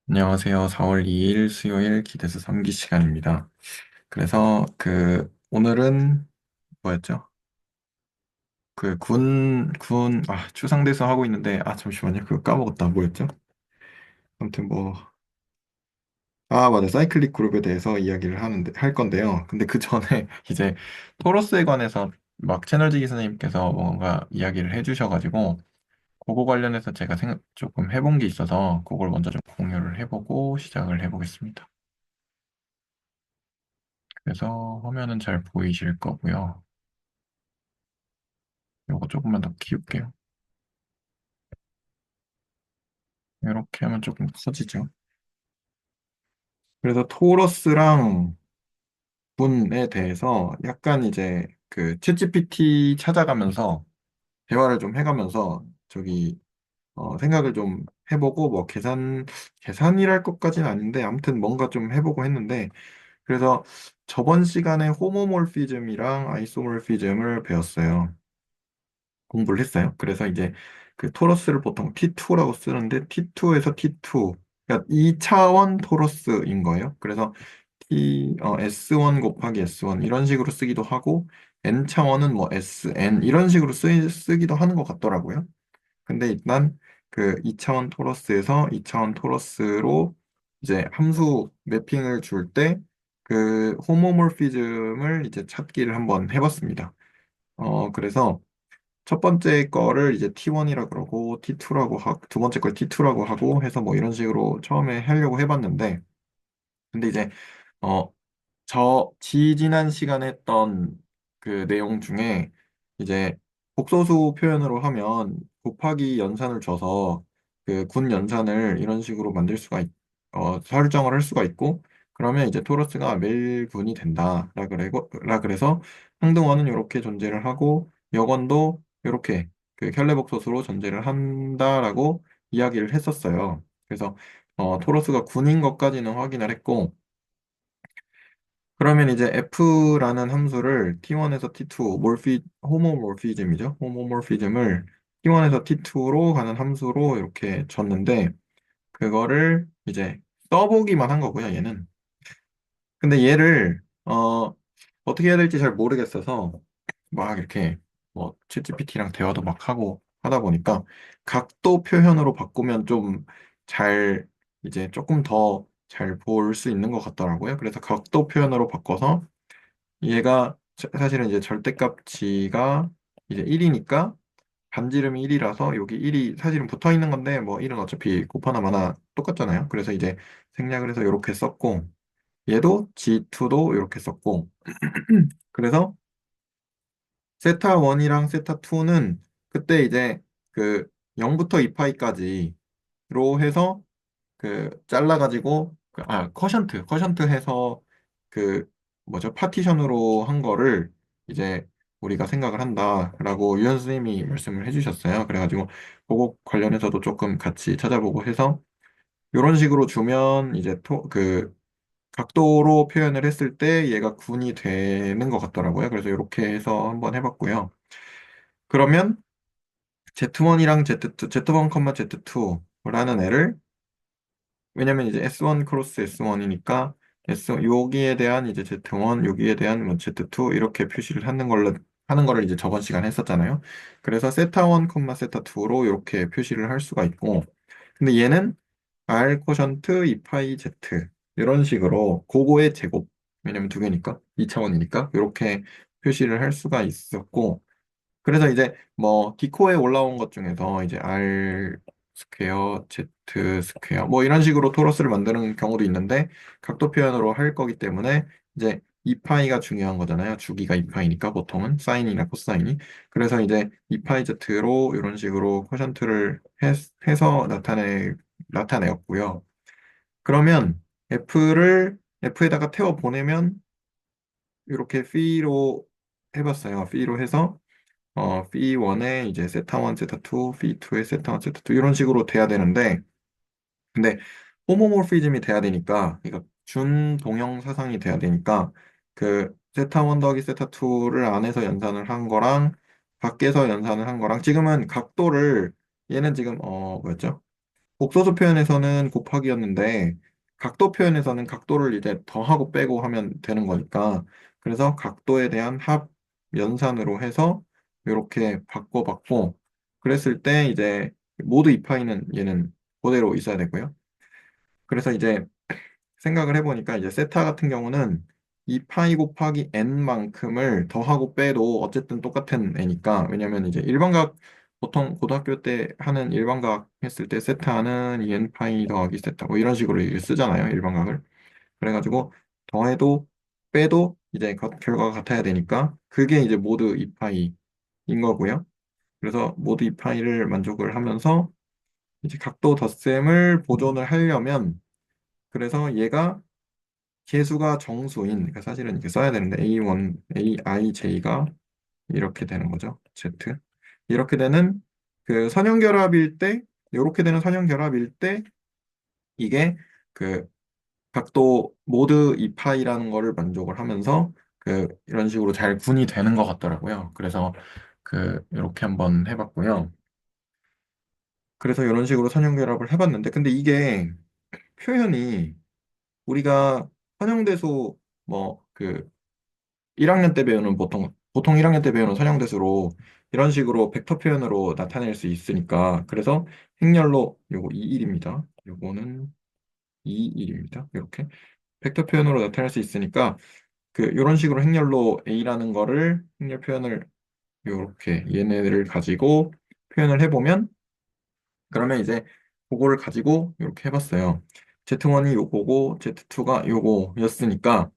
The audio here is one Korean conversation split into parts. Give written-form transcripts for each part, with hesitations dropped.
안녕하세요. 4월 2일 수요일 기대수 3기 시간입니다. 그래서 오늘은 뭐였죠? 추상대수 하고 있는데, 잠시만요. 그거 까먹었다. 뭐였죠? 아무튼 맞아. 사이클릭 그룹에 대해서 할 건데요. 근데 그 전에 이제 토러스에 관해서 막 채널지 기사님께서 뭔가 이야기를 해주셔가지고, 그거 관련해서 제가 조금 해본 게 있어서 그걸 먼저 좀 공유를 해보고 시작을 해보겠습니다. 그래서 화면은 잘 보이실 거고요. 요거 조금만 더 키울게요. 이렇게 하면 조금 커지죠. 그래서 토러스랑 분에 대해서 약간 이제 그 챗GPT 찾아가면서 대화를 좀 해가면서 생각을 좀 해보고 계산이랄 것까지는 아닌데 아무튼 뭔가 좀 해보고 했는데 그래서 저번 시간에 호모몰피즘이랑 아이소몰피즘을 배웠어요. 공부를 했어요. 그래서 이제 그 토러스를 보통 T2라고 쓰는데 T2에서 T2, 그러니까 2차원 토러스인 거예요. 그래서 S1 곱하기 S1 이런 식으로 쓰기도 하고 N차원은 뭐 SN 이런 식으로 쓰기도 하는 것 같더라고요. 근데 일단 그 2차원 토러스에서 2차원 토러스로 이제 함수 매핑을 줄 때 그 호모몰피즘을 이제 찾기를 한번 해봤습니다. 그래서 첫 번째 거를 이제 T1이라 그러고 두 번째 걸 T2라고 하고 해서 뭐 이런 식으로 처음에 하려고 해봤는데 근데 이제 어, 지지난 시간에 했던 그 내용 중에 이제 복소수 표현으로 하면 곱하기 연산을 줘서 그 군 연산을 이런 식으로 설정을 할 수가 있고 그러면 이제 토러스가 매일군이 된다라 그래서 항등원은 이렇게 존재를 하고 여건도 이렇게 그 켤레복소수로 존재를 한다라고 이야기를 했었어요. 그래서 토러스가 군인 것까지는 확인을 했고 그러면 이제 F라는 함수를 T1에서 T2, 호모몰피즘이죠. 호모몰피즘을 T1에서 T2로 가는 함수로 이렇게 줬는데, 그거를 이제 써보기만 한 거고요, 얘는. 근데 어떻게 해야 될지 잘 모르겠어서, 막 이렇게, 챗GPT랑 대화도 막 하고 하다 보니까, 각도 표현으로 바꾸면 잘, 이제 조금 더 잘 볼 수 있는 것 같더라고요. 그래서 각도 표현으로 바꿔서, 사실은 이제 절대값치가 이제 1이니까 반지름이 1이라서 여기 1이 사실은 붙어 있는 건데 뭐 1은 어차피 곱하나 마나 똑같잖아요. 그래서 이제 생략을 해서 이렇게 썼고 얘도 G2도 이렇게 썼고 그래서 세타 1이랑 세타 2는 그때 이제 그 0부터 2파이까지로 해서 잘라가지고 커션트 해서 그 뭐죠 파티션으로 한 거를 이제 우리가 생각을 한다라고 유현 선생님이 말씀을 해주셨어요. 그래가지고 그거 관련해서도 조금 같이 찾아보고 해서 이런 식으로 주면 이제 각도로 표현을 했을 때 얘가 군이 되는 것 같더라고요. 그래서 이렇게 해서 한번 해봤고요. 그러면 Z1이랑 Z2, Z1, Z2라는 애를 왜냐면 이제 S1 크로스 S1이니까 여기에 대한 이제 Z1, 여기에 대한 뭐 Z2 이렇게 표시를 하는 거를 이제 저번 시간에 했었잖아요. 그래서 세타 1, 세타 2로 이렇게 표시를 할 수가 있고 근데 얘는 R 코션트 2파이 Z 이런 식으로 고거의 제곱 왜냐면 두 개니까 2차원이니까 이렇게 표시를 할 수가 있었고 그래서 이제 뭐 디코에 올라온 것 중에서 이제 R 스퀘어, Z 스퀘어 뭐 이런 식으로 토러스를 만드는 경우도 있는데 각도 표현으로 할 거기 때문에 이제 2파이가 중요한 거잖아요. 주기가 2파이니까 보통은 사인이나 코사인이 그래서 이제 2파이 Z로 이런 식으로 쿼션트를 해서 나타내었고요. 그러면 F에다가 태워 보내면 이렇게 P로 해봤어요. P로 해서 phi1에 이제 세타1, 세타2, phi2에 세타1, 세타2 이런 식으로 돼야 되는데 근데 호모모피즘이 돼야 되니까 그러니까 준동형 사상이 돼야 되니까 그 세타1 더하기 세타2를 안에서 연산을 한 거랑 밖에서 연산을 한 거랑 지금은 각도를 얘는 지금 뭐였죠? 복소수 표현에서는 곱하기였는데 각도 표현에서는 각도를 이제 더하고 빼고 하면 되는 거니까 그래서 각도에 대한 합 연산으로 해서 이렇게 바꿔봤고 그랬을 때 이제 모두 이파이는 얘는 그대로 있어야 되고요. 그래서 이제 생각을 해보니까 이제 세타 같은 경우는 이 파이 곱하기 n만큼을 더하고 빼도 어쨌든 똑같은 애니까 왜냐면 이제 일반각 보통 고등학교 때 하는 일반각 했을 때 세타는 이 n 파이 더하기 세타 뭐 이런 식으로 이게 쓰잖아요 일반각을 그래가지고 더해도 빼도 이제 결과가 같아야 되니까 그게 이제 모두 2파이인 거고요. 그래서 모두 2파이를 만족을 하면서 이제 각도 덧셈을 보존을 하려면 그래서 얘가 계수가 정수인, 그러니까 사실은 이렇게 써야 되는데 A1, AIJ가 이렇게 되는 거죠. Z. 이렇게 되는 그 선형결합일 때, 이렇게 되는 선형결합일 때 이게 그 각도 모드 2파이라는 거를 만족을 하면서 그 이런 식으로 잘 분이 되는 것 같더라고요. 그래서 그 이렇게 한번 해봤고요. 그래서 이런 식으로 선형결합을 해봤는데, 근데 이게 표현이 우리가 선형대수 뭐그 1학년 때 배우는 보통 1학년 때 배우는 선형대수로 이런 식으로 벡터 표현으로 나타낼 수 있으니까 그래서 행렬로 요거 2일입니다. 요거는 2일입니다. 이렇게 벡터 표현으로 나타낼 수 있으니까 그 이런 식으로 행렬로 A라는 거를 행렬 표현을 요렇게 얘네를 가지고 표현을 해보면 그러면 이제 그거를 가지고 이렇게 해봤어요. Z1이 요거고 Z2가 요거였으니까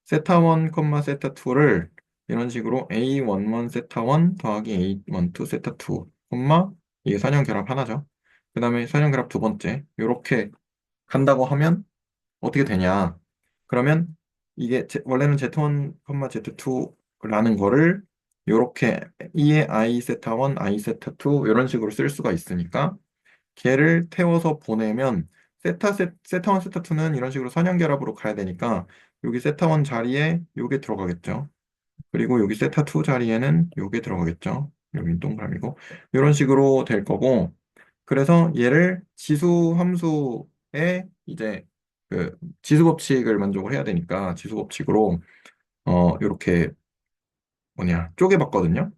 세타1, 세타2를 이런 식으로 A11 세타1 더하기 A12 세타2, 이게 선형 결합 하나죠. 그 다음에 선형 결합 두 번째 이렇게 간다고 하면 어떻게 되냐? 그러면 이게 원래는 Z1, Z2라는 거를 이렇게 E의 I 세타1, I 세타2 이런 식으로 쓸 수가 있으니까 걔를 태워서 보내면 세타1, 세타2는 이런 식으로 선형결합으로 가야 되니까 여기 세타1 자리에 요게 들어가겠죠. 그리고 여기 세타2 자리에는 요게 들어가겠죠. 여기 동그라미고 이런 식으로 될 거고 그래서 얘를 지수 함수에 이제 그 지수 법칙을 만족을 해야 되니까 지수 법칙으로 이렇게 쪼개봤거든요.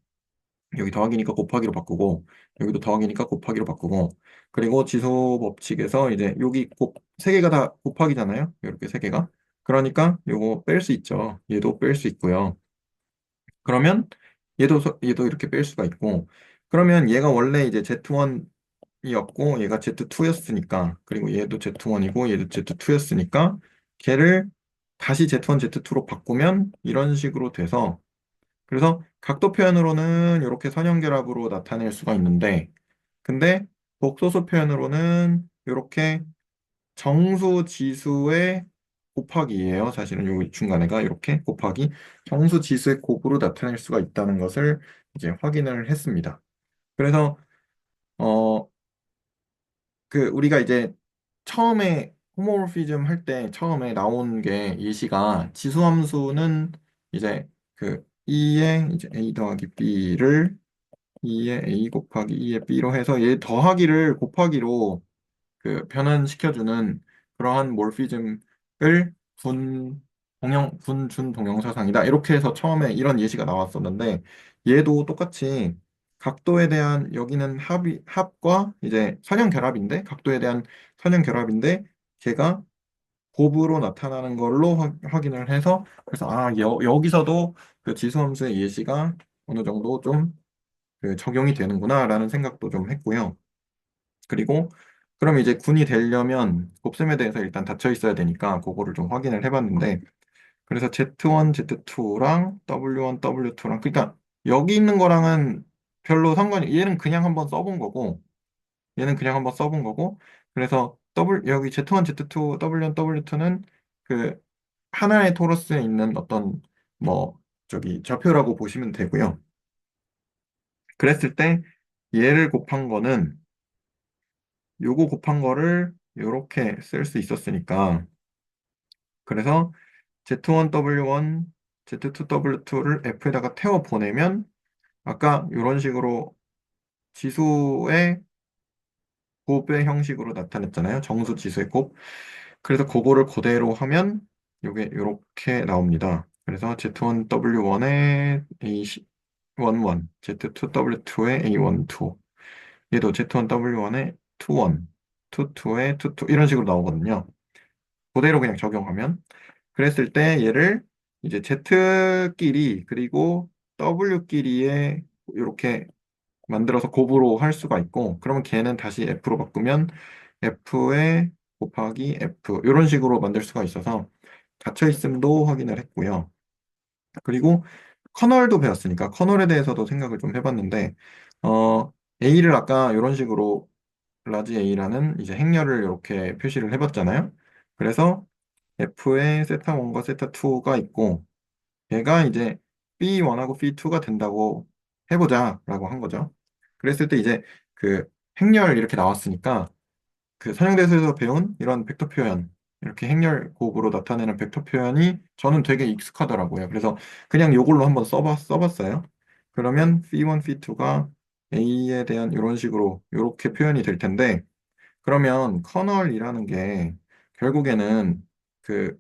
여기 더하기니까 곱하기로 바꾸고 여기도 더하기니까 곱하기로 바꾸고 그리고 지수 법칙에서 이제 여기 세 개가 다 곱하기잖아요. 이렇게 세 개가. 그러니까 요거 뺄 수 있죠. 얘도 뺄 수 있고요. 그러면 얘도 이렇게 뺄 수가 있고 그러면 얘가 원래 이제 Z1이었고 얘가 Z2였으니까 그리고 얘도 Z1이고 얘도 Z2였으니까 걔를 다시 Z1, Z2로 바꾸면 이런 식으로 돼서 그래서 각도 표현으로는 이렇게 선형결합으로 나타낼 수가 있는데, 근데 복소수 표현으로는 이렇게 정수 지수의 곱하기예요. 사실은 여기 중간에가 이렇게 곱하기 정수 지수의 곱으로 나타낼 수가 있다는 것을 이제 확인을 했습니다. 그래서 어 그 우리가 이제 처음에 호모모피즘 할 때 처음에 나온 게 예시가 지수함수는 이제 그 2의 이제 a 더하기 b를 2의 a 곱하기 2의 b로 해서 얘 더하기를 곱하기로 그 변환시켜주는 그러한 몰피즘을 준 동영사상이다. 이렇게 해서 처음에 이런 예시가 나왔었는데 얘도 똑같이 각도에 대한 여기는 합과 이제 선형결합인데 각도에 대한 선형결합인데 걔가 곱으로 나타나는 걸로 확인을 해서 그래서 여기서도 그 지수함수의 예시가 어느 정도 좀 그 적용이 되는구나라는 생각도 좀 했고요. 그리고 그럼 이제 군이 되려면 곱셈에 대해서 일단 닫혀 있어야 되니까 그거를 좀 확인을 해봤는데 그래서 Z1, Z2랑 W1, W2랑 그러니까 여기 있는 거랑은 별로 상관이 얘는 그냥 한번 써본 거고 얘는 그냥 한번 써본 거고 그래서 여기 Z1, Z2, W1, W2는 그 하나의 토러스에 있는 어떤 뭐 저기 좌표라고 보시면 되고요. 그랬을 때 얘를 곱한 거는 요거 곱한 거를 요렇게 쓸 수 있었으니까 그래서 Z1W1, Z2W2를 F에다가 태워 보내면 아까 이런 식으로 지수의 곱의 형식으로 나타냈잖아요. 정수 지수의 곱. 그래서 그거를 그대로 하면 요게 이렇게 나옵니다. 그래서 Z1W1에 A11, Z2W2에 A12, 얘도 Z1W1에 21, 22에 22 이런 식으로 나오거든요. 그대로 그냥 적용하면 그랬을 때 얘를 이제 Z끼리 그리고 W끼리에 이렇게 만들어서 곱으로 할 수가 있고 그러면 걔는 다시 F로 바꾸면 F에 곱하기 F 이런 식으로 만들 수가 있어서 닫혀 있음도 확인을 했고요. 그리고 커널도 배웠으니까 커널에 대해서도 생각을 좀 해봤는데 어, A를 아까 이런 식으로 라지 A라는 이제 행렬을 이렇게 표시를 해봤잖아요. 그래서 F에 세타 1과 세타 2가 있고 얘가 이제 B1하고 B2가 된다고 해보자라고 한 거죠. 그랬을 때 이제 그 행렬 이렇게 나왔으니까 그 선형대에서 배운 이런 벡터 표현 이렇게 행렬 곱으로 나타내는 벡터 표현이 저는 되게 익숙하더라고요. 그래서 그냥 요걸로 한번 써봤어요. 그러면 B1, B2가 A에 대한 이런 식으로 이렇게 표현이 될 텐데 그러면 커널이라는 게 결국에는 그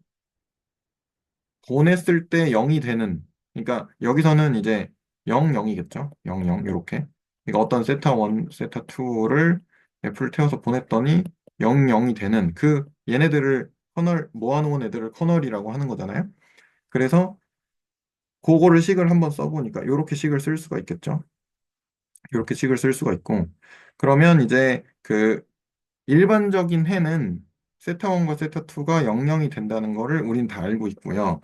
보냈을 때 0이 되는 그러니까 여기서는 이제 0, 0이겠죠. 0, 0 이렇게 그러니까 어떤 세타 1, 세타 2를 F를 태워서 보냈더니 0, 0이 되는 그 얘네들을 커널 모아놓은 애들을 커널이라고 하는 거잖아요. 그래서 그거를 식을 한번 써보니까 이렇게 식을 쓸 수가 있겠죠. 이렇게 식을 쓸 수가 있고 그러면 이제 그 일반적인 해는 세타 1과 세타 2가 0, 0이 된다는 거를 우린 다 알고 있고요.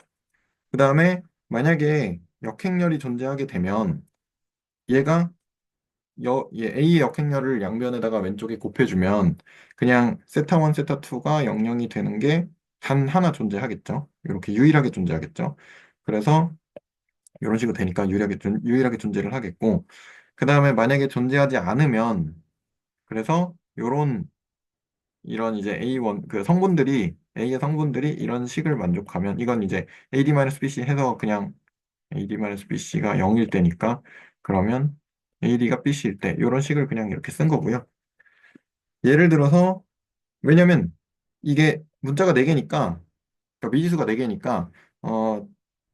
그 다음에 만약에 역행렬이 존재하게 되면 얘가 얘 A의 역행렬을 양변에다가 왼쪽에 곱해주면 그냥 세타 1, 세타 2가 0, 0이 되는 게 단 하나 존재하겠죠. 이렇게 유일하게 존재하겠죠. 그래서 이런 식으로 되니까 유일하게 존재를 하겠고 그 다음에 만약에 존재하지 않으면 그래서 이런 이제 A1 그 성분들이 A의 성분들이 이런 식을 만족하면 이건 이제 AD-BC 해서 그냥 AD-BC가 0일 때니까 그러면 AD가 BC일 때 이런 식을 그냥 이렇게 쓴 거고요. 예를 들어서 왜냐면 이게 문자가 4개니까 그러니까 미지수가 4개니까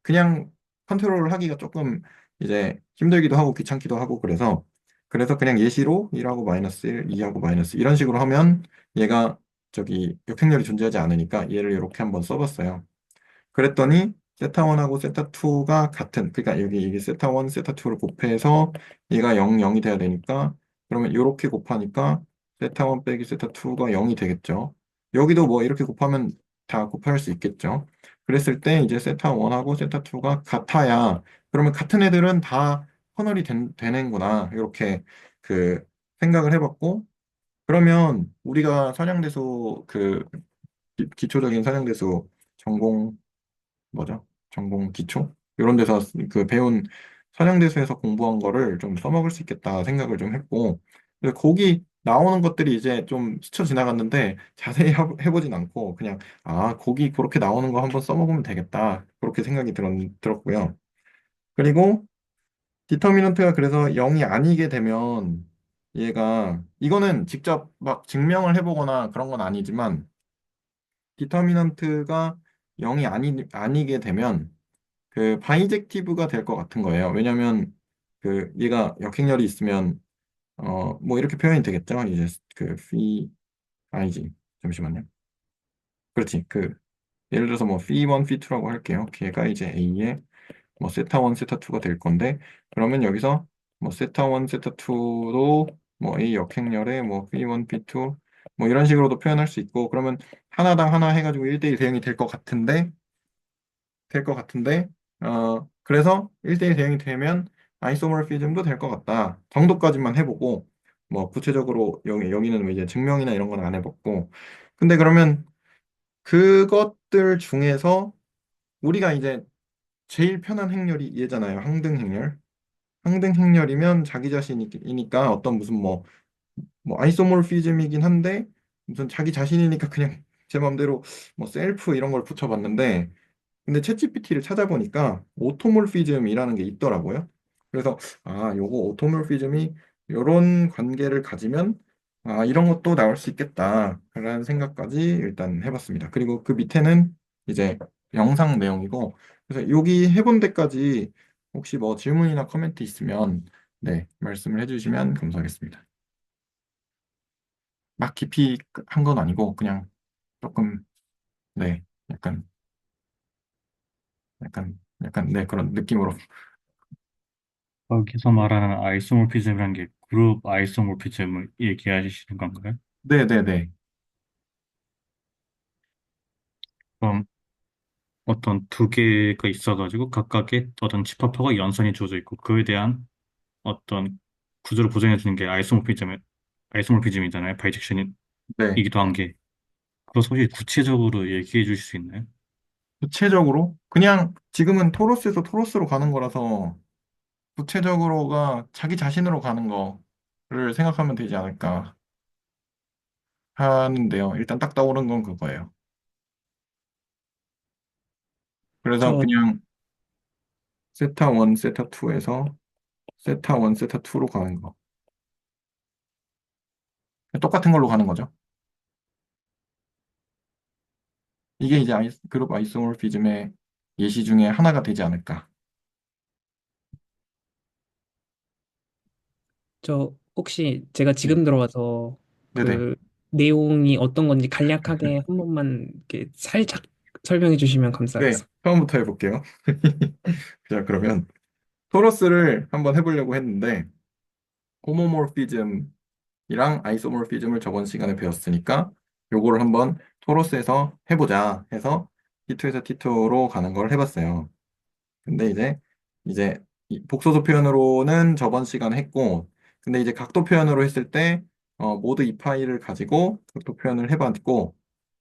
그냥 컨트롤을 하기가 조금 이제 힘들기도 하고 귀찮기도 하고 그래서 그냥 예시로 1하고 마이너스 1, 2하고 마이너스 이런 식으로 하면 얘가 저기 역행렬이 존재하지 않으니까 얘를 이렇게 한번 써봤어요. 그랬더니 세타1하고 세타2가 같은 그러니까 여기 이게 세타1, 세타2를 곱해서 얘가 0, 0이 돼야 되니까 그러면 이렇게 곱하니까 세타1 빼기 세타2가 0이 되겠죠. 여기도 뭐 이렇게 곱하면 다 곱할 수 있겠죠. 그랬을 때 이제 세타1하고 세타2가 같아야 그러면 같은 애들은 다 커널이 되는구나 이렇게 그 생각을 해봤고 그러면 우리가 선형대수 그 기초적인 선형대수 전공 뭐죠? 전공 기초? 이런 데서 그 배운 선형대수에서 공부한 거를 좀 써먹을 수 있겠다 생각을 좀 했고, 근데 거기 나오는 것들이 이제 좀 스쳐 지나갔는데 자세히 해보진 않고 그냥 아, 거기 그렇게 나오는 거 한번 써먹으면 되겠다. 그렇게 생각이 들었고요. 그리고 디터미넌트가 그래서 0이 아니게 되면 얘가 이거는 직접 막 증명을 해보거나 그런 건 아니지만 디터미넌트가 0이 아니게 되면 그 바이젝티브가 될 것 같은 거예요. 왜냐하면 그 얘가 역행렬이 있으면 뭐 이렇게 표현이 되겠죠. 이제 그 phi 아니지 잠시만요. 그렇지 그 예를 들어서 뭐 phi 1, phi 2라고 할게요. 걔가 이제 A의 뭐 세타 1, 세타 2가 될 건데 그러면 여기서 뭐 세타 1, 세타 2도 뭐 A 역행렬에 뭐 phi 1, phi 2 뭐 이런 식으로도 표현할 수 있고 그러면 하나당 하나 해가지고 1대1 대응이 될 것 같은데, 그래서 1대1 대응이 되면 아이소모르피즘도 될 것 같다. 정도까지만 해보고, 뭐, 구체적으로 여기는 뭐 이제 증명이나 이런 건 안 해봤고, 근데 그러면 그것들 중에서 우리가 이제 제일 편한 행렬이 얘잖아요. 항등 행렬. 항등 행렬이면 자기 자신이니까 어떤 무슨 뭐 아이소모르피즘이긴 한데, 무슨 자기 자신이니까 그냥 제 맘대로 뭐 셀프 이런 걸 붙여봤는데, 근데 챗GPT를 찾아보니까 오토몰피즘이라는 게 있더라고요. 그래서 요거 오토몰피즘이 이런 관계를 가지면 아, 이런 것도 나올 수 있겠다. 라는 생각까지 일단 해봤습니다. 그리고 그 밑에는 이제 영상 내용이고, 그래서 여기 해본 데까지 혹시 뭐 질문이나 코멘트 있으면, 네, 말씀을 해주시면 감사하겠습니다. 막 깊이 한 건 아니고, 그냥 조금, 네, 네, 그런 느낌으로. 거기서 말하는 아이소모피즘이라는 게 그룹 아이소모피즘을 얘기하시는 건가요? 네네네. 그럼 어떤 두 개가 있어가지고 각각의 어떤 집합화가 연산이 주어져 있고 그에 대한 어떤 구조를 보존해 주는 게 아이소모피즘이잖아요. 바이젝션이기도 네. 한 게. 그래서 혹시 구체적으로 얘기해 주실 수 있나요? 구체적으로, 그냥 지금은 토로스에서 토로스로 가는 거라서, 구체적으로가 자기 자신으로 가는 거를 생각하면 되지 않을까 하는데요. 일단 딱 떠오른 건 그거예요. 그래서 저, 그냥 세타 1, 세타 2에서 세타 1, 세타 2로 가는 거. 똑같은 걸로 가는 거죠. 이게 이제 그룹 아이소모피즘의 예시 중에 하나가 되지 않을까. 혹시 제가 네. 지금 들어와서 네네. 그 내용이 어떤 건지 간략하게 한 번만 이렇게 살짝 설명해 주시면 네, 감사하겠습니다. 처음부터 해볼게요. 자, 그러면 토러스를 한번 해보려고 했는데, 호모모피즘이랑 아이소모피즘을 저번 시간에 배웠으니까, 요거를 한번 토러스에서 해보자 해서 T2에서 T2로 가는 걸 해봤어요. 근데 이제 이 복소수 표현으로는 저번 시간에 했고, 근데 이제 각도 표현으로 했을 때, 모드 이 파이를 가지고 각도 표현을 해봤고,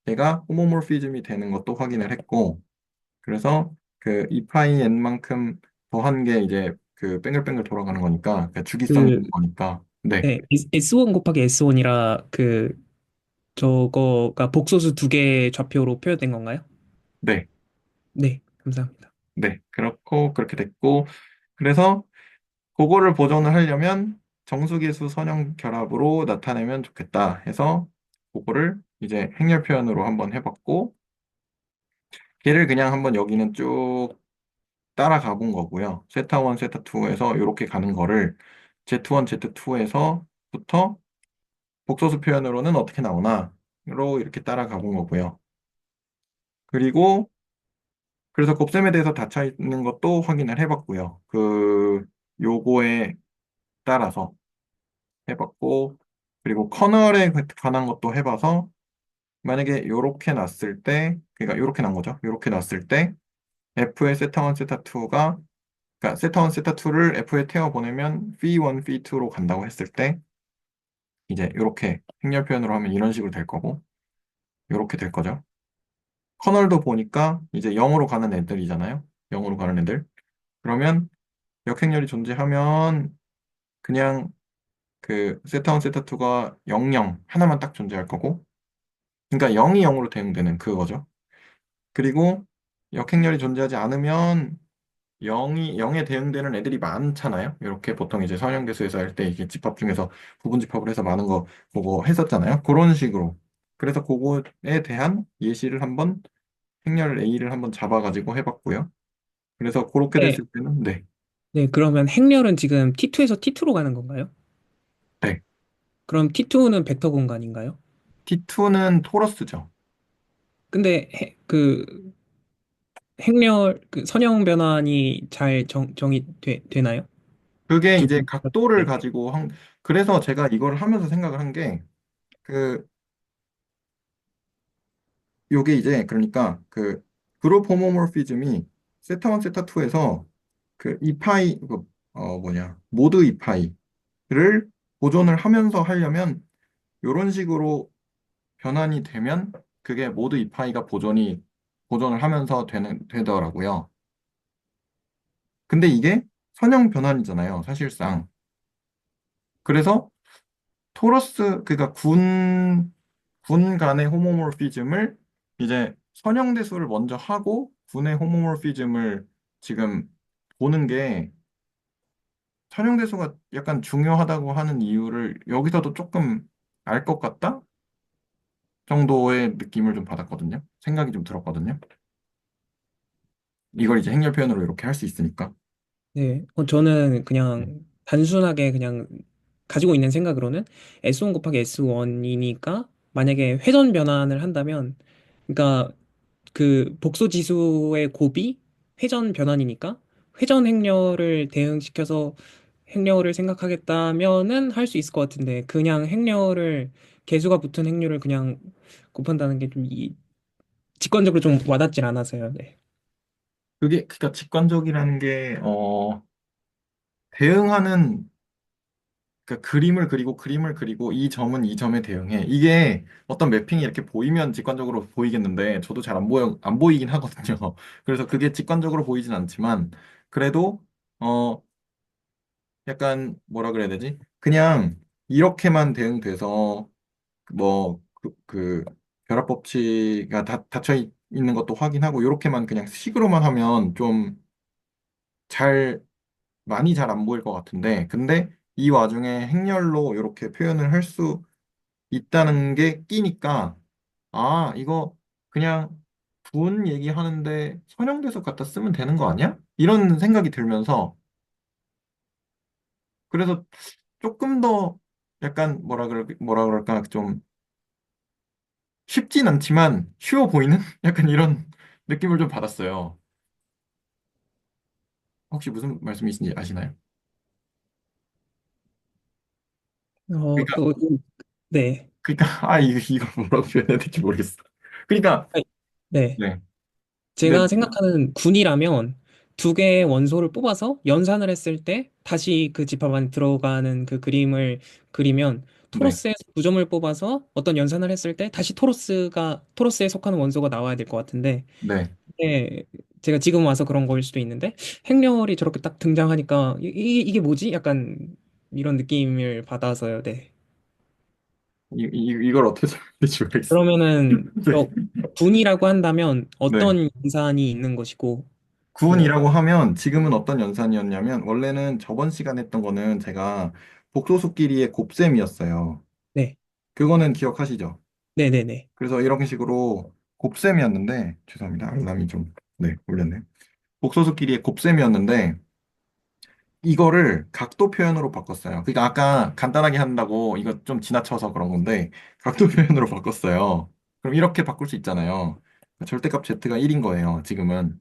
얘가 호모모피즘이 되는 것도 확인을 했고, 그래서 그 이 파이 n만큼 더한 게 이제 그 뱅글뱅글 돌아가는 거니까, 그 주기성 그, 되는 거니까, 네, 네, S1 곱하기 S1이라 저거가 복소수 두 개의 좌표로 표현된 건가요? 네, 네, 감사합니다. 네, 그렇고, 그렇게 됐고, 그래서 그거를 보존을 하려면 정수계수 선형 결합으로 나타내면 좋겠다 해서 그거를 이제 행렬 표현으로 한번 해봤고 걔를 그냥 한번 여기는 쭉 따라가 본 거고요. 세타 1, 세타 2에서 이렇게 가는 거를 Z1, Z2에서부터 복소수 표현으로는 어떻게 나오나로 이렇게 따라가 본 거고요. 그리고 그래서 곱셈에 대해서 닫혀 있는 것도 확인을 해봤고요. 그 요거에 따라서 해봤고, 그리고 커널에 관한 것도 해봐서, 만약에 요렇게 났을 때, 그러니까 요렇게 난 거죠. 요렇게 났을 때, F의 세타 1, 세타 2가, 그러니까 세타 1, 세타 2를 F에 태워 보내면 phi 1, phi 2로 간다고 했을 때, 이제 요렇게 행렬 표현으로 하면 이런 식으로 될 거고, 요렇게 될 거죠. 커널도 보니까 이제 0으로 가는 애들이잖아요. 0으로 가는 애들. 그러면 역행렬이 존재하면 그냥 그 세타 1, 세타 2가 0, 0 하나만 딱 존재할 거고, 그러니까 0이 0으로 대응되는 그거죠. 그리고 역행렬이 존재하지 않으면 0에 대응되는 애들이 많잖아요. 이렇게 보통 이제 선형계수에서 할 때 이게 집합 중에서 부분 집합을 해서 많은 거 보고 했었잖아요. 그런 식으로. 그래서 그거에 대한 예시를 한번 행렬 A를 한번 잡아가지고 해봤고요. 그래서 그렇게 네, 됐을 때는 네. 네, 그러면 행렬은 지금 T2에서 T2로 가는 건가요? 네. 그럼 T2는 벡터 공간인가요? T2는 토러스죠. 근데 행렬 선형 변환이 잘 되나요? 그게 두 이제 분. 각도를 네. 가지고 그래서 제가 이걸 하면서 생각을 한 게, 그 요게 이제 그러니까 그 그룹 호모모피즘이 세타 1, 세타 2에서 그 이파이 뭐냐 모드 이파이를 보존을 하면서 하려면 이런 식으로 변환이 되면 그게 모드 이파이가 보존을 하면서 되더라고요. 근데 이게 선형 변환이잖아요, 사실상. 그래서 그러니까 군 간의 호모모피즘을 이제 선형대수를 먼저 하고 군의 호모모피즘을 지금 보는 게 선형대수가 약간 중요하다고 하는 이유를 여기서도 조금 알 것 같다 정도의 느낌을 좀 받았거든요. 생각이 좀 들었거든요. 이걸 이제 행렬 표현으로 이렇게 할 수 있으니까. 네. 저는 네. 그냥 단순하게 그냥 가지고 있는 생각으로는 S1 곱하기 S1이니까 만약에 회전 변환을 한다면, 그러니까 그 복소 지수의 곱이 회전 변환이니까 회전 행렬을 대응시켜서 행렬을 생각하겠다면은 할 수 있을 것 같은데, 그냥 행렬을 개수가 붙은 행렬을 그냥 곱한다는 게 좀 직관적으로 좀 와닿질 않아서요. 네. 그게, 그러니까 직관적이라는 게, 대응하는, 그러니까 그림을 그리고 이 점은 이 점에 대응해. 이게 어떤 매핑이 이렇게 보이면 직관적으로 보이겠는데, 저도 잘 안 보이긴 하거든요. 그래서 그게 직관적으로 보이진 않지만, 그래도, 어, 약간, 뭐라 그래야 되지? 그냥, 이렇게만 대응돼서, 결합 법칙가 닫혀 있는 것도 확인하고, 이렇게만 그냥 식으로만 하면 좀 많이 잘 안 보일 것 같은데, 근데 이 와중에 행렬로 이렇게 표현을 할 수 있다는 게 끼니까, 아, 이거 그냥 분 얘기하는데 선형대석 갖다 쓰면 되는 거 아니야? 이런 생각이 들면서, 그래서 조금 더 약간 뭐라 그럴까, 좀 쉽진 않지만 쉬워 보이는 약간 이런 느낌을 좀 받았어요. 혹시 무슨 말씀이신지 아시나요? 그러니까, 또, 네. 이거 뭐라고 표현해야 될지 모르겠어. 그러니까, 아니, 네. 네. 네, 제가 생각하는 군이라면 두 개의 원소를 뽑아서 연산을 했을 때 다시 그 집합 안에 들어가는 그 그림을 그리면, 네, 토로스에서 두 점을 뽑아서 어떤 연산을 했을 때 다시 토로스에 속하는 원소가 나와야 될 것 같은데, 네. 예, 제가 지금 와서 그런 거일 수도 있는데 행렬이 저렇게 딱 등장하니까 이게 뭐지? 약간 이런 느낌을 받아서요. 네. 이걸 어떻게 설명할지 모르겠어. 그러면은 네. 분이라고 한다면 네. 어떤 인산이 있는 것이고, 뭐. 구운이라고 하면 지금은 어떤 연산이었냐면 원래는 저번 시간에 했던 거는 제가 복소수끼리의 곱셈이었어요. 네. 그거는 기억하시죠? 네네네. 그래서 이런 식으로 곱셈이었는데 죄송합니다. 알람이 좀 네, 울렸네. 복소수끼리의 곱셈이었는데 이거를 각도 표현으로 바꿨어요. 그러니까 아까 간단하게 한다고 이거 좀 지나쳐서 그런 건데 각도 표현으로 바꿨어요. 그럼 이렇게 바꿀 수 있잖아요. 절대값 z가 1인 거예요. 지금은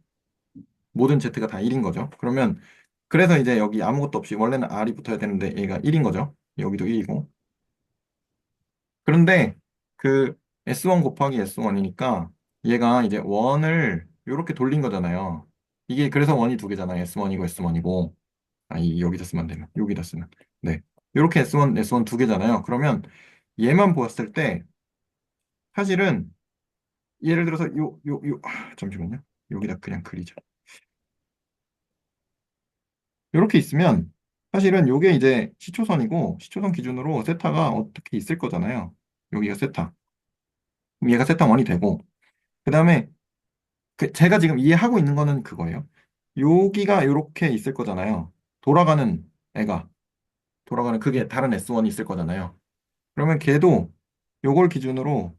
모든 z가 다 1인 거죠. 그러면 그래서 이제 여기 아무것도 없이 원래는 r이 붙어야 되는데 얘가 1인 거죠. 여기도 1이고. 그런데 그 S1 곱하기 S1이니까 얘가 이제 원을 이렇게 돌린 거잖아요. 이게 그래서 원이 두 개잖아요. S1이고 S1이고. 여기다 쓰면 안 되나? 여기다 쓰면. 네. 이렇게 S1 두 개잖아요. 그러면 얘만 보았을 때 사실은 예를 들어서 잠시만요. 여기다 그냥 그리죠. 이렇게 있으면 사실은 요게 이제 시초선이고 시초선 기준으로 세타가 어떻게 있을 거잖아요. 여기가 세타. 그럼 얘가 세타 1이 되고 그다음에 제가 지금 이해하고 있는 거는 그거예요. 여기가 이렇게 있을 거잖아요. 돌아가는 애가 돌아가는 그게 다른 S1이 있을 거잖아요. 그러면 걔도 요걸 기준으로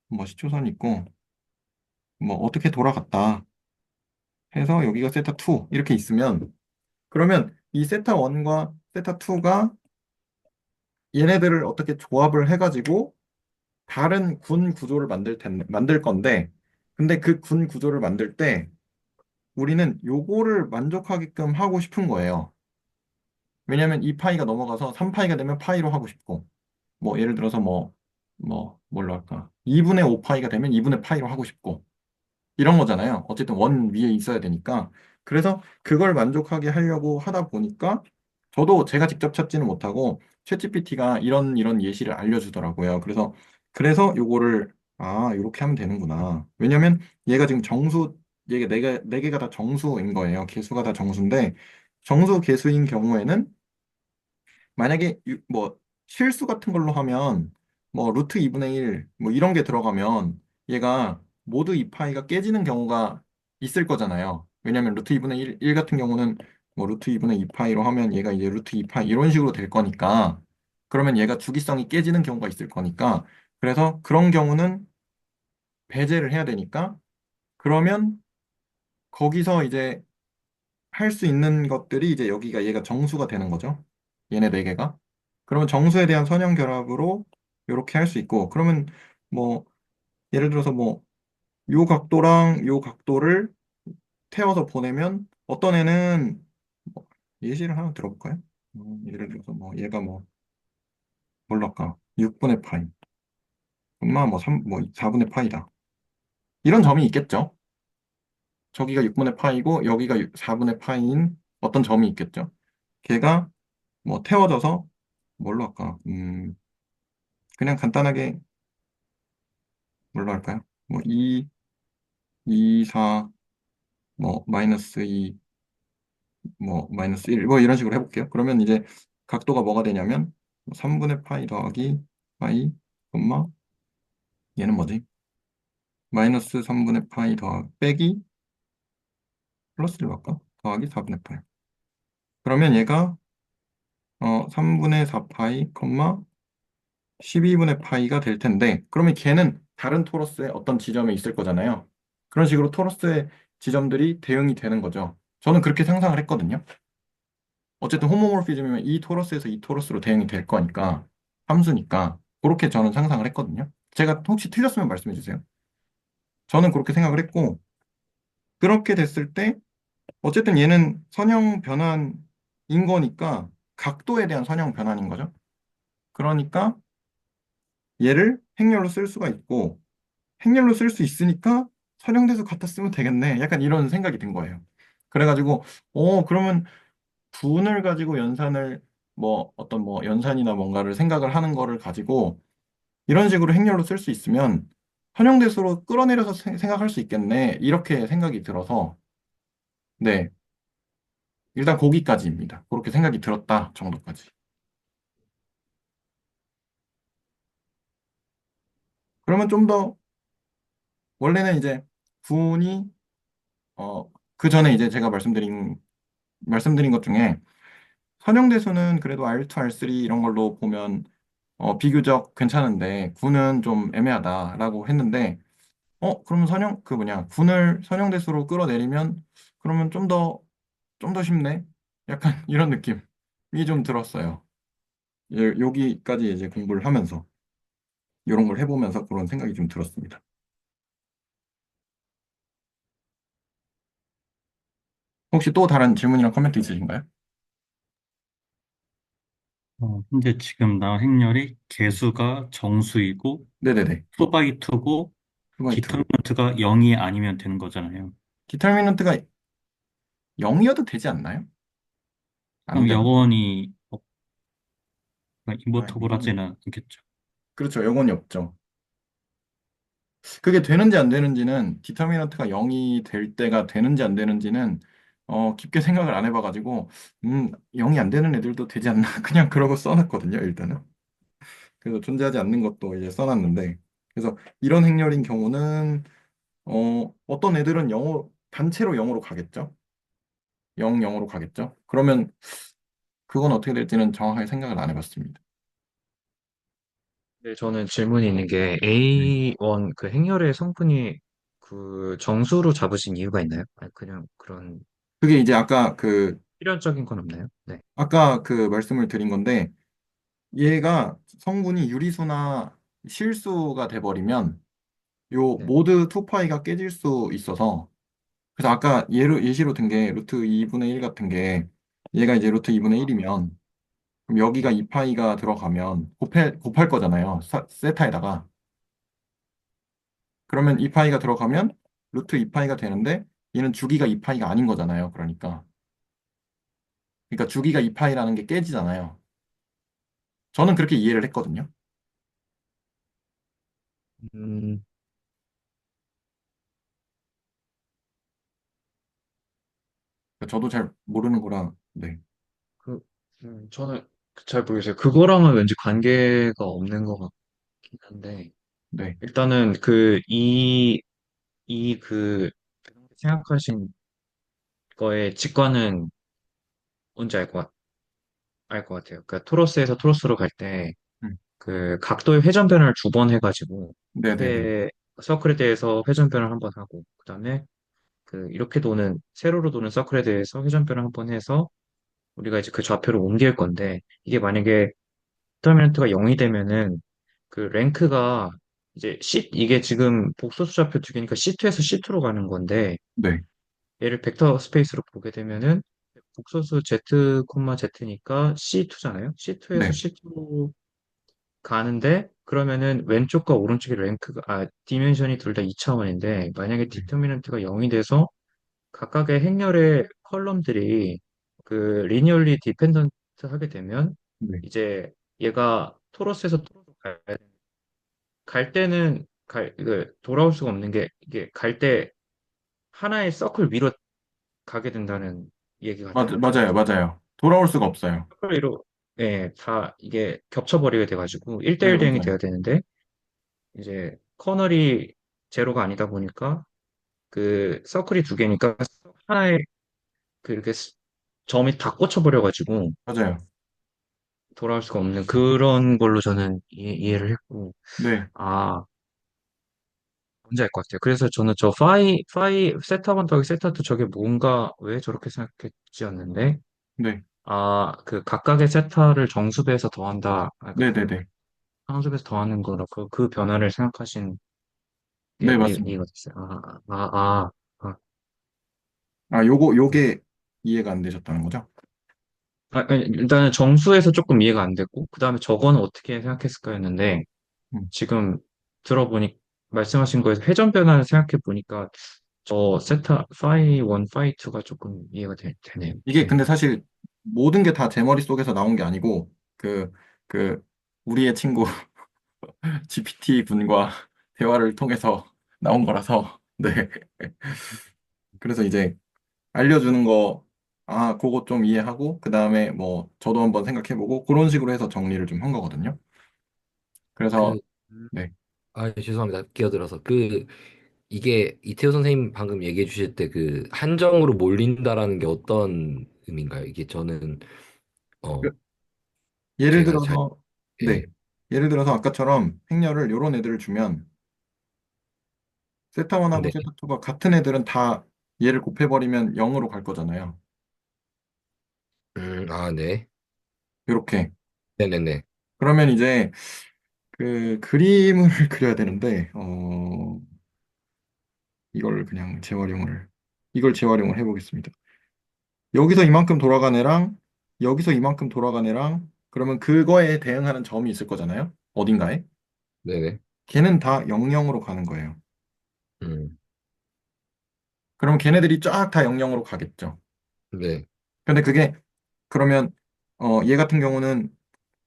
뭐 시초선 있고 뭐 어떻게 돌아갔다 해서 여기가 세타 2 이렇게 있으면 그러면 이 세타 1과 세타 2가 얘네들을 어떻게 조합을 해가지고 다른 군 구조를 만들 건데 근데 그 군 구조를 만들 때 우리는 요거를 만족하게끔 하고 싶은 거예요. 왜냐면 이 파이가 넘어가서 3파이가 되면 파이로 하고 싶고 뭐 예를 들어서 뭘로 할까? 2분의 5파이가 되면 2분의 파이로 하고 싶고 이런 거잖아요. 어쨌든 원 위에 있어야 되니까. 그래서 그걸 만족하게 하려고 하다 보니까 저도 제가 직접 찾지는 못하고 챗GPT가 이런 예시를 알려주더라고요. 그래서 요거를 이렇게 하면 되는구나. 왜냐면 얘가 지금 얘가 네 개가 다 정수인 거예요. 개수가 다 정수인데 정수 개수인 경우에는 만약에 실수 같은 걸로 하면 뭐 루트 2분의 1 뭐 이런 게 들어가면 얘가 모두 이 파이가 깨지는 경우가 있을 거잖아요. 왜냐면 루트 2분의 1 같은 경우는 뭐 루트 2분의 2파이로 하면 얘가 이제 루트 2파이 이런 식으로 될 거니까 그러면 얘가 주기성이 깨지는 경우가 있을 거니까 그래서 그런 경우는 배제를 해야 되니까 그러면 거기서 이제 할 수 있는 것들이 이제 여기가 얘가 정수가 되는 거죠. 얘네 네 개가. 그러면 정수에 대한 선형 결합으로 이렇게 할 수 있고 그러면 뭐 예를 들어서 뭐 요 각도랑 요 각도를 태워서 보내면 어떤 애는 뭐 예시를 하나 들어볼까요? 예를 들어서 뭐 얘가 뭐 뭘로 할까? 6분의 파이, 엄마 뭐 3, 뭐 4분의 파이다. 이런 점이 있겠죠. 저기가 6분의 파이고 여기가 4분의 파이인 어떤 점이 있겠죠. 걔가 뭐 태워져서 뭘로 할까? 그냥 간단하게 뭘로 할까요? 뭐 2, 2, 4, 뭐 마이너스 2, 뭐 마이너스 1, 뭐 이런 식으로 해볼게요. 그러면 이제 각도가 뭐가 되냐면 3분의 파이 더하기 파이, 엄마 얘는 뭐지? 마이너스 3분의 파이 더하기 빼기 플러스를 할까? 더하기 4분의 파이. 그러면 얘가 3분의 4파이, 12분의 파이가 될 텐데, 그러면 걔는 다른 토러스의 어떤 지점에 있을 거잖아요. 그런 식으로 토러스의 지점들이 대응이 되는 거죠. 저는 그렇게 상상을 했거든요. 어쨌든 호모모르피즘이면 이 토러스에서 이 토러스로 대응이 될 거니까, 함수니까, 그렇게 저는 상상을 했거든요. 제가 혹시 틀렸으면 말씀해 주세요. 저는 그렇게 생각을 했고, 그렇게 됐을 때, 어쨌든 얘는 선형 변환인 거니까, 각도에 대한 선형 변환인 거죠. 그러니까 얘를 행렬로 쓸 수가 있고, 행렬로 쓸 수 있으니까 선형대수 갖다 쓰면 되겠네. 약간 이런 생각이 든 거예요. 그래가지고, 그러면 분을 가지고 연산을, 뭐, 어떤 뭐, 연산이나 뭔가를 생각을 하는 거를 가지고 이런 식으로 행렬로 쓸 수 있으면 선형대수로 끌어내려서 생각할 수 있겠네. 이렇게 생각이 들어서, 네. 일단 거기까지입니다. 그렇게 생각이 들었다 정도까지. 그러면 좀 더, 원래는 이제 분이, 그 전에 이제 제가 말씀드린 것 중에 선형대수는 그래도 R2, R3 이런 걸로 보면 비교적 괜찮은데 군은 좀 애매하다라고 했는데 그러면 군을 선형대수로 끌어내리면 그러면 좀 더 쉽네? 약간 이런 느낌이 좀 들었어요. 여기까지 이제 공부를 하면서 이런 걸 해보면서 그런 생각이 좀 들었습니다. 혹시 또 다른 질문이나 코멘트 있으신가요? 현재 지금 나온 행렬이 개수가 정수이고 네네네. 소바이트고 후바이트. 디터미넌트가 0이 아니면 되는 거잖아요. 디터미넌트가 0이어도 되지 않나요? 안 그럼 되나? 영원히 아, 임포터블 이거는 하지는 않겠죠. 그렇죠. 영원이 없죠. 그게 되는지 안 되는지는 디터미넌트가 0이 될 때가 되는지 안 되는지는 깊게 생각을 안 해봐가지고 0이 안 되는 애들도 되지 않나 그냥 그러고 써놨거든요 일단은. 그래서 존재하지 않는 것도 이제 써놨는데 그래서 이런 행렬인 경우는 어떤 애들은 영어 단체로 0으로 가겠죠. 0, 0으로 가겠죠. 그러면 그건 어떻게 될지는 정확하게 생각을 안 해봤습니다. 네, 저는 질문이 있는 게 네. A1 그 행렬의 성분이 그 정수로 잡으신 이유가 있나요? 아니, 그냥 그런 그게 이제 필연적인 건 없나요? 네. 아까 그 말씀을 드린 건데 얘가 성분이 유리수나 실수가 돼버리면 요 네. 모드 2파이가 깨질 수 있어서 그래서 아까 예시로 든 게 루트 2분의 1 같은 게 얘가 이제 루트 2분의 아, 1이면 그럼 여기가 네. 2파이가 들어가면 곱할 거잖아요. 세타에다가. 그러면 2파이가 들어가면 루트 2파이가 되는데 얘는 주기가 2파이가 아닌 거잖아요. 그러니까 주기가 2파이라는 게 깨지잖아요. 저는 그렇게 이해를 했거든요. 음, 그러니까 저도 잘 모르는 거라 네. 그, 저는 잘 모르겠어요. 그거랑은 왠지 관계가 없는 것 같긴 한데, 네. 일단은 그, 생각하신 거의 직관은 뭔지 알 것 같아요. 알 것 같아요. 그러니까 토러스에서 토러스로 갈 때 음. 그 각도의 회전 변화를 두 번 해가지고 네네네. 서클에 대해서 회전 변화를 한 번 하고 그다음에 그 이렇게 도는 세로로 도는 서클에 대해서 회전 변화 한 번 해서 우리가 이제 그 좌표를 옮길 건데 이게 만약에 디터미넌트가 0이 되면은 그 랭크가 이제 이게 지금 복소수 좌표 두 개니까 C2에서 C2로 가는 건데 네. 얘를 벡터 스페이스로 보게 되면은 복소수 Z, Z니까 C2잖아요. C2에서 네. C2로 가는데 그러면은 왼쪽과 오른쪽의 디멘션이 둘 다 2차원인데 만약에 네. 디터미넌트가 0이 돼서 각각의 행렬의 컬럼들이 그 리니얼리 디펜던트 하게 되면 네. 이제 얘가 토러스에서 토러스로 갈 때는 돌아올 수가 없는 게 이게 갈 때 하나의 서클 위로 가게 된다는 얘기 같아가지고 맞아요. 맞아요. 돌아올 수가 없어요. 서클 위로 예, 다 이게 겹쳐버리게 돼가지고 네, 1대1 대응이 맞아요. 돼야 되는데 이제 커널이 제로가 아니다 보니까 그 서클이 두 개니까 하나의 그 이렇게 점이 다 꽂혀버려가지고 맞아요. 돌아올 수가 없는 그런 걸로 저는 이해를 했고 네. 아 뭔지 알 것 같아요. 그래서 저는 저 세타 1 더하기 세타 2 저게 뭔가 왜 저렇게 생각했지였는데 네. 아 그 각각의 세타를 정수배에서 더한다 네네네. 상수배에서 더하는 거라 그 변화를 생각하신 게 네, 맞습니다. 이해가 됐어요. 아. 요게 이해가 안 되셨다는 거죠? 아니, 일단은 정수에서 조금 이해가 안 됐고, 그 다음에 저거는 어떻게 생각했을까 했는데, 음. 지금 들어보니, 말씀하신 거에서 회전 변화를 생각해 보니까, 저 파이 1, 파이 2가 조금 이해가 되네요. 이게 네. 근데 사실 모든 게 다 제 머릿속에서 나온 게 아니고, 그, 그, 우리의 친구 GPT 분과 대화를 통해서 나온 거라서, 네. 그래서 이제 알려주는 거, 그거 좀 이해하고, 그 다음에 뭐, 저도 한번 생각해보고, 그런 식으로 해서 정리를 좀 한 거거든요. 그래서, 그, 네. 죄송합니다. 끼어들어서. 이게 이태호 선생님 방금 얘기해 주실 때 그 한정으로 몰린다라는 게 어떤 의미인가요? 이게 저는, 어, 그 예를 제가 잘, 들어서, 네. 예, 예를 들어서 아까처럼 행렬을 요런 애들을 주면, 세타1하고 네, 세타2가 같은 애들은 다 얘를 곱해버리면 0으로 갈 거잖아요. 네. 이렇게. 네네네. 그러면 이제 그 그림을 그려야 되는데, 이걸 그냥 이걸 재활용을 해보겠습니다. 여기서 이만큼 돌아간 애랑, 여기서 이만큼 돌아간 애랑, 그러면 그거에 대응하는 점이 있을 거잖아요. 어딘가에. 네네. 걔는 다 00으로 가는 거예요. 음, 그러면 걔네들이 쫙 다 00으로 가겠죠. 네, 근데 그게, 그러면, 얘 같은 경우는,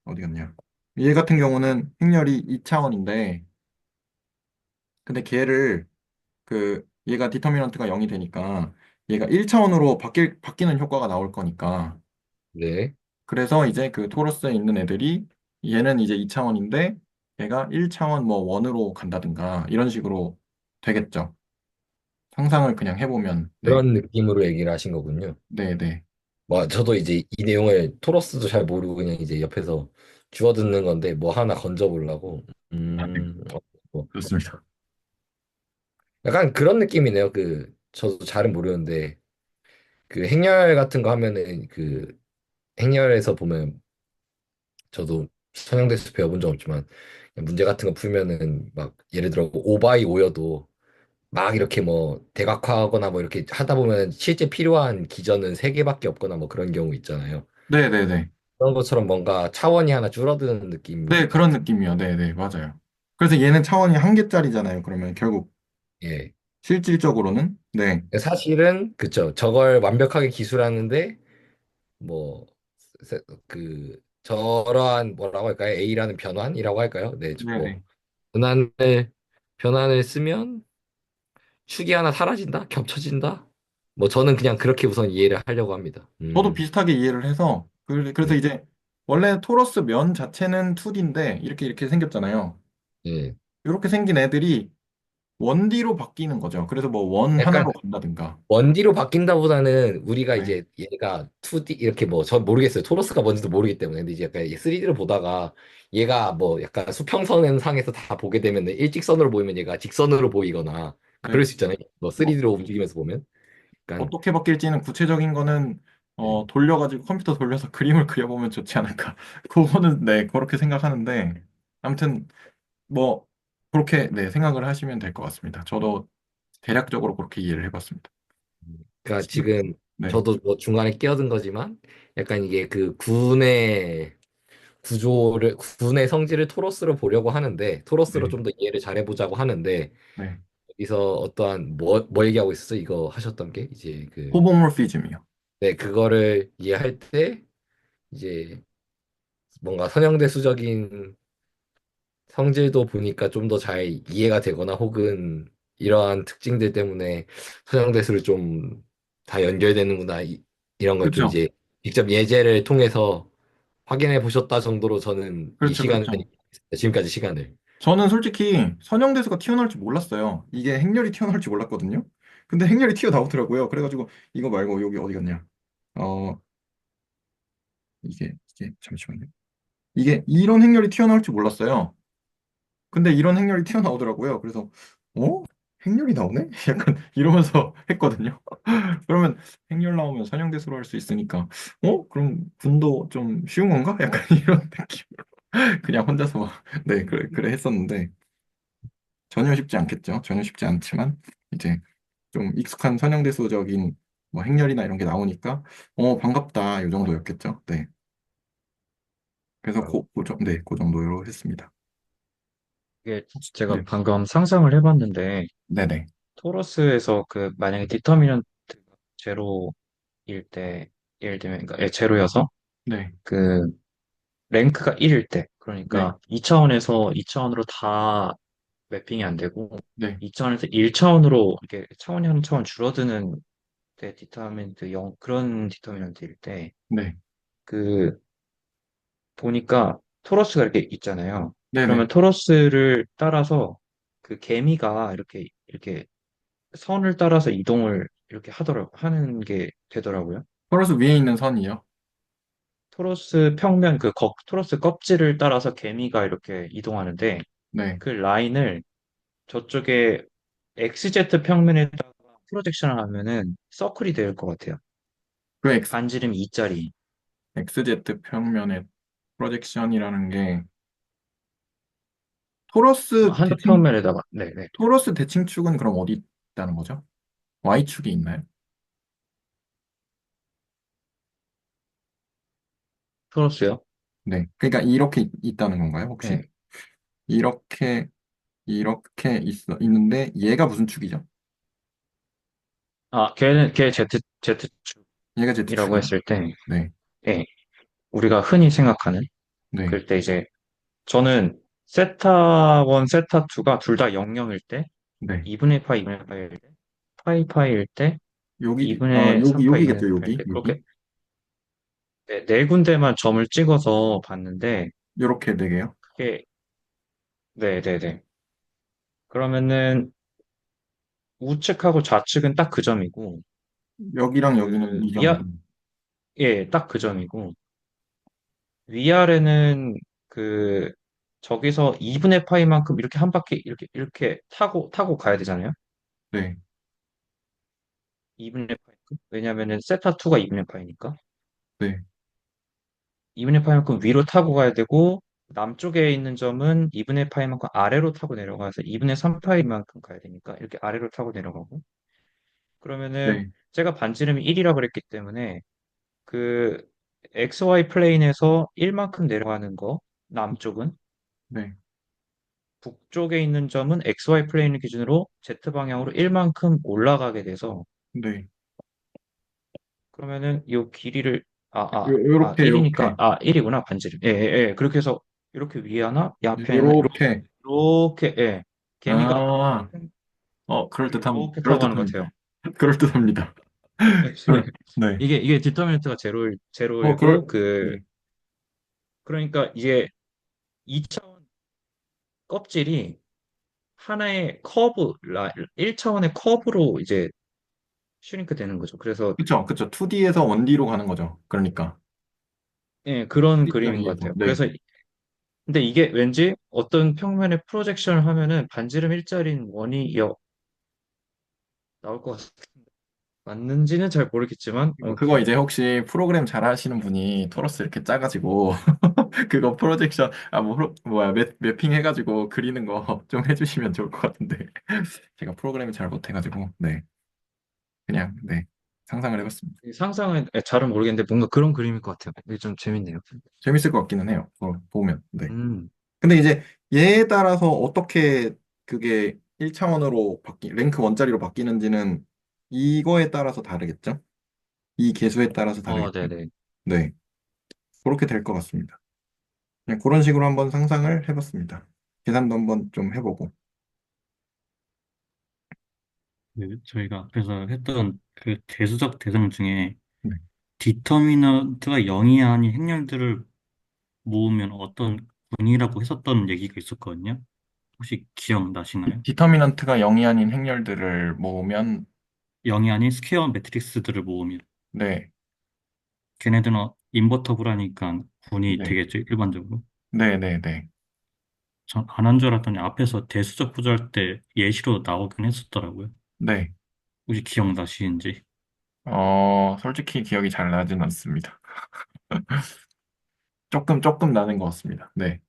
어디 갔냐. 얘 같은 경우는 행렬이 2차원인데, 근데 걔를 얘가 디터미넌트가 0이 되니까 얘가 1차원으로 바뀌는 효과가 나올 거니까. 네. 그래서 이제 그 토러스에 있는 애들이 얘는 이제 2차원인데 얘가 1차원 뭐 1으로 간다든가 이런 식으로 되겠죠. 상상을 그냥 해보면. 네. 그런 느낌으로 얘기를 하신 거군요. 네, 네. 저도 이제 이 내용을 토로스도 잘 모르고 그냥 이제 옆에서 주워 듣는 건데 뭐 하나 건져 보려고. 네. 뭐. 좋습니다. 약간 그런 느낌이네요. 저도 잘은 모르는데 그 행렬 같은 거 하면은 행렬에서 보면 저도 선형대에서 배워본 적 없지만 그냥 문제 같은 거 풀면은 막 예를 들어 5x5여도 막 이렇게 뭐 대각화하거나 뭐 이렇게 하다 보면 실제 필요한 기전은 3개밖에 없거나 뭐 그런 경우 있잖아요. 네, 네, 네. 그런 것처럼 뭔가 차원이 하나 줄어드는 느낌 네, 그런 같은. 느낌이요. 네, 네, 맞아요. 그래서 얘는 차원이 한 개짜리잖아요. 그러면 결국 예. 실질적으로는. 네. 사실은 그쵸. 저걸 완벽하게 기술하는데 뭐 저러한 뭐라고 할까요? A라는 변환이라고 할까요? 네, 네, 뭐 네. 변환을 변환을 쓰면 축이 하나 사라진다? 겹쳐진다? 뭐 저는 그냥 그렇게 우선 이해를 하려고 합니다. 저도 비슷하게 이해를 해서 그래서 네, 이제 원래 토러스 면 자체는 2D인데 이렇게 생겼잖아요. 예, 이렇게 생긴 애들이 1D로 바뀌는 거죠. 그래서 뭐 원 약간 하나로 간다든가. 1D로 바뀐다보다는 우리가 네. 이제 얘가 2D 이렇게 뭐 전 모르겠어요. 토러스가 뭔지도 모르기 때문에. 근데 이제 약간 3D를 보다가 얘가 뭐 약간 수평선 상에서 다 보게 되면 일직선으로 보이면 얘가 직선으로 보이거나 그럴 네. 수 있잖아요. 뭐 어, 3D로 움직이면서 보면. 약간 어떻게 바뀔지는 구체적인 거는 네. 돌려가지고 컴퓨터 돌려서 그림을 그려보면 좋지 않을까. 그거는 네, 그렇게 생각하는데 아무튼 뭐 그렇게 네, 생각을 하시면 될 것 같습니다. 저도 대략적으로 그렇게 이해를 해봤습니다. 그러니까 지금 네, 저도 뭐 중간에 끼어든 거지만 약간 이게 그 군의 구조를 군의 성질을 토러스로 보려고 하는데 토러스로 네, 좀 더 이해를 잘해보자고 하는데 네. 여기서 어떠한 뭐 얘기하고 있었어? 이거 하셨던 게 이제 그 호모모피즘이요. 네, 그거를 이해할 때 이제 뭔가 선형대수적인 성질도 보니까 좀 더 잘 이해가 되거나 혹은 이러한 특징들 때문에 선형대수를 좀 다 연결되는구나 이런 걸 좀 그렇죠, 이제 직접 예제를 통해서 확인해 보셨다 정도로 저는 이 그렇죠, 시간을 그렇죠. 지금까지 시간을 저는 솔직히 선형대수가 튀어나올 줄 몰랐어요. 이게 행렬이 튀어나올 줄 몰랐거든요. 근데 행렬이 튀어나오더라고요. 그래가지고 이거 말고 여기 어디 갔냐? 어, 이게 잠시만요. 이게 이런 행렬이 튀어나올 줄 몰랐어요. 근데 이런 행렬이 튀어나오더라고요. 그래서 행렬이 나오네? 약간 이러면서 했거든요. 그러면 행렬 나오면 선형대수로 할 수 있으니까 그럼 군도 좀 쉬운 건가? 약간 이런 느낌으로 그냥 혼자서 막 네, 그래 했었는데 전혀 쉽지 않겠죠. 전혀 쉽지 않지만 이제 좀 익숙한 선형대수적인 뭐 행렬이나 이런 게 나오니까 반갑다 이 정도였겠죠. 네. 그래서 네, 그 정도로 했습니다. 이게 제가 네. 방금 상상을 해봤는데, 네네. 토러스에서 그 만약에 디터미넌트가 제로일 때, 예를 들면, 그러니까 제로여서 네. 그 랭크가 1일 때, 네. 그러니까 2차원에서 2차원으로 다 매핑이 안 되고, 네. 2차원에서 1차원으로 이렇게 차원이 한 차원 줄어드는 때 디터미넌트 그런 디터미넌트일 때, 네. 그 보니까 토러스가 이렇게 있잖아요. 네네. 그러면 토러스를 따라서 그 개미가 이렇게 선을 따라서 이동을 이렇게 하는 게 되더라고요. 플러스 위에 있는 선이요. 토러스 평면 토러스 껍질을 따라서 개미가 이렇게 이동하는데 네. 그 라인을 저쪽에 XZ 평면에다가 프로젝션을 하면은 서클이 될 것 같아요. 그 반지름 2짜리. XZ 평면의 프로젝션이라는 게 토러스 한 대칭 평면에다가 네네. 토러스 대칭축은 그럼 어디 있다는 거죠? Y축이 있나요? 토러스요? 네. 그러니까 이렇게 있다는 건가요, 혹시? 네. 이렇게 있는데 얘가 무슨 축이죠? 걔 얘가 Z축이라고 Z축이에요? 했을 때, 네. 예, 우리가 흔히 생각하는, 네. 그럴 때 이제, 저는 세타 1, 세타 2가 둘 다 00일 때, 네. 2분의 파이, 2분의 파이일 때, 파이일 때, 아, 2분의 3파이, 2분의 여기겠죠, 3파일 때, 여기. 그렇게 네 군데만 점을 찍어서 봤는데, 요렇게 네 개요. 그게, 네네네. 그러면은 우측하고 좌측은 딱 그 점이고, 여기랑 여기는 그 이 점이고. 예, 딱 그 점이고, 위아래는 그 저기서 2분의 파이만큼 이렇게 한 바퀴 이렇게 타고 가야 되잖아요. 네. 2분의 파이만큼. 왜냐면은 세타 2가 2분의 파이니까. 네. 2분의 파이만큼 위로 타고 가야 되고 남쪽에 있는 점은 2분의 파이만큼 아래로 타고 내려가서 2분의 3 파이만큼 가야 되니까 이렇게 아래로 타고 내려가고. 그러면은 네. 제가 반지름이 1이라 그랬기 때문에 그 XY 플레인에서 1만큼 내려가는 거 남쪽은 네. 북쪽에 있는 점은 XY 플레인을 기준으로 Z 방향으로 1만큼 올라가게 돼서 네. 그러면은 이 길이를 요렇게. 1이니까 1이구나 반지름. 예, 예, 예. 그렇게 해서 이렇게 위에 하나, 옆에 하나 요렇게. 이렇게 예. 개미가 아, 이렇게 타고 가는 것 그럴듯합니다. 같아요. 그럴듯합니다. 네. 이게 디터미넌트가 그럴, 제로이고 네. 그러니까 이제 2차원 껍질이 하나의 커브, 1차원의 커브로 이제 슈링크 되는 거죠. 그래서 그쵸, 그쵸. 2D에서 1D로 가는 거죠. 그러니까. 예, 그런 2D 그림인 것 플레이에서. 같아요. 네. 그래서 근데 이게 왠지 어떤 평면에 프로젝션을 하면은 반지름 일자리인 원이 나올 것 같아요. 맞는지는 잘 모르겠지만 그거 이제 혹시 프로그램 잘 하시는 분이 토러스 이렇게 짜가지고 그거 프로젝션 뭐야 매핑 해가지고 그리는 거 좀 해주시면 좋을 것 같은데 제가 프로그램을 잘 못해가지고 네 그냥 네 상상을 해봤습니다. 상상은 잘은 모르겠는데 뭔가 그런 그림일 것 같아요. 이게 좀 재밌네요. 재밌을 것 같기는 해요. 보면 네. 음, 근데 이제 얘에 따라서 어떻게 그게 1차원으로 랭크 원짜리로 바뀌는지는 이거에 따라서 다르겠죠? 이 개수에 따라서 다르겠죠? 네네. 네 그렇게 될 것 같습니다. 그냥 그런 식으로 한번 상상을 해봤습니다. 계산도 한번 좀 해보고. 저희가 앞에서 했던 그 대수적 대상 중에 네. 디터미넌트가 0이 아닌 행렬들을 모으면 어떤 군이라고 했었던 얘기가 있었거든요. 혹시 기억나시나요? 디터미넌트가 0이 아닌 행렬들을 모으면, 0이 아닌 스퀘어 매트릭스들을 모으면 네, 걔네들은 인버터블하니까 군이 네, 되겠죠, 일반적으로. 네, 네, 네, 전 안 한 줄 알았더니 앞에서 대수적 구조할 때 예시로 나오긴 했었더라고요. 네. 혹시 기억나시는지. 솔직히 기억이 잘 나진 않습니다. 조금 나는 것 같습니다. 네,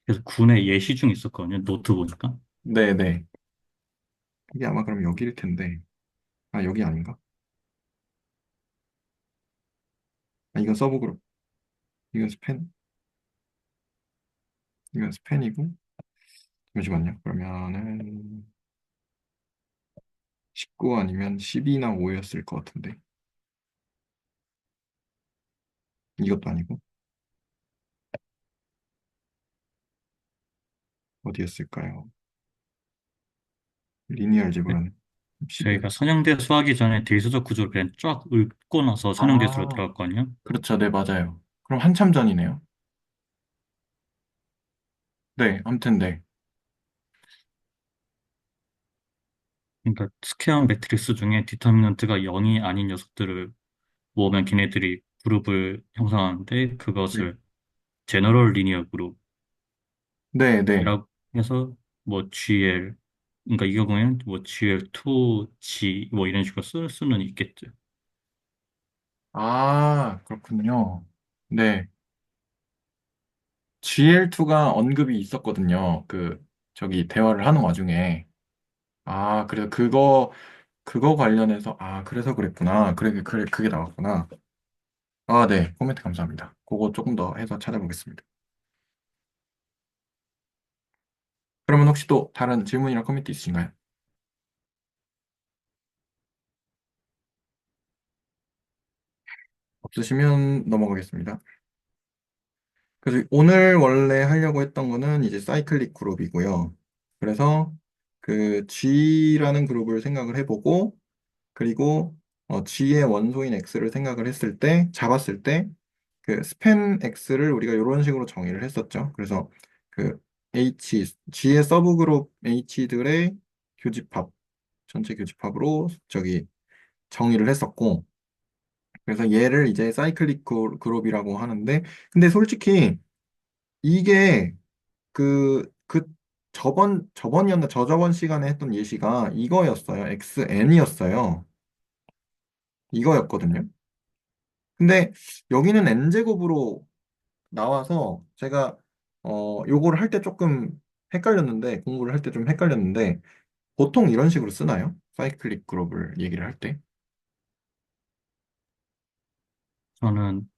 그래서 군의 예시 중에 있었거든요, 노트 보니까. 네, 네. 이게 아마 그럼 여기일 텐데. 아, 여기 아닌가? 아, 이건 서브 그룹. 이건 스팬. 이건 스팬이고. 잠시만요. 그러면은 19 아니면 12나 5였을 것 같은데. 이것도 아니고. 어디였을까요? 리니어 알제브라는 12였. 저희가 선형대 수하기 전에 대수적 구조를 그냥 쫙 읊고 나서 선형대수로 아, 들어갔거든요. 그렇죠. 네, 맞아요. 그럼 한참 전이네요. 네, 아무튼 네. 그러니까 스퀘어 매트릭스 중에 디터미넌트가 0이 아닌 녀석들을 모으면 걔네들이 그룹을 형성하는데 네, 그것을 제너럴 리니어 네, 네. 그룹이라고 해서 뭐 GL 그러니까 이 경우에는 뭐 GL2, G 뭐 이런 식으로 쓸 수는 있겠죠. 아, 그렇군요. 네. GL2가 언급이 있었거든요. 저기, 대화를 하는 와중에. 아, 그래서 그거 관련해서, 아, 그래서 그랬구나. 그게 나왔구나. 아, 네. 코멘트 감사합니다. 그거 조금 더 해서 찾아보겠습니다. 그러면 혹시 또 다른 질문이나 코멘트 있으신가요? 없으시면 넘어가겠습니다. 그래서 오늘 원래 하려고 했던 거는 이제 사이클릭 그룹이고요. 그래서 그 G라는 그룹을 생각을 해보고, 그리고 G의 원소인 X를 생각을 했을 때, 잡았을 때, 그 스팬 X를 우리가 이런 식으로 정의를 했었죠. 그래서 그 G의 서브그룹 H들의 교집합, 전체 교집합으로 저기 정의를 했었고, 그래서 얘를 이제 사이클릭 그룹이라고 하는데, 근데 솔직히 이게 그 저번이었나 저저번 시간에 했던 예시가 이거였어요. XN이었어요. 이거였거든요. 근데 여기는 n제곱으로 나와서 제가 요거를 할 때 조금 헷갈렸는데 공부를 할 때 좀 헷갈렸는데 보통 이런 식으로 쓰나요? 사이클릭 그룹을 얘기를 할 때? 저는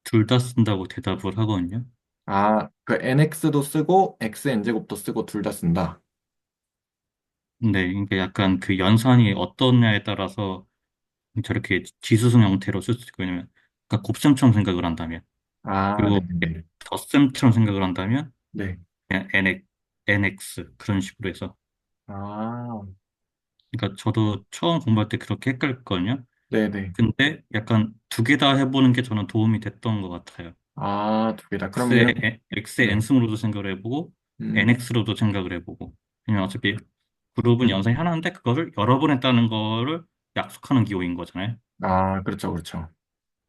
둘 다 쓴다고 대답을 하거든요. 아, 그 nx도 쓰고 xn제곱도 쓰고 둘 다 쓴다. 근데 이게 약간 그 연산이 어떠냐에 따라서 저렇게 지수성 형태로 쓸 수 있고 왜냐면 그러니까 곱셈처럼 생각을 한다면 아, 그리고 네네네. 덧셈처럼 생각을 한다면 네. 그냥 NX 그런 식으로 해서 아, 그러니까 저도 처음 공부할 때 그렇게 헷갈렸거든요. 네네. 근데 약간 두 개 다 해보는 게 저는 도움이 됐던 것 같아요. 아, 두 개다. 그러면, X의 네. N승으로도 생각을 해보고 음, NX로도 생각을 해보고. 왜냐면 어차피 그룹은 연산이 하나인데 그거를 여러 번 했다는 거를 약속하는 기호인 거잖아요. 아, 그렇죠, 그렇죠.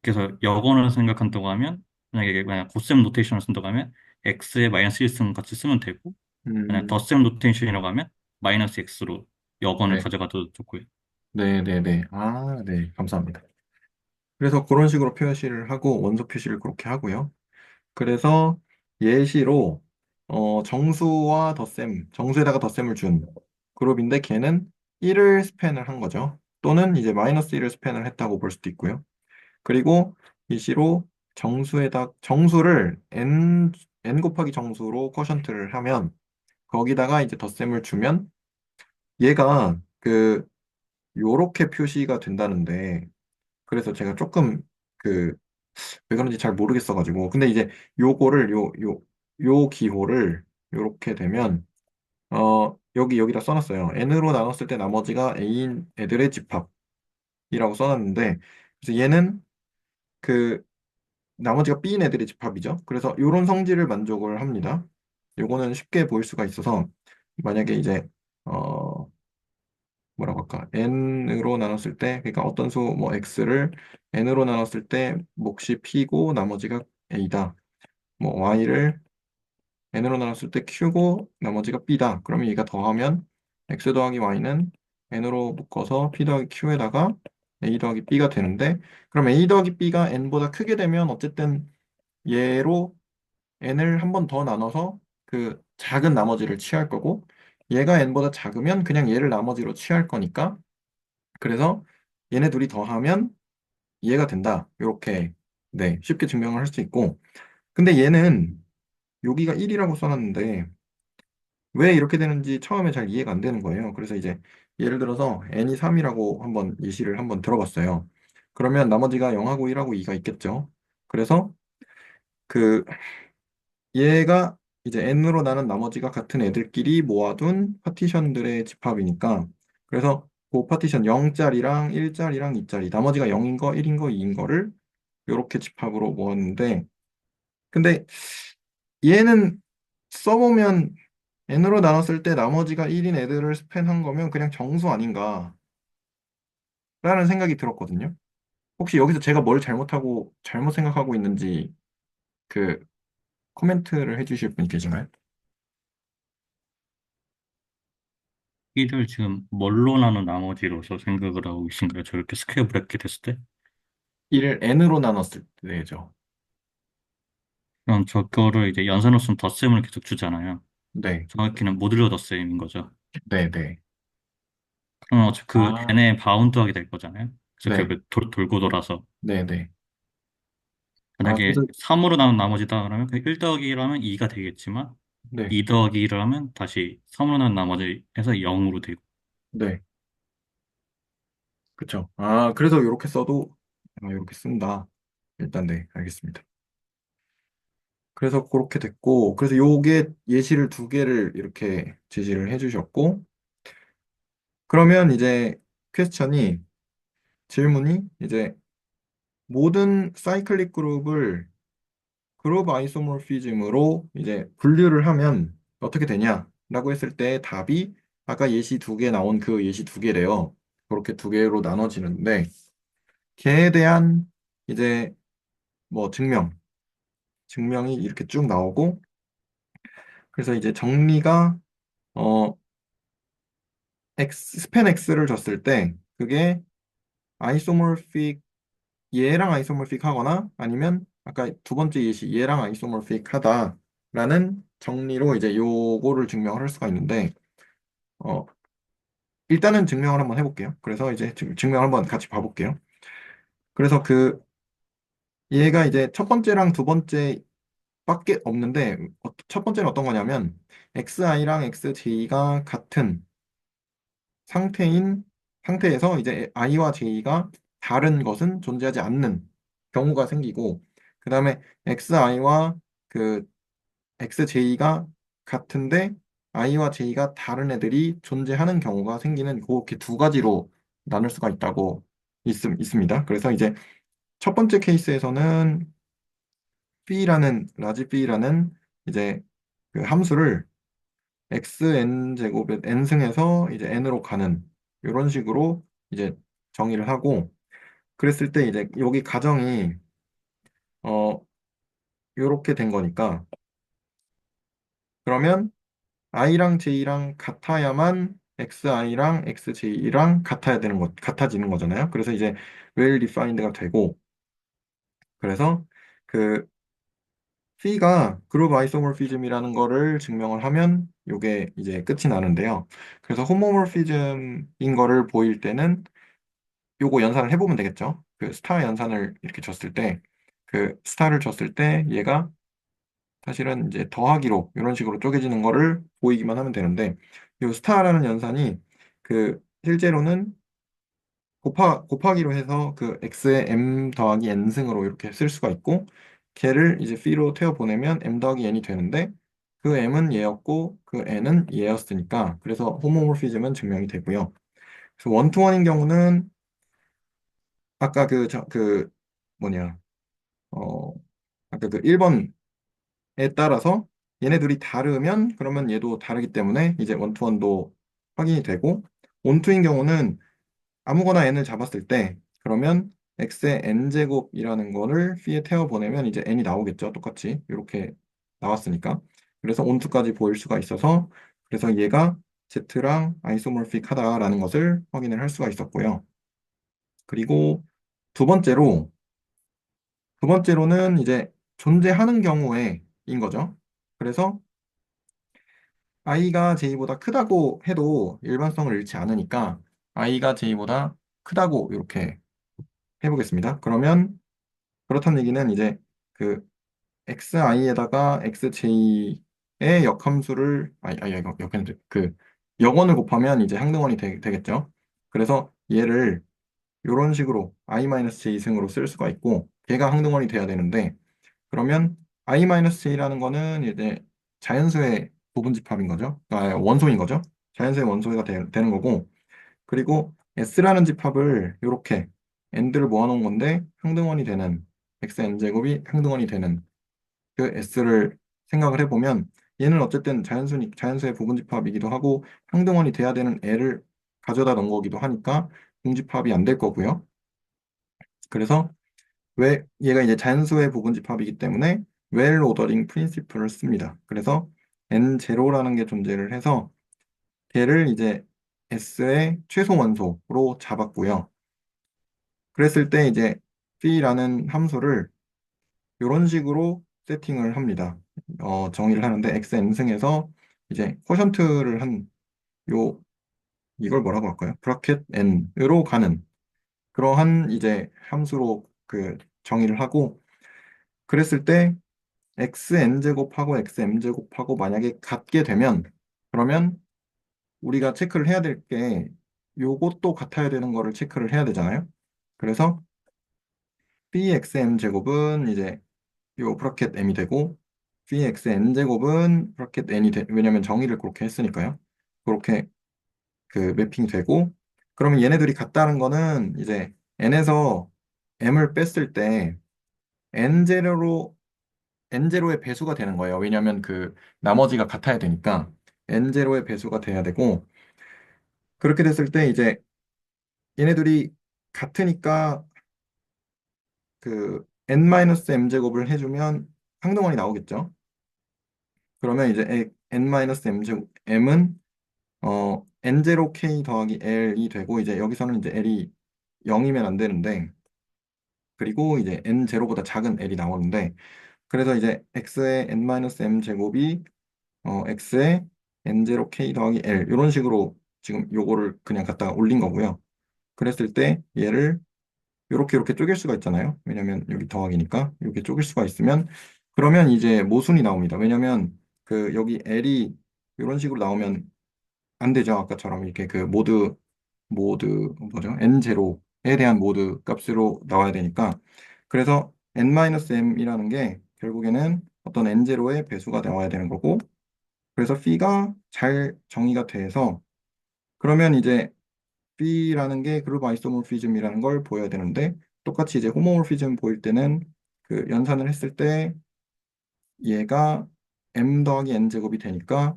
그래서 역언을 생각한다고 하면 만약 곱셈 노테이션을 쓴다고 하면 x에 마이너스 1승 같이 쓰면 되고 만약 음, 덧셈 노테이션이라고 하면 마이너스 x로 역언을 네, 가져가도 좋고요. 네, 네, 네. 아, 네, 감사합니다. 그래서 그런 식으로 표시를 하고 원소 표시를 그렇게 하고요. 그래서 예시로 정수와 덧셈, 정수에다가 덧셈을 준 그룹인데 걔는 1을 스팬을 한 거죠. 또는 이제 마이너스 1을 스팬을 했다고 볼 수도 있고요. 그리고 예시로 정수를 n 곱하기 정수로 쿼션트를 하면 거기다가 이제 덧셈을 주면 얘가 요렇게 표시가 된다는데 그래서 제가 조금 그 왜 그런지 잘 모르겠어가지고. 근데 이제 요거를, 요 기호를 요렇게 되면, 여기다 써놨어요. n으로 나눴을 때 나머지가 a인 애들의 집합이라고 써놨는데, 그래서 얘는 그, 나머지가 b인 애들의 집합이죠. 그래서 요런 성질을 만족을 합니다. 요거는 쉽게 보일 수가 있어서, 만약에 이제, 어, 뭐라고 할까, n으로 나눴을 때, 그러니까 어떤 수, 뭐, x를 n으로 나눴을 때 몫이 p고 나머지가 a다. 뭐 y를 n으로 나눴을 때 q고 나머지가 b다. 그러면 얘가 더하면 x 더하기 y는 n으로 묶어서 p 더하기 q에다가 a 더하기 b가 되는데 그럼 a 더하기 b가 n보다 크게 되면 어쨌든 얘로 n을 한 번 더 나눠서 그 작은 나머지를 취할 거고 얘가 n보다 작으면 그냥 얘를 나머지로 취할 거니까 그래서 얘네 둘이 더하면 얘가 된다. 이렇게 네 쉽게 증명을 할 수 있고 근데 얘는 여기가 1이라고 써놨는데 왜 이렇게 되는지 처음에 잘 이해가 안 되는 거예요. 그래서 이제 예를 들어서 n이 3이라고 한번 예시를 한번 들어봤어요. 그러면 나머지가 0하고 1하고 2가 있겠죠. 그래서 그 얘가 이제 n으로 나눈 나머지가 같은 애들끼리 모아둔 파티션들의 집합이니까 그래서 그 파티션 0짜리랑 1짜리랑 2짜리 나머지가 0인 거, 1인 거, 2인 거를 이렇게 집합으로 모았는데 근데 얘는 써보면 n으로 나눴을 때 나머지가 1인 애들을 스팬한 거면 그냥 정수 아닌가라는 생각이 들었거든요. 혹시 여기서 제가 뭘 잘못하고 잘못 생각하고 있는지 그 코멘트를 해주실 분이 계신가요? 이를 지금 뭘로 나눈 나머지로서 생각을 하고 계신가요? 저렇게 스퀘어 브래킷 했을 때? 1을 n으로 나눴을 때죠. 그럼 저거를 이제 연산으로 쓰면 덧셈을 계속 주잖아요. 네, 정확히는 모듈러 덧셈인 거죠. 네, 네. 그러면 어차피 그 아, n에 바운드하게 될 거잖아요. 그래서 네, 결국 돌고 돌아서 네, 네. 아, 만약에 그래서 3으로 나눈 나머지다 그러면 그 1 더하기 1하면 2가 되겠지만 네, 2 더하기 1을 하면 다시 3으로 나눈 나머지에서 0으로 되고 네, 그쵸. 아, 그래서 이렇게 써도 이렇게 쓴다. 일단 네, 알겠습니다. 그래서 그렇게 됐고, 그래서 요게 예시를 두 개를 이렇게 제시를 해주셨고, 그러면 이제 퀘스천이 질문이 이제 모든 사이클릭 그룹을 그룹 아이소모피즘으로 이제 분류를 하면 어떻게 되냐라고 했을 때 답이 아까 예시 두 개 나온 그 예시 두 개래요. 그렇게 두 개로 나눠지는데 걔에 대한 이제 뭐 증명이 이렇게 쭉 나오고 그래서 이제 정리가 어 스팬 X를 줬을 때 그게 아이소모픽 얘랑 아이소모픽 하거나 아니면 아까 두 번째 예시 얘랑 아이소모픽 하다라는 정리로 이제 요거를 증명을 할 수가 있는데 어 일단은 증명을 한번 해볼게요. 그래서 이제 증명을 한번 같이 봐볼게요. 그래서 얘가 이제 첫 번째랑 두 번째 밖에 없는데 첫 번째는 어떤 거냐면 xi랑 xj가 같은 상태에서 이제 i와 j가 다른 것은 존재하지 않는 경우가 생기고 그 다음에 xi와 그 xj가 같은데 i와 j가 다른 애들이 존재하는 경우가 생기는 그렇게 두 가지로 나눌 수가 있다고 있습니다. 그래서 이제 첫 번째 케이스에서는 라지 b라는 이제 그 함수를 xn 제곱의 n승에서 이제 n으로 가는 이런 식으로 이제 정의를 하고 그랬을 때 이제 여기 가정이 어 요렇게 된 거니까 그러면 i랑 j랑 같아야만 xi랑 xj랑 같아지는 거잖아요. 그래서 이제 well defined가 되고 그래서 그 C가 그룹 아이소모피즘이라는 거를 증명을 하면 요게 이제 끝이 나는데요. 그래서 호모모피즘인 거를 보일 때는 요거 연산을 해보면 되겠죠. 그 스타 연산을 이렇게 줬을 때, 그 스타를 줬을 때 얘가 사실은 이제 더하기로 이런 식으로 쪼개지는 거를 보이기만 하면 되는데, 요 스타라는 연산이 그 실제로는 곱하기로 해서 그 x의 m 더하기 n승으로 이렇게 쓸 수가 있고 걔를 이제 p로 태워 보내면 m 더하기 n이 되는데 그 m은 얘였고 그 n은 얘였으니까 그래서 호모모피즘은 증명이 되고요. 그래서 원투원인 경우는 아까 그 뭐냐 어 아까 그 1번에 따라서 얘네들이 다르면 그러면 얘도 다르기 때문에 이제 원투원도 확인이 되고 원투인 경우는 아무거나 n을 잡았을 때 그러면 x의 n제곱이라는 거를 p에 태워 보내면 이제 n이 나오겠죠. 똑같이 이렇게 나왔으니까. 그래서 온투까지 보일 수가 있어서 그래서 얘가 z랑 아이소모픽하다라는 것을 확인을 할 수가 있었고요. 그리고 두 번째로 두 번째로는 이제 존재하는 경우에인 거죠. 그래서 i가 j보다 크다고 해도 일반성을 잃지 않으니까 i가 j보다 크다고 이렇게 해보겠습니다. 그러면 그렇다는 얘기는 이제 그 xi에다가 xj의 역함수를 이거 역했는데 그 역원을 곱하면 이제 항등원이 되겠죠. 그래서 얘를 이런 식으로 i-j 승으로 쓸 수가 있고 걔가 항등원이 돼야 되는데 그러면 i-j라는 거는 이제 자연수의 부분집합인 거죠. 원소인 거죠. 자연수의 원소가 되는 거고 그리고 S라는 집합을 이렇게 n들을 모아놓은 건데 항등원이 되는 xn제곱이 항등원이 되는 그 S를 생각을 해보면 얘는 어쨌든 자연수의 부분집합이기도 하고 항등원이 돼야 되는 L을 가져다 놓은 거기도 하니까 공집합이 안 될 거고요. 그래서 왜 얘가 이제 자연수의 부분집합이기 때문에 웰 오더링 프린시플을 씁니다. 그래서 n0라는 게 존재를 해서 걔를 이제 S의 최소 원소로 잡았고요. 그랬을 때 이제 B라는 함수를 이런 식으로 세팅을 합니다. 정의를 하는데 xn승에서 이제 쿼션트를 한 요 이걸 뭐라고 할까요? 브라켓 n으로 가는 그러한 이제 함수로 그 정의를 하고 그랬을 때 xn제곱하고 xm제곱하고 만약에 같게 되면 그러면 우리가 체크를 해야 될 게 요것도 같아야 되는 거를 체크를 해야 되잖아요. 그래서 bxm 제곱은 이제 요 브라켓 m이 되고 bxn 제곱은 브라켓 n이 왜냐면 정의를 그렇게 했으니까요. 그렇게 그 매핑이 되고 그러면 얘네들이 같다는 거는 이제 n에서 m을 뺐을 때 n0로 n0의 배수가 되는 거예요. 왜냐면 그 나머지가 같아야 되니까 n0의 배수가 돼야 되고 그렇게 됐을 때 이제 얘네들이 같으니까 그 n-m 제곱을 해주면 항등원이 나오겠죠. 그러면 이제 n-m 제곱 m은 n0k 더하기 l이 되고 이제 여기서는 이제 l이 0이면 안 되는데 그리고 이제 n0보다 작은 l이 나오는데 그래서 이제 x의 n-m 제곱이 x의 n0k 더하기 l 이런 식으로 지금 요거를 그냥 갖다가 올린 거고요. 그랬을 때 얘를 이렇게 쪼갤 수가 있잖아요. 왜냐면 여기 더하기니까 이렇게 쪼갤 수가 있으면 그러면 이제 모순이 나옵니다. 왜냐면 그 여기 L이 이런 식으로 나오면 안 되죠. 아까처럼 이렇게 그 모드 뭐죠? N0에 대한 모드 값으로 나와야 되니까 그래서 N-M이라는 게 결국에는 어떤 N0의 배수가 나와야 되는 거고 그래서 p가 잘 정의가 돼서 그러면 이제 B라는 게 그룹 아이소모피즘이라는 걸 보여야 되는데 똑같이 이제 호모모피즘 보일 때는 그 연산을 했을 때 얘가 m 더하기 n 제곱이 되니까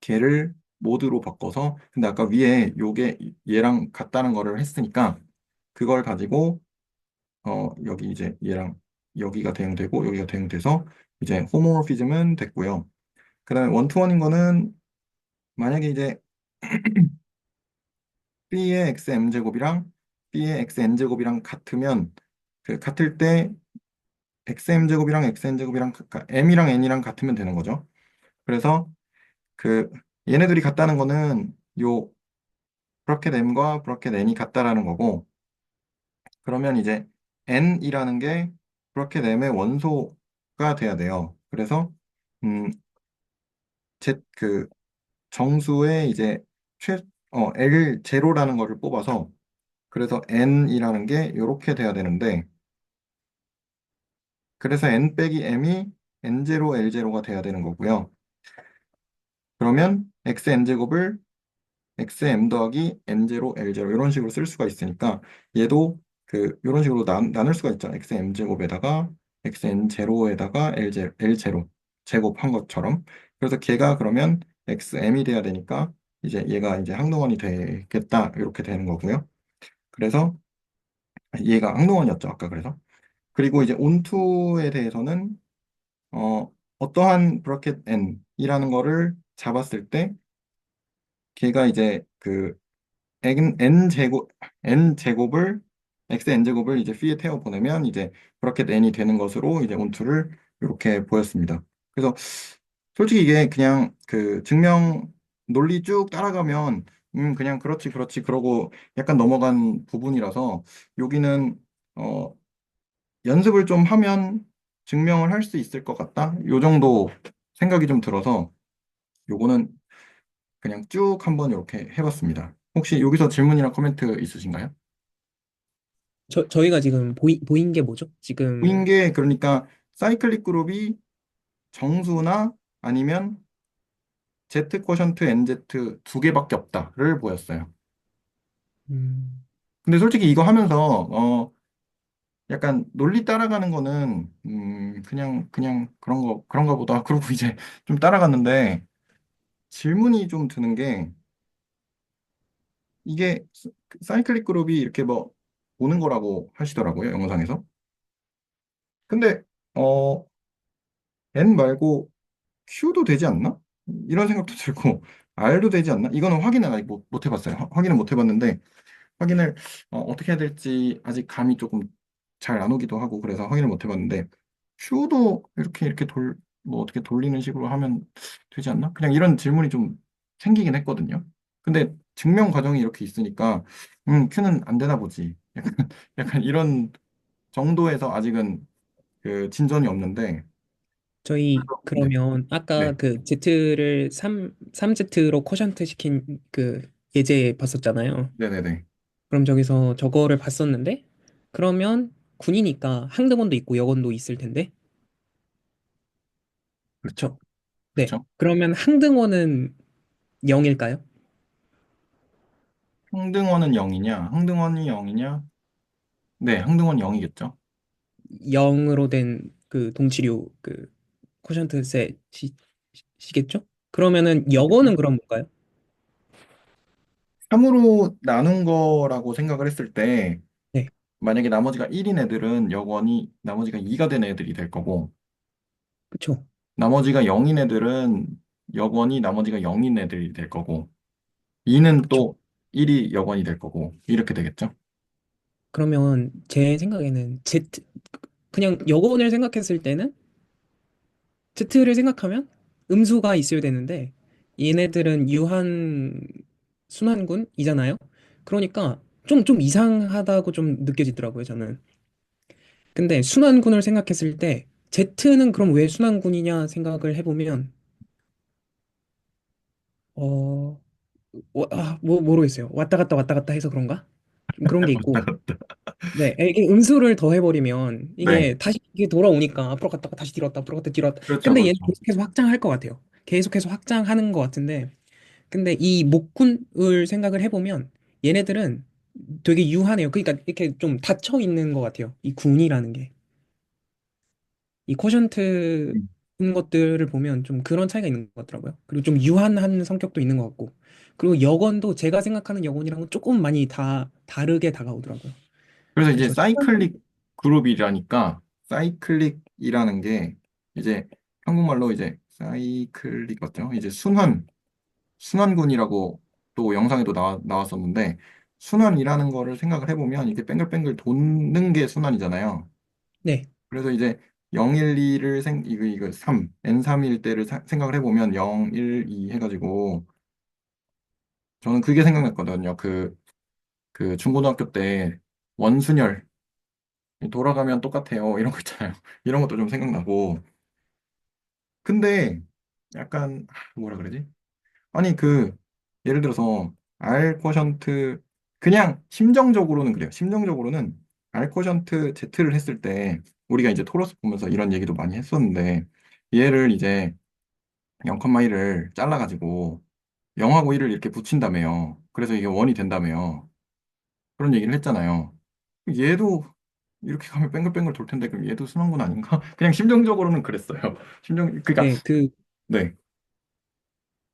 걔를 모드로 바꿔서, 근데 아까 위에 요게 얘랑 같다는 거를 했으니까 그걸 가지고 여기 이제 얘랑 여기가 대응되고 여기가 대응돼서 이제 호모모피즘은 됐고요. 그다음에 원투원인 거는 만약에 이제 B의 XM제곱이랑 B의 XN제곱이랑 같으면 그 같을 때 XM제곱이랑 XN제곱이랑 M이랑 N이랑 같으면 되는 거죠. 그래서 그 얘네들이 같다는 거는 요 브라켓 M과 브라켓 N이 같다라는 거고, 그러면 이제 N이라는 게 브라켓 M의 원소가 돼야 돼요. 그래서 음, 그 정수의 이제 L 제로라는 거를 뽑아서, 그래서 N이라는 게 이렇게 돼야 되는데, 그래서 N 빼기 M이 N0 L0가 돼야 되는 거고요. 그러면 XN제곱을 XM 더하기 N0 L0 이런 식으로 쓸 수가 있으니까 얘도 이런 식으로 나눌 수가 있죠. XM 제곱에다가 XN 제로에다가 L0 제곱한 것처럼. 그래서 걔가 그러면 XM이 돼야 되니까 이제 얘가 이제 항등원이 되겠다 이렇게 되는 거고요. 그래서 얘가 항등원이었죠 아까. 그래서 그리고 이제 온투에 대해서는 어떠한 브라켓 n이라는 거를 잡았을 때 걔가 이제 n 제곱 n 제곱을 xn 제곱을 이제 p에 태워 보내면 이제 브라켓 n이 되는 것으로 이제 온투를 이렇게 보였습니다. 그래서 솔직히 이게 그냥 그 증명 논리 쭉 따라가면 그냥 그렇지 그렇지 그러고 약간 넘어간 부분이라서 여기는 어 연습을 좀 하면 증명을 할 수 있을 것 같다. 요 정도 생각이 좀 들어서 요거는 그냥 쭉 한번 이렇게 해봤습니다. 혹시 여기서 질문이나 코멘트 있으신가요? 저희가 지금 보인 게 뭐죠? 보인 지금 게 그러니까 사이클릭 그룹이 정수나 아니면 Z 쿼션트 NZ 두 개밖에 없다를 보였어요. 음, 근데 솔직히 이거 하면서 약간 논리 따라가는 거는 그냥 그런가 보다. 그러고 이제 좀 따라갔는데 질문이 좀 드는 게, 이게 사이클릭 그룹이 이렇게 뭐 오는 거라고 하시더라고요, 영상에서. 근데 어 N 말고 Q도 되지 않나? 이런 생각도 들고 R도 되지 않나? 이거는 확인은 아직 못 해봤어요. 확인은 못 해봤는데 확인을 떻게 해야 될지 아직 감이 조금 잘 안 오기도 하고 그래서 확인을 못 해봤는데, Q도 이렇게 뭐 어떻게 돌리는 식으로 하면 되지 않나? 그냥 이런 질문이 좀 생기긴 했거든요. 근데 증명 과정이 이렇게 있으니까 Q는 안 되나 보지. 약간 이런 정도에서 아직은 그 진전이 없는데. 저희 네, 그러면 아까 네, 그 Z를 3Z로 쿼션트 시킨 그 예제 봤었잖아요. 네네네. 그럼 저기서 저거를 봤었는데 그러면 군이니까 항등원도 있고 여건도 있을 텐데 그렇죠. 그쵸? 네. 그렇죠. 그러면 항등원은 0일까요? 항등원은 0이냐? 항등원이 0이냐? 네, 항등원 0이겠죠. 0으로 된 그 동치류 그 쿼션트 셋이겠죠? 그러면은 여거는 그럼 뭔가요? 3으로 나눈 거라고 생각을 했을 때 네. 만약에 나머지가 1인 애들은 여건이 나머지가 2가 된 애들이 될 거고, 그쵸? 나머지가 0인 애들은 여건이 나머지가 0인 애들이 될 거고, 2는 그쵸? 또 1이 여건이 될 거고 이렇게 되겠죠. 그러면 제 생각에는 그냥 여건을 생각했을 때는 Z를 생각하면 음수가 있어야 되는데 얘네들은 유한 순환군이잖아요. 그러니까 좀 이상하다고 좀 느껴지더라고요, 저는. 근데 순환군을 생각했을 때 Z는 그럼 왜 순환군이냐 생각을 해보면 어, 뭐 모르겠어요. 왔다 갔다 해서 그런가? 좀 그런 게 있고. 네, 이게 음수를 더해버리면 네, 이게 다시 이게 돌아오니까 앞으로 갔다가 다시 뒤로 왔다, 앞으로 갔다 뒤로 왔다. 그렇죠, 근데 얘는 그렇죠. 계속해서 확장할 것 같아요. 계속해서 확장하는 것 같은데, 근데 이 목군을 생각을 해보면 얘네들은 되게 유한해요. 그러니까 이렇게 좀 닫혀 있는 것 같아요. 이 군이라는 게. 이 쿼션트 음. 것들을 보면 좀 그런 차이가 있는 것 같더라고요. 그리고 좀 유한한 성격도 있는 것 같고. 그리고 여건도 제가 생각하는 여건이랑은 조금 많이 다르게 다가오더라고요. 그래서 이제 그래서 사이클릭 그룹이라니까 사이클릭이라는 게 이제 한국말로 이제 사이클릭 맞죠? 이제 순환군이라고 또 영상에도 나왔었는데 순환이라는 거를 생각을 해보면 이렇게 뱅글뱅글 도는 게 순환이잖아요. 네, 그래서 이제 012를 이거 3, N3일 때를 생각을 해보면 0, 1, 2 해가지고 저는 그게 생각났거든요. 그 중고등학교 때 원순열 돌아가면 똑같아요. 이런 거 있잖아요. 이런 것도 좀 생각나고. 근데 약간 뭐라 그러지? 아니 예를 들어서 R 쿼션트 그냥 심정적으로는 그래요. 심정적으로는 R 쿼션트 Z를 했을 때 우리가 이제 토로스 보면서 이런 얘기도 많이 했었는데 얘를 이제 0,1을 잘라가지고 0하고 1을 이렇게 붙인다며요. 그래서 이게 원이 된다며요. 그런 얘기를 했잖아요. 얘도 이렇게 가면 뱅글뱅글 돌 텐데 그럼 얘도 순한 건 아닌가? 그냥 심정적으로는 그랬어요. 그러니까 네, 네.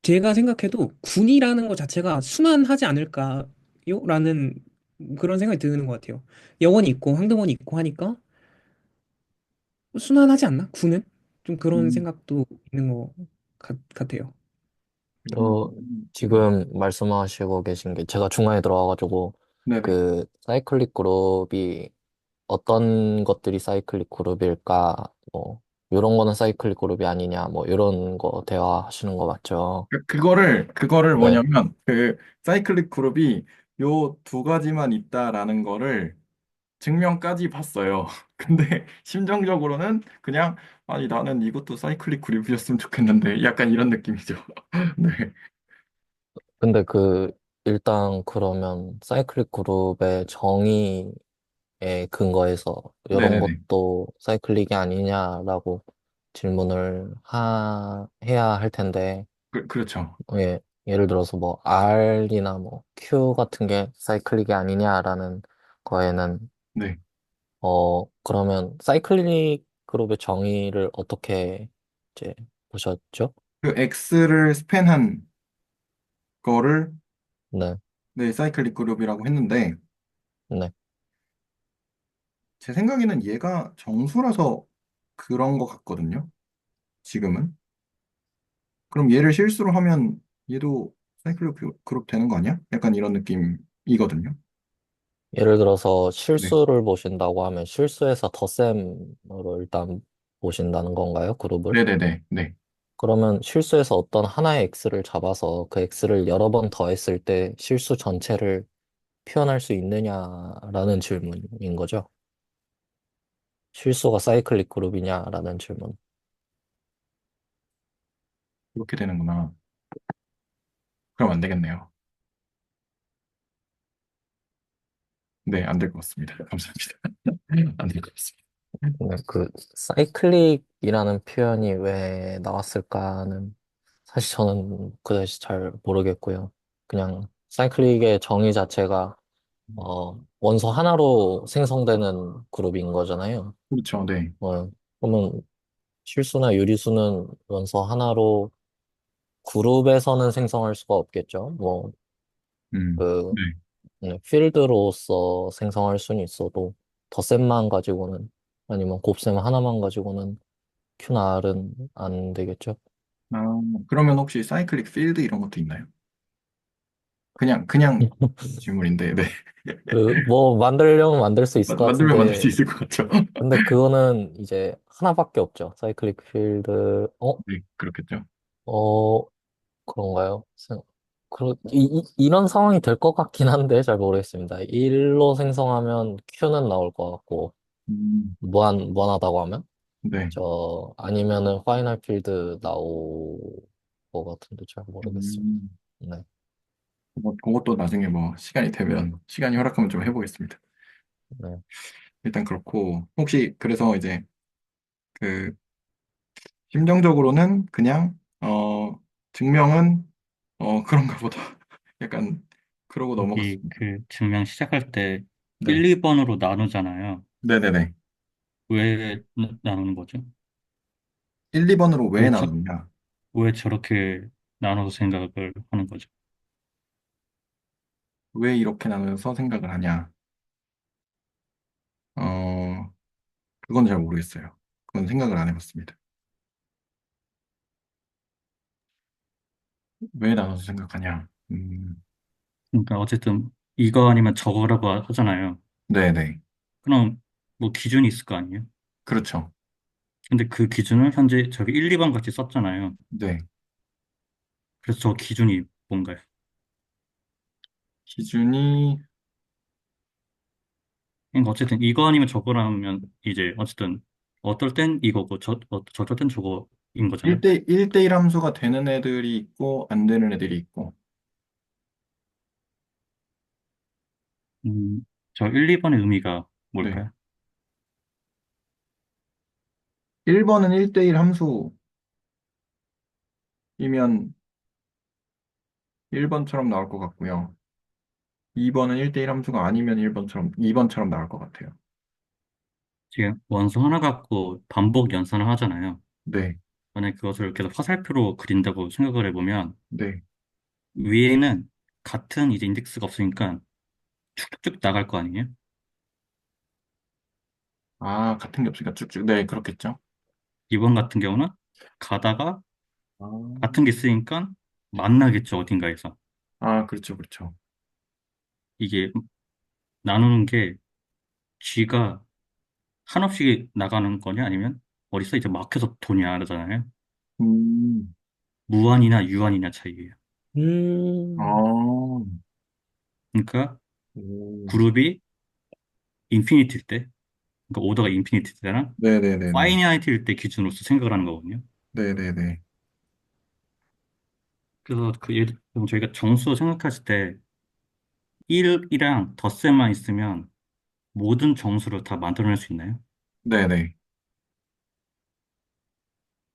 제가 생각해도 군이라는 것 자체가 순환하지 않을까요? 라는 그런 생각이 드는 것 같아요. 영원이 있고 황금원이 있고 하니까 순환하지 않나? 군은? 좀 그런 음, 생각도 있는 것 같아요. 어, 네. 지금 말씀하시고 계신 게 제가 중간에 들어와가지고 네네. 그 사이클릭 그룹이 어떤 것들이 사이클릭 그룹일까, 뭐, 이런 거는 사이클릭 그룹이 아니냐, 뭐, 이런 거 대화하시는 거 맞죠? 그거를 네. 뭐냐면 사이클릭 그룹이 요 두 가지만 있다라는 거를 증명까지 봤어요. 근데 심정적으로는 그냥 아니 나는 이것도 사이클릭 그룹이었으면 좋겠는데 약간 이런 느낌이죠. 네. 근데 일단 그러면 사이클릭 그룹의 정의에 근거해서 이런 네네네. 것도 사이클릭이 아니냐라고 해야 할 텐데, 그렇죠. 예를 들어서 뭐 R이나 뭐 Q 같은 게 사이클릭이 아니냐라는 거에는 네. 그러면 사이클릭 그룹의 정의를 어떻게 이제 보셨죠? 그 X를 스팬한 거를 네, 네, 사이클릭 그룹이라고 했는데 네. 제 생각에는 얘가 정수라서 그런 것 같거든요. 지금은. 그럼 얘를 실수로 하면 얘도 사이클릭 그룹 되는 거 아니야? 약간 이런 느낌이거든요. 예를 들어서 네. 실수를 보신다고 하면 실수에서 덧셈으로 일단 보신다는 건가요? 그룹을? 네네네. 네. 그러면 실수에서 어떤 하나의 x를 잡아서 그 x를 여러 번 더했을 때 실수 전체를 표현할 수 있느냐라는 질문인 거죠. 실수가 사이클릭 그룹이냐라는 질문. 그렇게 되는구나. 그럼 안 되겠네요. 네, 안 될 것 같습니다. 감사합니다. 안 될 것 같습니다. 네, 사이클릭이라는 표현이 왜 나왔을까는 사실 저는 그다지 잘 모르겠고요. 그냥 사이클릭의 정의 자체가 원소 하나로 생성되는 그룹인 거잖아요. 그렇죠. 네. 그러면 실수나 유리수는 원소 하나로 그룹에서는 생성할 수가 없겠죠. 뭐, 그, 네. 필드로서 생성할 수는 있어도 덧셈만 가지고는 아니면 곱셈 하나만 가지고는 Q나 R은 안 되겠죠. 아, 그러면 혹시 사이클릭 필드 이런 것도 있나요? 그냥 질문인데, 네. 뭐, 만들려면 만들 수 있을 것 만들면 만들 수 같은데, 있을 것 같죠? 근데 그거는 이제 하나밖에 없죠. 사이클릭 필드, 네, 그렇겠죠. 어, 그런가요? 이런 상황이 될 것 같긴 한데, 잘 모르겠습니다. 1로 생성하면 Q는 나올 것 같고, 음, 무한하다고 하면? 네. 아니면은 파이널 필드 나올 것 같은데, 잘 모르겠습니다. 음, 네. 그것도 나중에 뭐 시간이 되면, 시간이 허락하면 좀 해보겠습니다. 네. 일단 그렇고, 혹시 그래서 이제 그 심정적으로는 그냥, 증명은, 그런가 보다. 약간, 그러고 여기 넘어갔습니다. 그 증명 시작할 때 네. 1, 2번으로 나누잖아요. 네네네. 왜 나누는 거죠? 1, 2번으로 왜 뭐, 나누냐? 왜 저렇게 나눠서 생각을 하는 거죠? 왜 이렇게 나눠서 생각을 하냐? 어, 그건 잘 모르겠어요. 그건 생각을 안 해봤습니다. 왜 나눠서 생각하냐? 그러니까 어쨌든 이거 아니면 저거라고 하잖아요. 네네. 그럼 뭐 기준이 있을 거 아니에요? 그렇죠. 근데 그 기준을 현재 저기 1, 2번 같이 썼잖아요. 네. 그래서 저 기준이 뭔가요? 기준이, 그러니까 어쨌든 이거 아니면 저거라면 이제 어쨌든 어떨 땐 이거고 저떨 땐 저거인 거잖아요. 1대1 함수가 되는 애들이 있고, 안 되는 애들이 있고. 음, 저 1, 2번의 의미가 네. 뭘까요? 1번은 1대1 함수이면 1번처럼 나올 것 같고요. 2번은 1대1 함수가 아니면 2번처럼 나올 것 같아요. 지금 원소 하나 갖고 반복 연산을 하잖아요. 네. 만약 그것을 계속 화살표로 그린다고 생각을 해보면 네. 위에는 같은 이제 인덱스가 없으니까 쭉쭉 나갈 거 아니에요? 아, 같은 게 없으니까 쭉쭉. 네, 그렇겠죠. 2번 같은 경우는 가다가 아, 같은 게 있으니까 만나겠죠, 어딘가에서. 그렇죠, 그렇죠. 이게 나누는 게 G가 한없이 나가는 거냐 아니면 어디서 이제 막혀서 도냐 하잖아요. 음, 무한이나 유한이냐 차이예요. 음, 아, 그러니까 오. 그룹이 인피니티일 때, 그러니까 오더가 인피니티일 때랑 네네네네. 파이나이트일 때 기준으로서 생각을 하는 거거든요. 네네네. 그래서 그럼 저희가 정수 생각했을 때 1이랑 덧셈만 있으면 모든 정수를 다 만들어낼 수 있나요? 네네.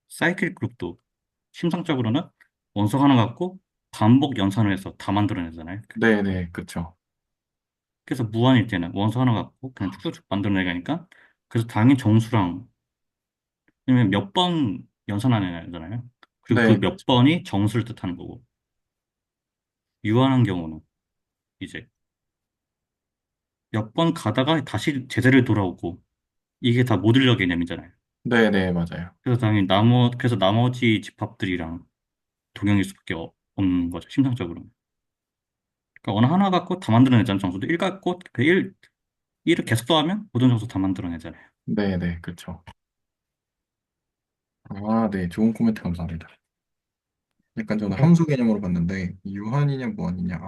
사이클 그룹도 심상적으로는 원소 하나 갖고 반복 연산을 해서 다 만들어내잖아요. 네네, 그쵸. 그래서 무한일 때는 원소 하나 갖고 그냥 쭉쭉쭉 만들어내가니까 그래서 당연히 정수랑 왜냐면 몇 번 연산하잖아요. 그리고 그 네, 몇 그렇죠. 번이 정수를 뜻하는 거고 유한한 경우는 이제 몇 번 가다가 다시 제자리로 돌아오고 이게 다 모듈러 개념이잖아요. 네네, 맞아요. 그래서 당연히 그래서 나머지 집합들이랑 동형일 수밖에 없는 거죠. 심상적으로는. 그러니까 어느 하나 갖고 다 만들어내자는 정수도 1 갖고 그 1을 계속 더하면 모든 정수 다 만들어내잖아요. 네네, 그쵸. 아, 네, 좋은 코멘트 감사합니다. 약간 저는 어, 함수 개념으로 봤는데, 유한이냐, 무한이냐.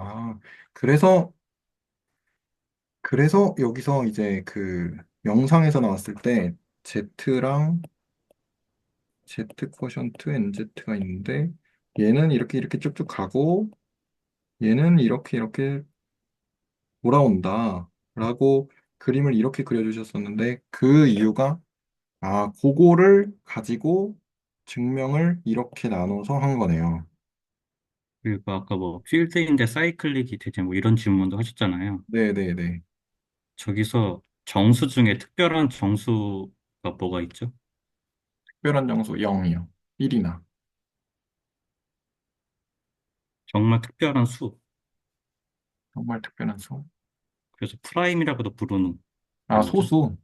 그래서, 그래서 여기서 이제 그 영상에서 나왔을 때, Z랑 Z 쿼션트 NZ가 있는데, 얘는 이렇게 이렇게 쭉쭉 가고, 얘는 이렇게 이렇게 돌아온다. 라고 그림을 이렇게 그려주셨었는데, 그 이유가, 그거를 가지고 증명을 이렇게 나눠서 한 거네요. 그리고 아까 뭐 필드인데 사이클릭이 되지 뭐 이런 질문도 하셨잖아요. 네네네. 저기서 정수 중에 특별한 정수가 뭐가 있죠? 특별한 정수 0이요. 1이나. 정말 특별한 수. 정말 특별한 수. 그래서 프라임이라고도 부르는 게 뭐죠? 소수.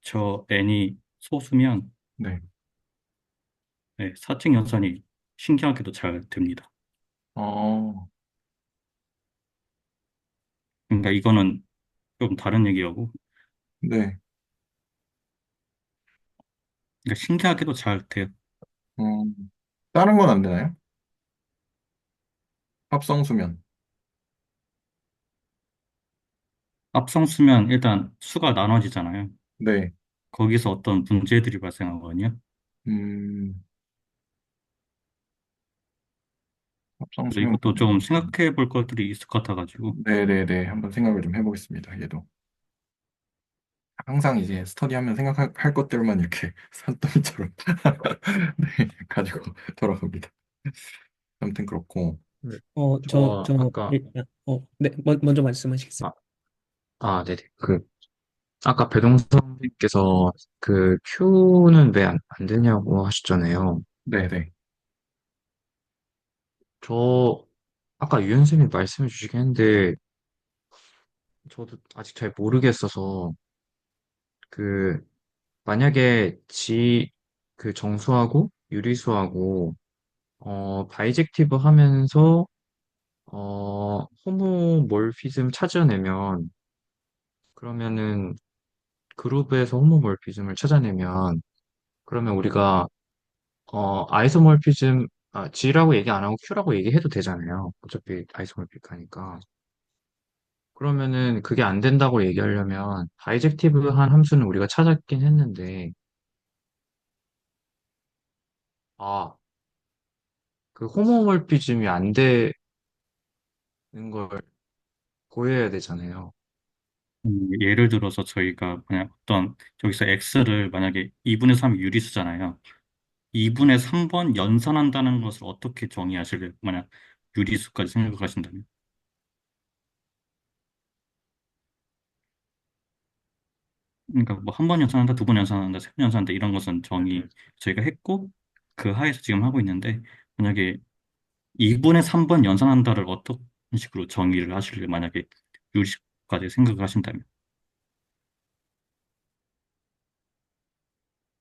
저 n이 소수면 네. 네, 사칙 연산이 신기하게도 잘 됩니다. 어, 그러니까 이거는 좀 다른 얘기하고, 네. 그러니까 신기하게도 잘 돼요. 음, 다른 건 안 되나요? 합성수면. 합성수면 일단 수가 나눠지잖아요. 네. 거기서 어떤 문제들이 발생하거든요. 음, 그래서 합성수면. 이것도 좀 생각해 볼 것들이 있을 것 같아가지고. 네네네. 한번 생각을 좀 해보겠습니다. 얘도. 항상 이제 스터디하면 생각할 것들만 이렇게 산더미처럼 네, 가지고 돌아갑니다. 아무튼 그렇고. 네. 저 저, 아까 네, 먼저 말씀하시겠어요? 아, 네네. 아까 배동선님께서 그 Q는 왜 안 되냐고 하셨잖아요. 네네. 저 아까 유현쌤이 말씀해 주시긴 했는데 저도 아직 잘 모르겠어서 그 만약에 그 정수하고 유리수하고 바이젝티브 하면서 호모몰피즘 찾아내면 그러면은 그룹에서 호모몰피즘을 찾아내면 그러면 우리가 아이소몰피즘 G라고 얘기 안 하고 Q라고 얘기해도 되잖아요. 어차피 아이소몰픽하니까. 그러면은 그게 안 된다고 얘기하려면 바이젝티브한 함수는 우리가 찾았긴 했는데 아, 그 호모몰피즘이 안 되는 걸 고려해야 되잖아요. 예를 들어서 저희가 그냥 어떤 저기서 x를 만약에 2분의 3이 유리수잖아요. 2분의 3번 연산한다는 것을 어떻게 정의하실래요? 만약 유리수까지 생각하신다면. 그러니까 뭐 한 번 연산한다, 두 번 연산한다, 세 번 연산한다 이런 것은 정의 저희가 했고 그 하에서 지금 하고 있는데 만약에 2분의 3번 연산한다를 어떤 식으로 정의를 하실래요? 만약에 유리수까지 생각하신다면.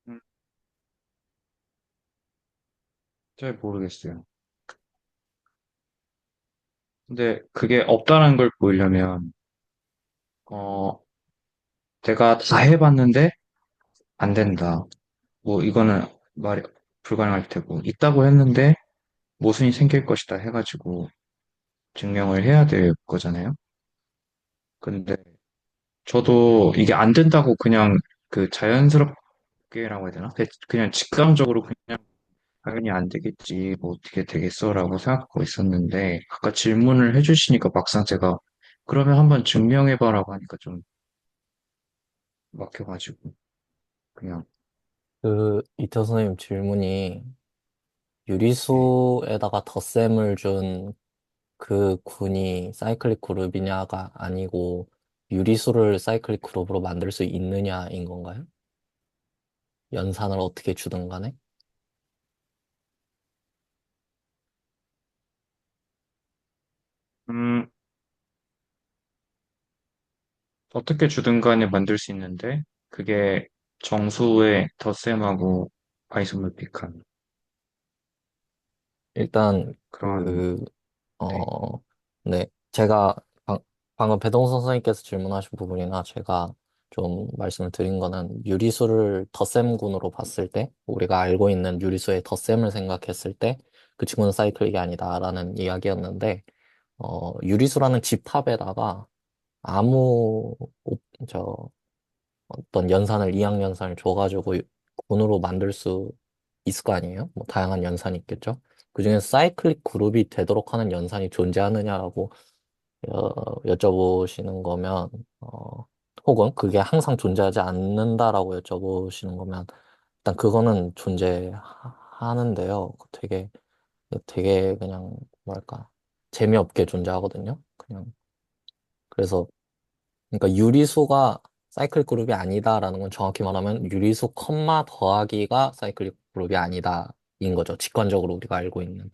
음, 잘 모르겠어요. 근데 그게 없다는 걸 보이려면 어, 내가 다 해봤는데 안 된다. 뭐 이거는 말이 불가능할 테고 있다고 했는데 모순이 생길 것이다 해가지고 증명을 해야 될 거잖아요. 근데 저도 이게 안 된다고 그냥 그 자연스럽게라고 해야 되나? 그냥 직감적으로 그냥 당연히 안 되겠지, 뭐 어떻게 되겠어라고 생각하고 있었는데 아까 질문을 해주시니까 막상 제가 그러면 한번 증명해봐라고 하니까 좀 막혀가지고 그냥 이태 선생님 질문이 예. 유리수에다가 덧셈을 준 그 군이 사이클릭 그룹이냐가 아니고 유리수를 사이클릭 그룹으로 만들 수 있느냐인 건가요? 연산을 어떻게 주든 간에? 음, 어떻게 주든 간에 만들 수 있는데 그게 정수의 덧셈하고 아이소모픽한 일단 그런 그, 네. 어, 네. 제가 방금 배동선 선생님께서 질문하신 부분이나 제가 좀 말씀을 드린 거는 유리수를 덧셈군으로 봤을 때 우리가 알고 있는 유리수의 덧셈을 생각했을 때 그 친구는 사이클릭이 아니다라는 이야기였는데 유리수라는 집합에다가 아무 저 어떤 연산을 이항 연산을 줘가지고 군으로 만들 수 있을 거 아니에요? 뭐 다양한 연산이 있겠죠. 그중에서 사이클릭 그룹이 되도록 하는 연산이 존재하느냐라고 여쭤보시는 거면 혹은 그게 항상 존재하지 않는다라고 여쭤보시는 거면 일단 그거는 존재하는데요. 되게 그냥 뭐랄까 재미없게 존재하거든요. 그냥 그래서 그러니까 유리수가 사이클 그룹이 아니다라는 건 정확히 말하면 유리수 컴마 더하기가 사이클 그룹이 아니다인 거죠. 직관적으로 우리가 알고 있는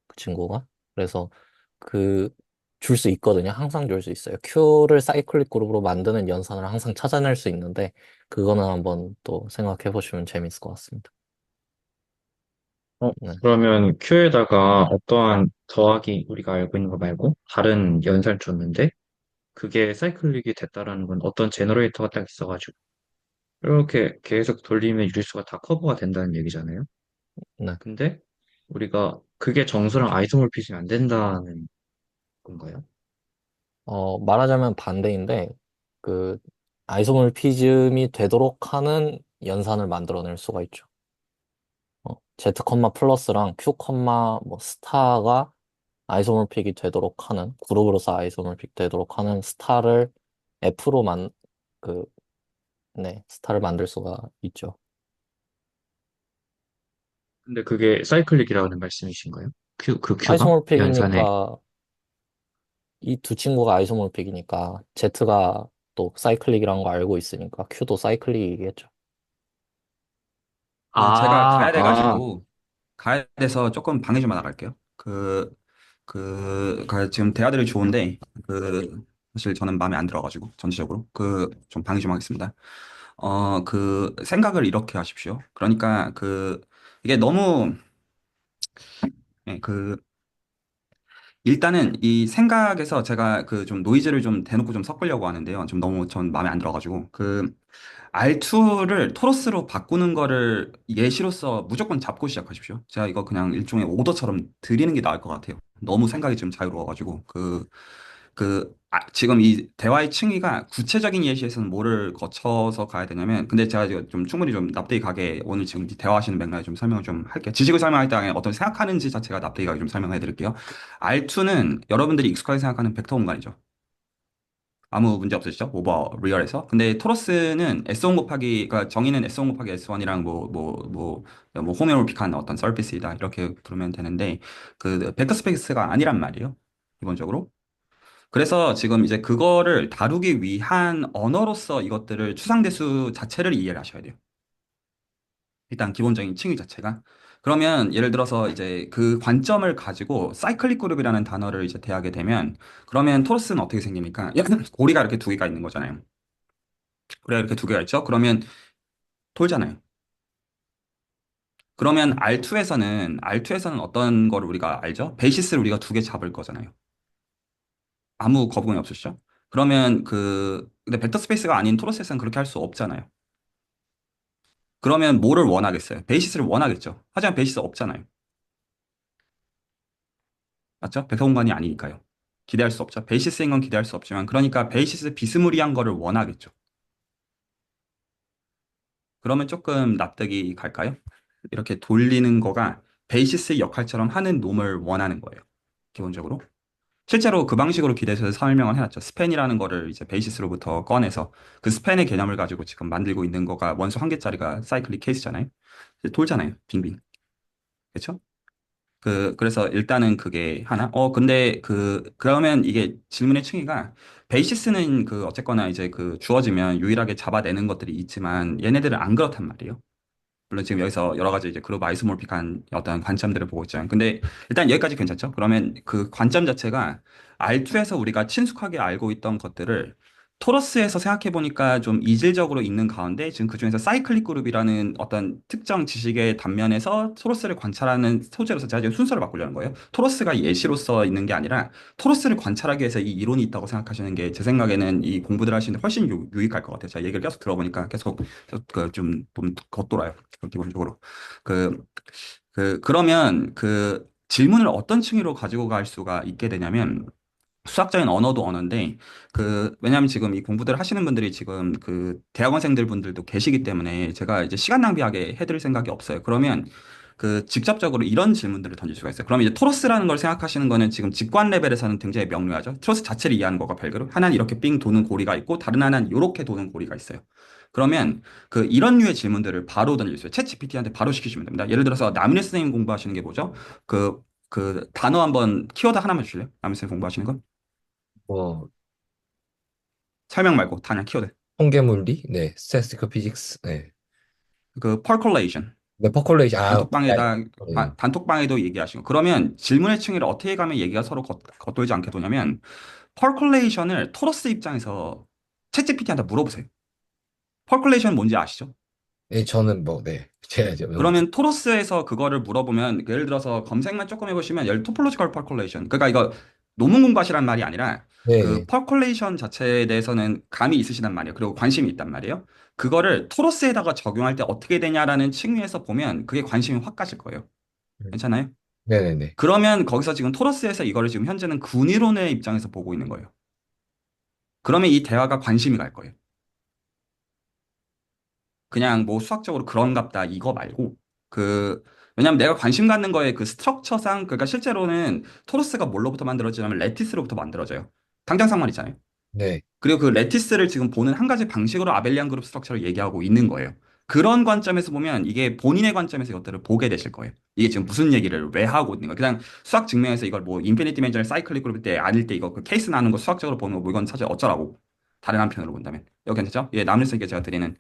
그 친구가. 그래서 그 줄 수 있거든요. 항상 줄 수 있어요. Q를 사이클릭 그룹으로 만드는 연산을 항상 찾아낼 수 있는데 그거는 한번 또 생각해 보시면 재밌을 것 같습니다. 네. 그러면 Q에다가 어떠한 더하기 우리가 알고 있는 거 말고 다른 연산을 줬는데 그게 사이클릭이 됐다라는 건 어떤 제너레이터가 딱 있어가지고 이렇게 계속 돌리면 유리수가 다 커버가 된다는 얘기잖아요. 네. 근데 우리가 그게 정수랑 아이소몰피즘이 안 된다는 건가요? 말하자면 반대인데 그 아이소몰피즘이 되도록 하는 연산을 만들어낼 수가 있죠. Z 컴마 플러스랑 Q 컴마 뭐 스타가 아이소몰픽이 되도록 하는 그룹으로서 아이소몰픽 되도록 하는 스타를 F로 그, 네, 스타를 만들 수가 있죠. 근데 그게 사이클릭이라는 말씀이신가요? 그 Q가 연산에 아이소몰픽이니까 이 두 친구가 아이소몰픽이니까 Z가 또 사이클릭이란 거 알고 있으니까 Q도 사이클릭이겠죠. 제가 아, 가야 돼가지고, 가야 돼서 조금 방해 좀 하다 갈게요. 지금 대화들이 좋은데, 사실 저는 마음에 안 들어가지고, 전체적으로. 좀 방해 좀 하겠습니다. 생각을 이렇게 하십시오. 그러니까, 이게 너무, 예, 일단은 이 생각에서 제가 좀 노이즈를 좀 대놓고 좀 섞으려고 하는데요. 좀 너무 전 마음에 안 들어가지고. R2를 토러스로 바꾸는 거를 예시로서 무조건 잡고 시작하십시오. 제가 이거 그냥 일종의 오더처럼 드리는 게 나을 것 같아요. 너무 생각이 좀 자유로워가지고. 지금 이 대화의 층위가 구체적인 예시에서는 뭐를 거쳐서 가야 되냐면, 근데 제가 지금 좀 충분히 좀 납득이 가게 오늘 지금 이 대화하시는 맥락에 좀 설명을 좀 할게요. 지식을 설명할 때 어떤 생각하는지 자체가 납득이 가게 좀 설명해 드릴게요. R2는 여러분들이 익숙하게 생각하는 벡터 공간이죠. 아무 문제 없으시죠? 오버 리얼에서. 근데 토러스는 S1 곱하기, 그러니까 정의는 S1 곱하기 S1이랑 호메오피크한 어떤 서피스이다. 이렇게 부르면 되는데, 벡터 스페이스가 아니란 말이에요. 기본적으로. 그래서 지금 이제 그거를 다루기 위한 언어로서 이것들을 추상대수 자체를 이해를 하셔야 돼요. 일단 기본적인 칭의 자체가. 그러면 예를 들어서 이제 그 관점을 가지고 사이클릭 그룹이라는 단어를 이제 대하게 되면 그러면 토러스는 어떻게 생깁니까? 고리가 이렇게 두 개가 있는 거잖아요. 고리가 이렇게 두 개가 있죠? 그러면 돌잖아요. 그러면 R2에서는 어떤 거를 우리가 알죠? 베이시스를 우리가 두 개 잡을 거잖아요. 아무 거부감이 없으시죠? 그러면 근데 벡터 스페이스가 아닌 토러스에서는 그렇게 할 수 없잖아요. 그러면 뭐를 원하겠어요? 베이시스를 원하겠죠. 하지만 베이시스 없잖아요. 맞죠? 벡터 공간이 아니니까요. 기대할 수 없죠. 베이시스인 건 기대할 수 없지만, 그러니까 베이시스 비스무리한 거를 원하겠죠. 그러면 조금 납득이 갈까요? 이렇게 돌리는 거가 베이시스의 역할처럼 하는 놈을 원하는 거예요. 기본적으로. 실제로 그 방식으로 기대해서 설명을 해놨죠. 스팬이라는 거를 이제 베이시스로부터 꺼내서 그 스팬의 개념을 가지고 지금 만들고 있는 거가 원소 한 개짜리가 사이클릭 케이스잖아요. 돌잖아요. 빙빙. 그렇죠? 그래서 일단은 그게 하나. 근데 그러면 이게 질문의 층위가 베이시스는 어쨌거나 이제 주어지면 유일하게 잡아내는 것들이 있지만 얘네들은 안 그렇단 말이에요. 물론 지금 여기서 여러 가지 이제 그룹 아이소모픽한 어떤 관점들을 보고 있잖아요. 근데 일단 여기까지 괜찮죠? 그러면 그 관점 자체가 R2에서 우리가 친숙하게 알고 있던 것들을 토러스에서 생각해 보니까 좀 이질적으로 있는 가운데 지금 그중에서 사이클릭 그룹이라는 어떤 특정 지식의 단면에서 토러스를 관찰하는 소재로서 제가 지금 순서를 바꾸려는 거예요. 토러스가 예시로서 있는 게 아니라 토러스를 관찰하기 위해서 이 이론이 있다고 생각하시는 게 제 생각에는 이 공부들 하시는데 훨씬 유익할 것 같아요. 제가 얘기를 계속 들어보니까 계속 좀 겉돌아요. 기본적으로. 그, 그러면 질문을 어떤 층위로 가지고 갈 수가 있게 되냐면 수학적인 언어도 언어인데 왜냐하면 지금 이 공부들 하시는 분들이 지금 대학원생들 분들도 계시기 때문에 제가 이제 시간 낭비하게 해드릴 생각이 없어요. 그러면 직접적으로 이런 질문들을 던질 수가 있어요. 그럼 이제 토러스라는 걸 생각하시는 거는 지금 직관 레벨에서는 굉장히 명료하죠. 토러스 자체를 이해하는 거가 별개로 하나는 이렇게 삥 도는 고리가 있고 다른 하나는 이렇게 도는 고리가 있어요. 그러면 이런 류의 질문들을 바로 던질 수 있어요. 챗 GPT한테 바로 시키시면 됩니다. 예를 들어서 남인혜 선생님 공부하시는 게 뭐죠? 단어 한번 키워드 하나만 주실래요? 남인혜 선생님 공부하시는 거? 뭐 설명 말고 단어 키워드. 통계물리, 네, 스태티스티컬 피직스, 네, percolation. 네, 퍼컬레이션, 단톡방에다 네, 단톡방에도 얘기하시고 그러면 질문의 층위를 어떻게 가면 얘기가 서로 겉돌지 않게 도냐면 percolation을 토러스 입장에서 챗GPT한테 물어보세요. percolation 뭔지 아시죠? 네, 저는 뭐, 네, 제가 이제 그러면 토러스에서 그거를 물어보면 예를 들어서 검색만 조금 해보시면 토폴로지컬 퍼컬레이션 그러니까 이거 논문 공부하시란 말이 아니라 네, 네, 퍼컬레이션 자체에 대해서는 감이 있으시단 말이에요. 그리고 관심이 있단 말이에요. 그거를 토러스에다가 적용할 때 어떻게 되냐라는 층위에서 보면 그게 관심이 확 가실 거예요. 괜찮아요? 네, 네, 네, 그러면 거기서 지금 토러스에서 이거를 지금 현재는 군이론의 입장에서 보고 있는 거예요. 그러면 이 대화가 관심이 갈 거예요. 그냥 뭐 수학적으로 그런갑다 이거 말고 왜냐면 내가 관심 갖는 거에 스트럭처상 그러니까 실제로는 토러스가 뭘로부터 만들어지냐면 레티스로부터 만들어져요. 당장상만 있잖아요. 네, 그리고 레티스를 지금 보는 한 가지 방식으로 아벨리안 그룹 스트럭처를 얘기하고 있는 거예요. 그런 관점에서 보면 이게 본인의 관점에서 이것들을 보게 되실 거예요. 이게 지금 무슨 얘기를 왜 하고 있는 거예요. 그냥 수학 증명에서 이걸 뭐 인피니티 디멘전al 사이클릭 그룹일 때 아닐 때 이거 케이스 나는 거 수학적으로 보는 거 뭐 이건 사실 어쩌라고 다른 한편으로 본다면. 여기 괜찮죠? 예, 남일선께 제가 드리는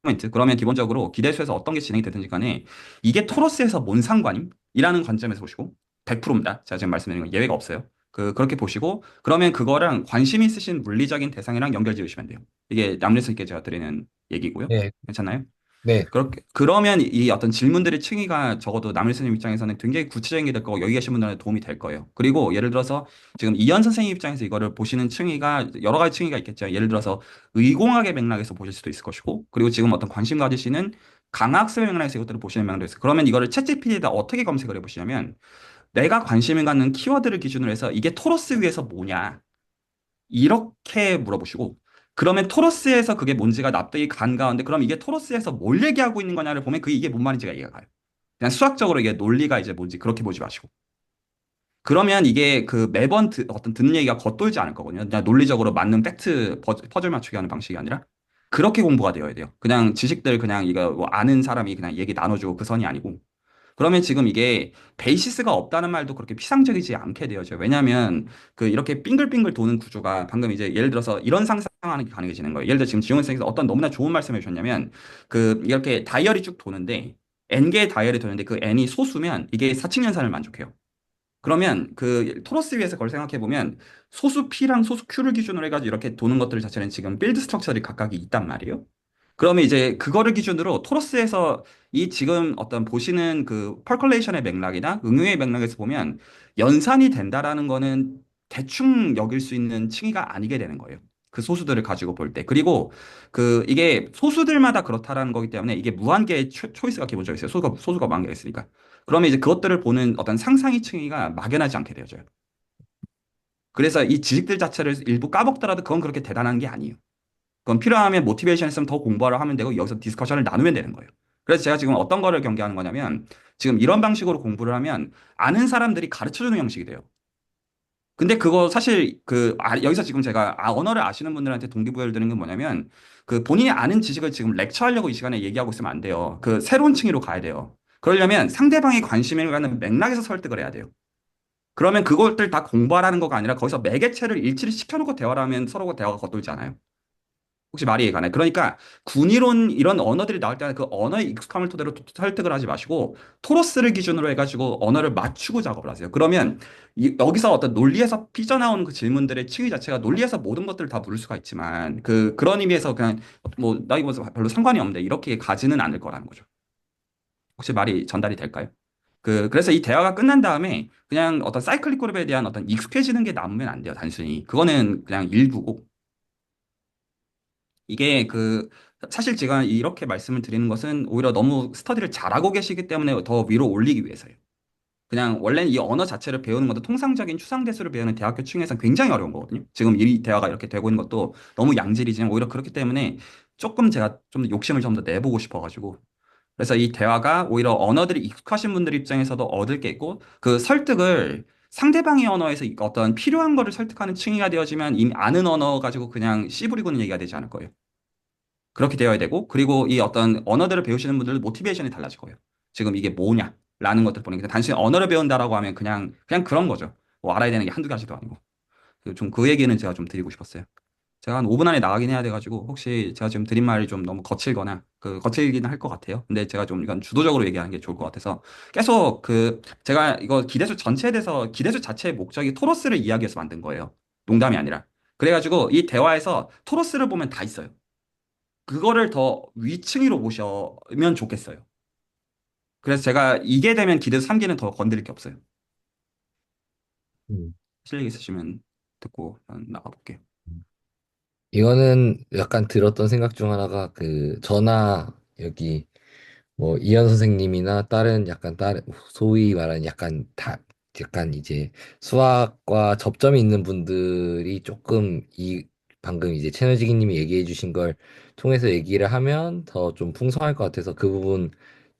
포인트. 그러면 기본적으로 기대수에서 어떤 게 진행이 되든지 간에 이게 토로스에서 뭔 상관임? 이라는 관점에서 보시고 100%입니다. 제가 지금 말씀드린 건 예외가 없어요. 그렇게 보시고 그러면 그거랑 관심 있으신 물리적인 대상이랑 연결 지으시면 돼요. 이게 남일선께 제가 드리는 얘기고요. 네, 괜찮나요? 네, 그러면 이 어떤 질문들의 층위가 적어도 남일 선생님 입장에서는 굉장히 구체적인 게 될 거고 여기 계신 분들한테 도움이 될 거예요. 그리고 예를 들어서 지금 이현 선생님 입장에서 이거를 보시는 층위가 여러 가지 층위가 있겠죠. 예를 들어서 의공학의 맥락에서 보실 수도 있을 것이고 그리고 지금 어떤 관심 가지시는 강학습의 맥락에서 이것들을 보시는 맥락도 있어요. 그러면 이거를 챗GPT에다 어떻게 검색을 해보시냐면 내가 관심을 갖는 키워드를 기준으로 해서 이게 토로스 위에서 뭐냐 이렇게 물어보시고 그러면 토로스에서 그게 뭔지가 납득이 간 가운데 그럼 이게 토로스에서 뭘 얘기하고 있는 거냐를 보면 그게 이게 뭔 말인지가 이해가 가요. 그냥 수학적으로 이게 논리가 이제 뭔지 그렇게 보지 마시고 그러면 이게 그 매번 어떤 듣는 얘기가 겉돌지 않을 거거든요. 그냥 논리적으로 맞는 팩트 퍼즐 맞추기 하는 방식이 아니라 그렇게 공부가 되어야 돼요. 그냥 지식들 그냥 이거 뭐 아는 사람이 그냥 얘기 나눠주고 그 선이 아니고 그러면 지금 이게 베이시스가 없다는 말도 그렇게 피상적이지 않게 되어져요. 왜냐하면 그 이렇게 빙글빙글 도는 구조가 방금 이제 예를 들어서 이런 상상하는 게 가능해지는 거예요. 예를 들어 지금 지원 선생님께서 어떤 너무나 좋은 말씀을 주셨냐면 그 이렇게 다이얼이 쭉 도는데 n개의 다이얼이 도는데 그 n이 소수면 이게 사칙연산을 만족해요. 그러면 그 토러스 위에서 그걸 생각해 보면 소수 P랑 소수 Q를 기준으로 해가지고 이렇게 도는 것들 자체는 지금 빌드 스트럭처들이 각각이 있단 말이에요. 그러면 이제 그거를 기준으로 토러스에서 이 지금 어떤 보시는 그 펄컬레이션의 맥락이나 응용의 맥락에서 보면 연산이 된다라는 거는 대충 여길 수 있는 층위가 아니게 되는 거예요. 그 소수들을 가지고 볼 때. 그리고 그 이게 소수들마다 그렇다라는 거기 때문에 이게 무한개의 초이스가 기본적으로 있어요. 소수가 무한개가 있으니까. 그러면 이제 그것들을 보는 어떤 상상의 층위가 막연하지 않게 되어져요. 그래서 이 지식들 자체를 일부 까먹더라도 그건 그렇게 대단한 게 아니에요. 그건 필요하면 모티베이션 있으면 더 공부하러 하면 되고 여기서 디스커션을 나누면 되는 거예요. 그래서 제가 지금 어떤 거를 경계하는 거냐면 지금 이런 방식으로 공부를 하면 아는 사람들이 가르쳐주는 형식이 돼요. 근데 그거 사실 여기서 지금 제가 언어를 아시는 분들한테 동기부여를 드리는 건 뭐냐면 그 본인이 아는 지식을 지금 렉처하려고 이 시간에 얘기하고 있으면 안 돼요. 그 새로운 층위로 가야 돼요. 그러려면 상대방이 관심을 갖는 맥락에서 설득을 해야 돼요. 그러면 그것들 다 공부하라는 거가 아니라 거기서 매개체를 일치를 시켜놓고 대화를 하면 서로가 대화가 겉돌지 않아요. 혹시 말이 이해가 나요? 그러니까 군이론 이런 언어들이 나올 때는 그 언어의 익숙함을 토대로 설득을 하지 마시고 토로스를 기준으로 해가지고 언어를 맞추고 작업을 하세요. 그러면 여기서 어떤 논리에서 삐져나오는 그 질문들의 층위 자체가 논리에서 모든 것들을 다 물을 수가 있지만 그런 의미에서 그냥 뭐 나 이거 별로 상관이 없는데 이렇게 가지는 않을 거라는 거죠. 혹시 말이 전달이 될까요? 그래서 이 대화가 끝난 다음에 그냥 어떤 사이클릭 그룹에 대한 어떤 익숙해지는 게 남으면 안 돼요, 단순히. 그거는 그냥 일부고. 이게 사실 제가 이렇게 말씀을 드리는 것은 오히려 너무 스터디를 잘하고 계시기 때문에 더 위로 올리기 위해서예요. 그냥 원래는 이 언어 자체를 배우는 것도 통상적인 추상대수를 배우는 대학교 층에서 굉장히 어려운 거거든요. 지금 이 대화가 이렇게 되고 있는 것도 너무 양질이지만 오히려 그렇기 때문에 조금 제가 좀 더 욕심을 좀 더 내보고 싶어가지고. 그래서 이 대화가 오히려 언어들이 익숙하신 분들 입장에서도 얻을 게 있고 그 설득을 상대방의 언어에서 어떤 필요한 거를 설득하는 층위가 되어지면 이미 아는 언어 가지고 그냥 씨부리고는 얘기가 되지 않을 거예요. 그렇게 되어야 되고, 그리고 이 어떤 언어들을 배우시는 분들도 모티베이션이 달라질 거예요. 지금 이게 뭐냐라는 것들 보니까 단순히 언어를 배운다라고 하면 그냥 그런 거죠. 뭐 알아야 되는 게 한두 가지도 아니고. 좀 그 얘기는 제가 좀 드리고 싶었어요. 제가 한 5분 안에 나가긴 해야 돼가지고, 혹시 제가 지금 드린 말이 좀 너무 거칠거나, 거칠기는 할 것 같아요. 근데 제가 좀 이건 주도적으로 얘기하는 게 좋을 것 같아서, 계속 제가 이거 기대수 전체에 대해서, 기대수 자체의 목적이 토로스를 이야기해서 만든 거예요. 농담이 아니라. 그래가지고 이 대화에서 토로스를 보면 다 있어요. 그거를 더 위층위로 모시면 좋겠어요. 그래서 제가 이게 되면 기대 3기는 더 건드릴 게 없어요. 음. 실력 있으시면 듣고 나가볼게요. 이거는 약간 들었던 생각 중 하나가 그 저나 여기 뭐 이현 선생님이나 다른 소위 말하는 약간 이제 수학과 접점이 있는 분들이 조금 이 방금 이제 채널지기님이 얘기해 주신 걸 통해서 얘기를 하면 더 좀 풍성할 것 같아서 그 부분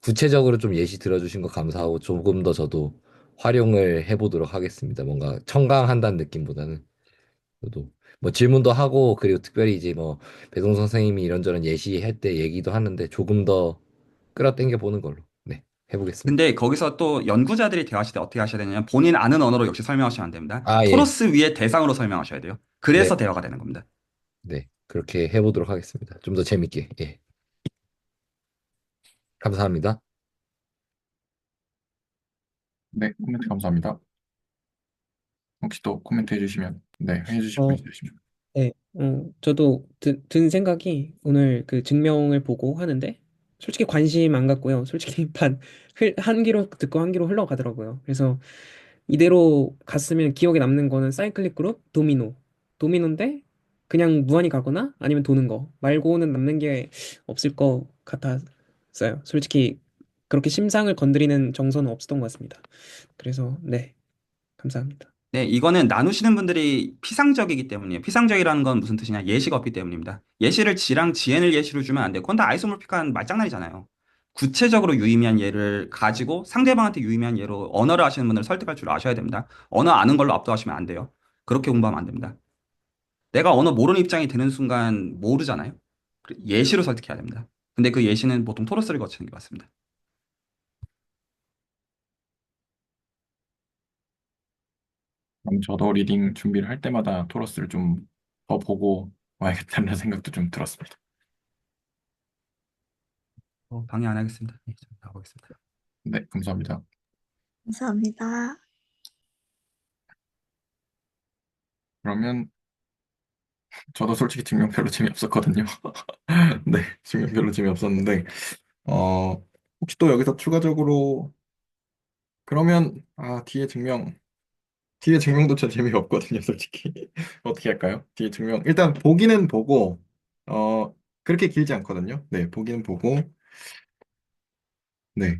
구체적으로 좀 예시 들어주신 거 감사하고 조금 더 저도 활용을 해보도록 하겠습니다. 뭔가 청강한다는 느낌보다는 저도 뭐 질문도 하고 그리고 특별히 이제 뭐 배동 선생님이 이런저런 예시할 때 얘기도 하는데 조금 더 끌어당겨 보는 걸로 네 해보겠습니다. 근데 거기서 또 연구자들이 대화하실 때 어떻게 하셔야 되냐면 본인 아는 언어로 역시 설명하시면 안 됩니다. 아 예. 토로스 위에 대상으로 설명하셔야 돼요. 네. 그래서 대화가 되는 겁니다. 네, 그렇게 해보도록 하겠습니다. 좀 더 재밌게. 예, 감사합니다. 네, 코멘트 감사합니다. 혹시 또 코멘트 해주시면, 네, 해주실 분 어, 있으시면. 네, 저도 든 생각이 오늘 그 증명을 보고 하는데 솔직히 관심 안 갖고요. 솔직히 한 귀로 듣고 한 귀로 흘러가더라고요. 그래서 이대로 갔으면 기억에 남는 거는 사이클릭 그룹, 도미노인데 그냥 무한히 가거나 아니면 도는 거 말고는 남는 게 없을 것 같았어요. 솔직히 그렇게 심상을 건드리는 정서는 없었던 것 같습니다. 그래서 네, 감사합니다. 네, 이거는 나누시는 분들이 피상적이기 때문이에요. 피상적이라는 건 무슨 뜻이냐? 예시가 없기 때문입니다. 예시를 지랑 지엔을 예시로 주면 안 돼요. 그건 다 아이소모피크한 말장난이잖아요. 구체적으로 유의미한 예를 가지고 상대방한테 유의미한 예로 언어를 하시는 분을 설득할 줄 아셔야 됩니다. 언어 아는 걸로 압도하시면 안 돼요. 그렇게 공부하면 안 됩니다. 내가 언어 모르는 입장이 되는 순간 모르잖아요. 예시로 설득해야 됩니다. 근데 그 예시는 보통 토로스를 거치는 게 맞습니다. 그럼 저도 리딩 준비를 할 때마다 토러스를 좀 더 보고 와야겠다는 생각도 좀 들었습니다. 방해 안 하겠습니다. 네, 나가보겠습니다. 네, 감사합니다. 감사합니다. 그러면 저도 솔직히 증명 별로 재미없었거든요. 네, 증명 별로 재미없었는데, 어, 혹시 또 여기서 추가적으로, 그러면, 뒤에 증명도 전 재미없거든요, 솔직히. 어떻게 할까요? 뒤에 증명. 일단 보기는 보고, 어, 그렇게 길지 않거든요. 네, 보기는 보고, 네.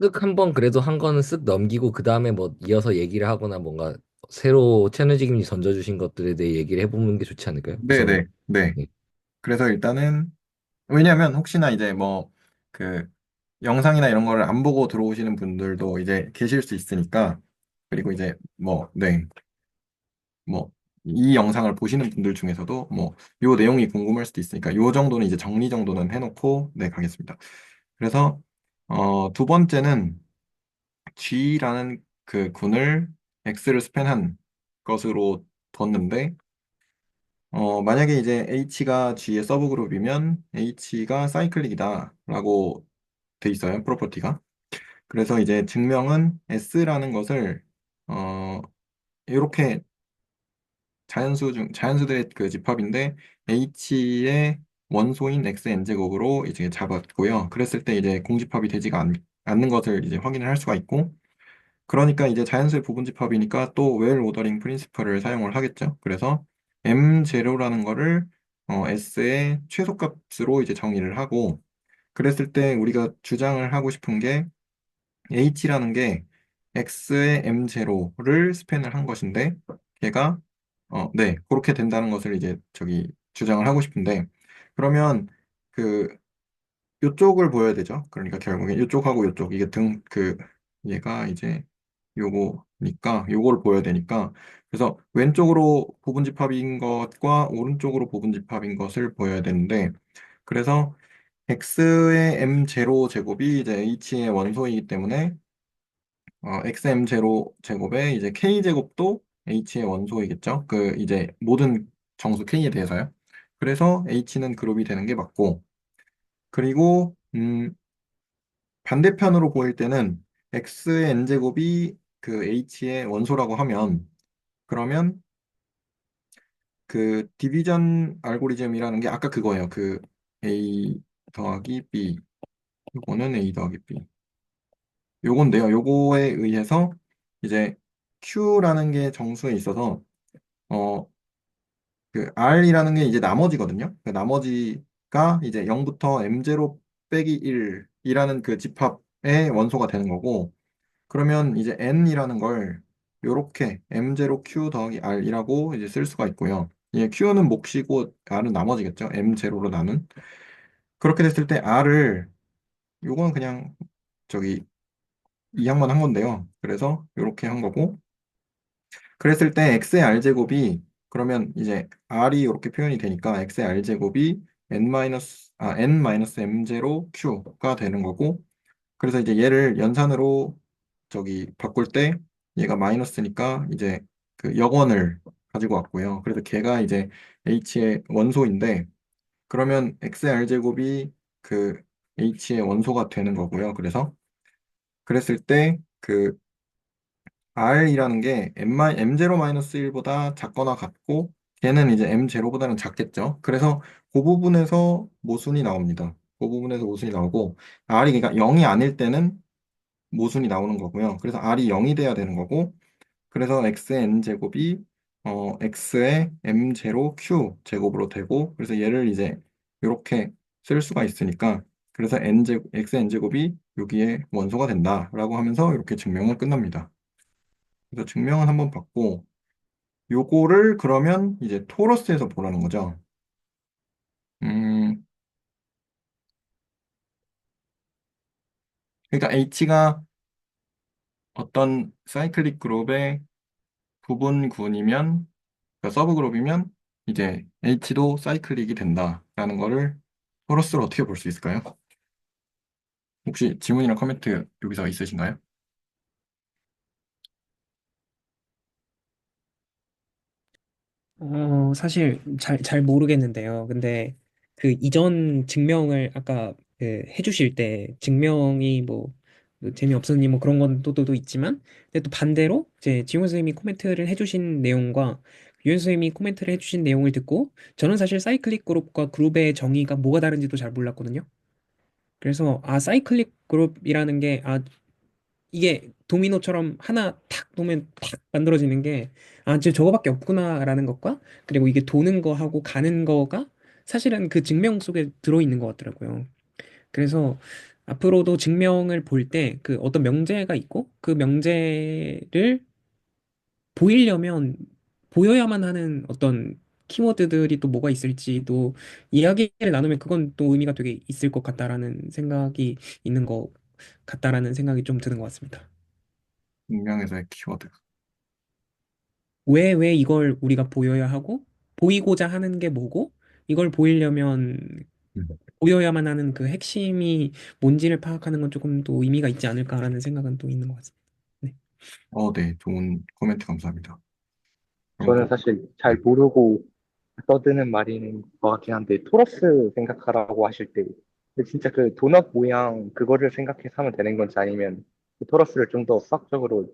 쓱 한번 그래도 한 거는 쓱 넘기고 그 다음에 뭐 이어서 얘기를 하거나 뭔가 새로 채널직님이 던져주신 것들에 대해 얘기를 해보는 게 좋지 않을까요? 우선은. 네네, 네. 네. 그래서 일단은, 왜냐면 혹시나 이제 뭐, 그, 영상이나 이런 거를 안 보고 들어오시는 분들도 이제 계실 수 있으니까, 그리고 이제 뭐, 네. 뭐, 이 영상을 보시는 분들 중에서도 뭐, 요 내용이 궁금할 수도 있으니까, 요 정도는 이제 정리 정도는 해놓고, 네, 가겠습니다. 그래서, 두 번째는 G라는 그 군을 X를 스팬한 것으로 뒀는데, 만약에 이제 H가 G의 서브그룹이면 H가 사이클릭이다 라고 돼 있어요, 프로퍼티가. 그래서 이제 증명은 S라는 것을, 이렇게 자연수들의 그 집합인데 H의 원소인 XN제곱으로 이제 잡았고요. 그랬을 때 이제 공집합이 되지가 않는 것을 이제 확인을 할 수가 있고, 그러니까 이제 자연수의 부분집합이니까 또 웰 오더링 프린시플을 사용을 하겠죠. 그래서 M0라는 거를 S의 최소값으로 이제 정의를 하고, 그랬을 때 우리가 주장을 하고 싶은 게 H라는 게 X의 M0를 스팬을 한 것인데, 걔가, 네, 그렇게 된다는 것을 이제 저기 주장을 하고 싶은데, 그러면 그, 요쪽을 보여야 되죠. 그러니까 결국에 요쪽하고 요쪽, 이게 얘가 이제 요거니까, 요거를 보여야 되니까, 그래서 왼쪽으로 부분집합인 것과 오른쪽으로 부분집합인 것을 보여야 되는데, 그래서 X의 M0 제곱이 이제 H의 원소이기 때문에 XM 제로 제곱에 이제 K 제곱도 H의 원소이겠죠. 그 이제 모든 정수 K에 대해서요. 그래서 H는 그룹이 되는 게 맞고, 그리고 반대편으로 보일 때는 X의 N 제곱이 그 H의 원소라고 하면, 그러면 그 디비전 알고리즘이라는 게 아까 그거예요. 그 A 더하기 B, 요거는 A 더하기 B. 요건데요. 요거에 의해서 이제 Q라는 게 정수에 있어서 어, 그 R이라는 게 이제 나머지거든요. 그 나머지가 이제 0부터 M0 빼기 1이라는 그 집합의 원소가 되는 거고, 그러면 이제 N이라는 걸 요렇게 M0Q 더하기 R이라고 이제 쓸 수가 있고요. 예, Q는 몫이고 R은 나머지겠죠. M0로 나눈. 그렇게 됐을 때 R을, 요건 그냥 저기 이항만 한 건데요. 그래서 요렇게 한 거고, 그랬을 때 x의 r제곱이 그러면 이제 r이 이렇게 표현이 되니까 x의 r제곱이 n-m0q가 되는 거고, 그래서 이제 얘를 연산으로 저기 바꿀 때 얘가 마이너스니까 이제 그 역원을 가지고 왔고요. 그래서 걔가 이제 H의 원소인데, 그러면 XR제곱이 그 H의 원소가 되는 거고요. 그래서 그랬을 때 그 R이라는 게 M0-1보다 작거나 같고, 걔는 이제 M0보다는 작겠죠. 그래서 그 부분에서 모순이 나옵니다. 그 부분에서 모순이 나오고, R이 그러니까 0이 아닐 때는 모순이 나오는 거고요. 그래서 R이 0이 돼야 되는 거고, 그래서 x의 n제곱이 x의 m0 q 제곱으로 되고, 그래서 얘를 이제 이렇게 쓸 수가 있으니까, 그래서 x의 n제곱이 여기에 원소가 된다라고 하면서 이렇게 증명은 끝납니다. 그래서 증명은 한번 받고, 요거를 그러면 이제 토러스에서 보라는 거죠. 음, 그러니까 h가 어떤 사이클릭 그룹의 부분군이면, 그러니까 서브그룹이면 이제 H도 사이클릭이 된다라는 거를 토러스로 어떻게 볼 수 있을까요? 혹시 질문이나 코멘트 여기서 있으신가요? 사실 잘 모르겠는데요. 근데 그 이전 증명을 아까 그 해주실 때 증명이 뭐 재미없었니 뭐 그런 건 또 있지만, 근데 또 반대로 이제 지원 선생님이 코멘트를 해주신 내용과 유현 선생님이 코멘트를 해주신 내용을 듣고 저는 사실 사이클릭 그룹과 그룹의 정의가 뭐가 다른지도 잘 몰랐거든요. 그래서 사이클릭 그룹이라는 게 이게 도미노처럼 하나 탁 놓으면 탁 만들어지는 게, 진짜 저거밖에 없구나라는 것과, 그리고 이게 도는 거하고 가는 거가 사실은 그 증명 속에 들어있는 것 같더라고요. 그래서 앞으로도 증명을 볼 때 그 어떤 명제가 있고, 그 명제를 보이려면 보여야만 하는 어떤 키워드들이 또 뭐가 있을지도 이야기를 나누면 그건 또 의미가 되게 있을 것 같다라는 생각이 있는 것 같다라는 생각이 좀 드는 것 같습니다. 익명에서의 키워드. 왜 이걸 우리가 보여야 하고, 보이고자 하는 게 뭐고, 이걸 보이려면 음. 보여야만 하는 그 핵심이 뭔지를 파악하는 건 조금 또 의미가 있지 않을까라는 생각은 또 있는 것 같습니다. 네. 네, 좋은 코멘트 감사합니다. 그럼 저는 사실 잘 네. 모르고 떠드는 말인 것 같긴 한데, 토러스 생각하라고 하실 때, 근데 진짜 그 도넛 모양 그거를 생각해서 하면 되는 건지, 아니면 그 토러스를 좀 더 수학적으로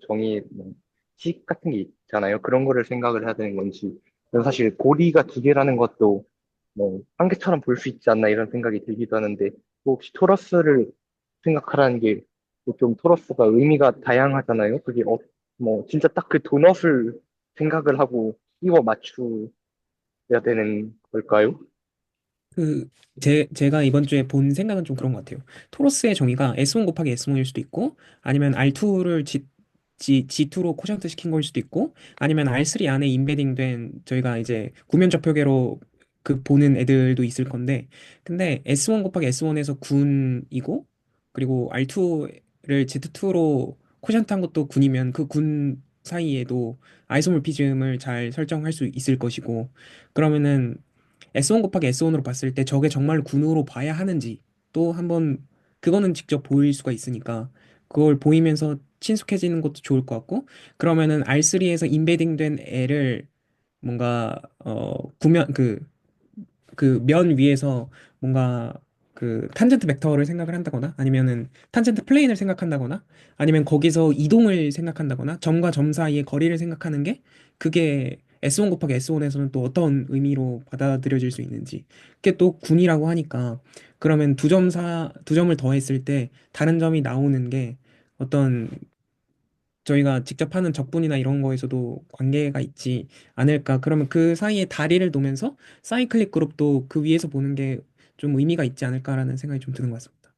뭐, 식 같은 게 있잖아요. 그런 거를 생각을 해야 되는 건지, 저는 사실 고리가 두 개라는 것도 뭐, 한 개처럼 볼 수 있지 않나 이런 생각이 들기도 하는데, 뭐 혹시 토러스를 생각하라는 게, 좀 토러스가 의미가 다양하잖아요. 그게 뭐, 진짜 딱 그 도넛을 생각을 하고 끼워 맞추 해야 되는 걸까요? 그, 제가 이번 주에 본 생각은 좀 그런 것 같아요. 토러스의 정의가 S1 곱하기 S1일 수도 있고, 아니면 R2를 G2로 코션트 시킨 걸 수도 있고, 아니면 R3 안에 인베딩 된 저희가 이제 구면 좌표계로 그 보는 애들도 있을 건데, 근데 S1 곱하기 S1에서 군이고, 그리고 R2를 Z2로 코션트 한 것도 군이면 그 군 사이에도 아이소모피즘을 잘 설정할 수 있을 것이고, 그러면은 S1 곱하기 S1으로 봤을 때 저게 정말 군으로 봐야 하는지 또 한번, 그거는 직접 보일 수가 있으니까 그걸 보이면서 친숙해지는 것도 좋을 것 같고, 그러면은 R3에서 인베딩 된 애를 뭔가 구면 그 면 위에서 뭔가 그 탄젠트 벡터를 생각을 한다거나, 아니면은 탄젠트 플레인을 생각한다거나, 아니면 거기서 이동을 생각한다거나, 점과 점 사이의 거리를 생각하는 게, 그게 S1 곱하기 S1에서는 또 어떤 의미로 받아들여질 수 있는지, 그게 또 군이라고 하니까, 그러면 두 점을 더했을 때 다른 점이 나오는 게 어떤 저희가 직접 하는 적분이나 이런 거에서도 관계가 있지 않을까. 그러면 그 사이에 다리를 놓으면서 사이클릭 그룹도 그 위에서 보는 게 좀 의미가 있지 않을까라는 생각이 좀 드는 것 같습니다.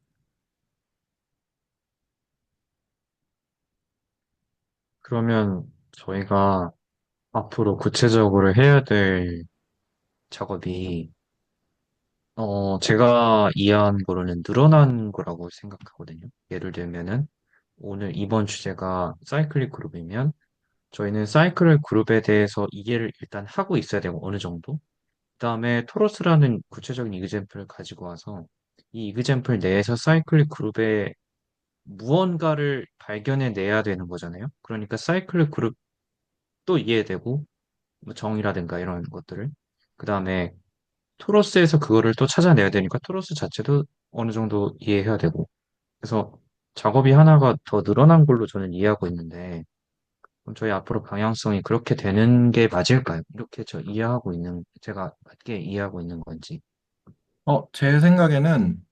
그러면 저희가 앞으로 구체적으로 해야 될 작업이, 제가 이해한 거로는 늘어난 거라고 생각하거든요. 예를 들면은, 오늘 이번 주제가 사이클릭 그룹이면, 저희는 사이클 그룹에 대해서 이해를 일단 하고 있어야 되고, 어느 정도. 그다음에 토러스라는 구체적인 이그젬플을 가지고 와서, 이 이그젬플 내에서 사이클 그룹의 무언가를 발견해 내야 되는 거잖아요. 그러니까 사이클 그룹도 이해되고, 뭐 정의라든가 이런 것들을. 그 다음에 토러스에서 그거를 또 찾아내야 되니까 토러스 자체도 어느 정도 이해해야 되고. 그래서 작업이 하나가 더 늘어난 걸로 저는 이해하고 있는데, 그럼 저희 앞으로 방향성이 그렇게 되는 게 맞을까요? 이렇게 제가 맞게 이해하고 있는 건지. 제 생각에는,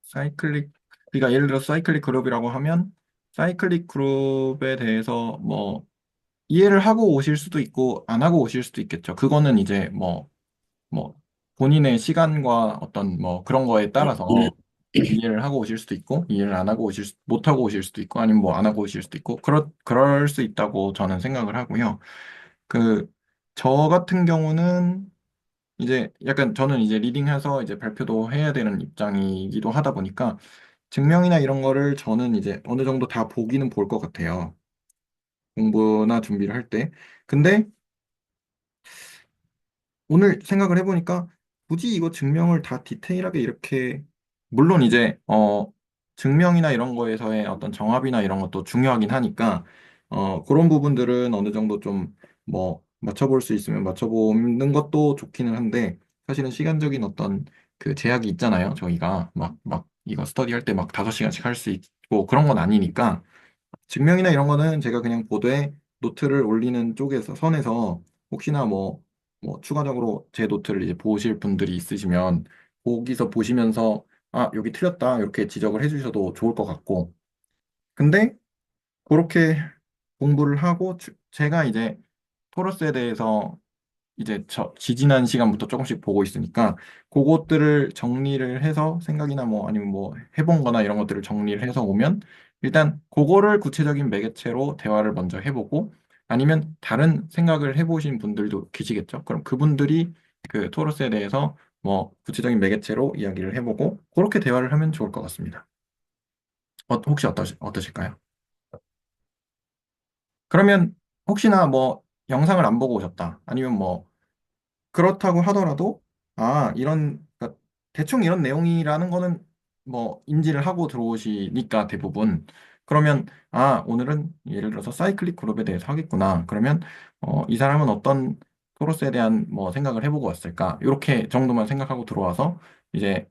사이클릭, 그러니까 예를 들어 사이클릭 그룹이라고 하면, 사이클릭 그룹에 대해서 뭐, 이해를 하고 오실 수도 있고, 안 하고 오실 수도 있겠죠. 그거는 이제 뭐, 본인의 시간과 어떤 뭐 그런 거에 따라서 이해를 하고 오실 수도 있고, 이해를 안 하고 못 하고 오실 수도 있고, 아니면 뭐 안 하고 오실 수도 있고, 그럴 수 있다고 저는 생각을 하고요. 그, 저 같은 경우는 이제 약간 저는 이제 리딩해서 이제 발표도 해야 되는 입장이기도 하다 보니까 증명이나 이런 거를 저는 이제 어느 정도 다 보기는 볼 것 같아요. 공부나 준비를 할 때. 근데 오늘 생각을 해보니까 굳이 이거 증명을 다 디테일하게 이렇게 물론 이제 증명이나 이런 거에서의 어떤 정합이나 이런 것도 중요하긴 하니까 그런 부분들은 어느 정도 좀 뭐 맞춰볼 수 있으면 맞춰보는 것도 좋기는 한데 사실은 시간적인 어떤 그 제약이 있잖아요. 저희가 막 이거 스터디할 때 막 5시간씩 할 수 있고 그런 건 아니니까 증명이나 이런 거는 제가 그냥 보도에 노트를 올리는 쪽에서 선에서 혹시나 뭐 추가적으로 제 노트를 이제 보실 분들이 있으시면 거기서 보시면서 아, 여기 틀렸다 이렇게 지적을 해주셔도 좋을 것 같고 근데 그렇게 공부를 하고 제가 이제 토러스에 대해서 이제 지지난 시간부터 조금씩 보고 있으니까 그것들을 정리를 해서 생각이나 뭐 아니면 뭐 해본 거나 이런 것들을 정리를 해서 오면 일단 그거를 구체적인 매개체로 대화를 먼저 해보고 아니면 다른 생각을 해보신 분들도 계시겠죠. 그럼 그분들이 그 토러스에 대해서 뭐 구체적인 매개체로 이야기를 해보고 그렇게 대화를 하면 좋을 것 같습니다. 혹시 어떠실까요? 그러면 혹시나 뭐 영상을 안 보고 오셨다. 아니면 뭐 그렇다고 하더라도, 그러니까 대충 이런 내용이라는 거는 뭐 인지를 하고 들어오시니까 대부분. 그러면, 오늘은 예를 들어서 사이클릭 그룹에 대해서 하겠구나. 그러면, 이 사람은 어떤 토로스에 대한 뭐 생각을 해보고 왔을까? 이렇게 정도만 생각하고 들어와서 이제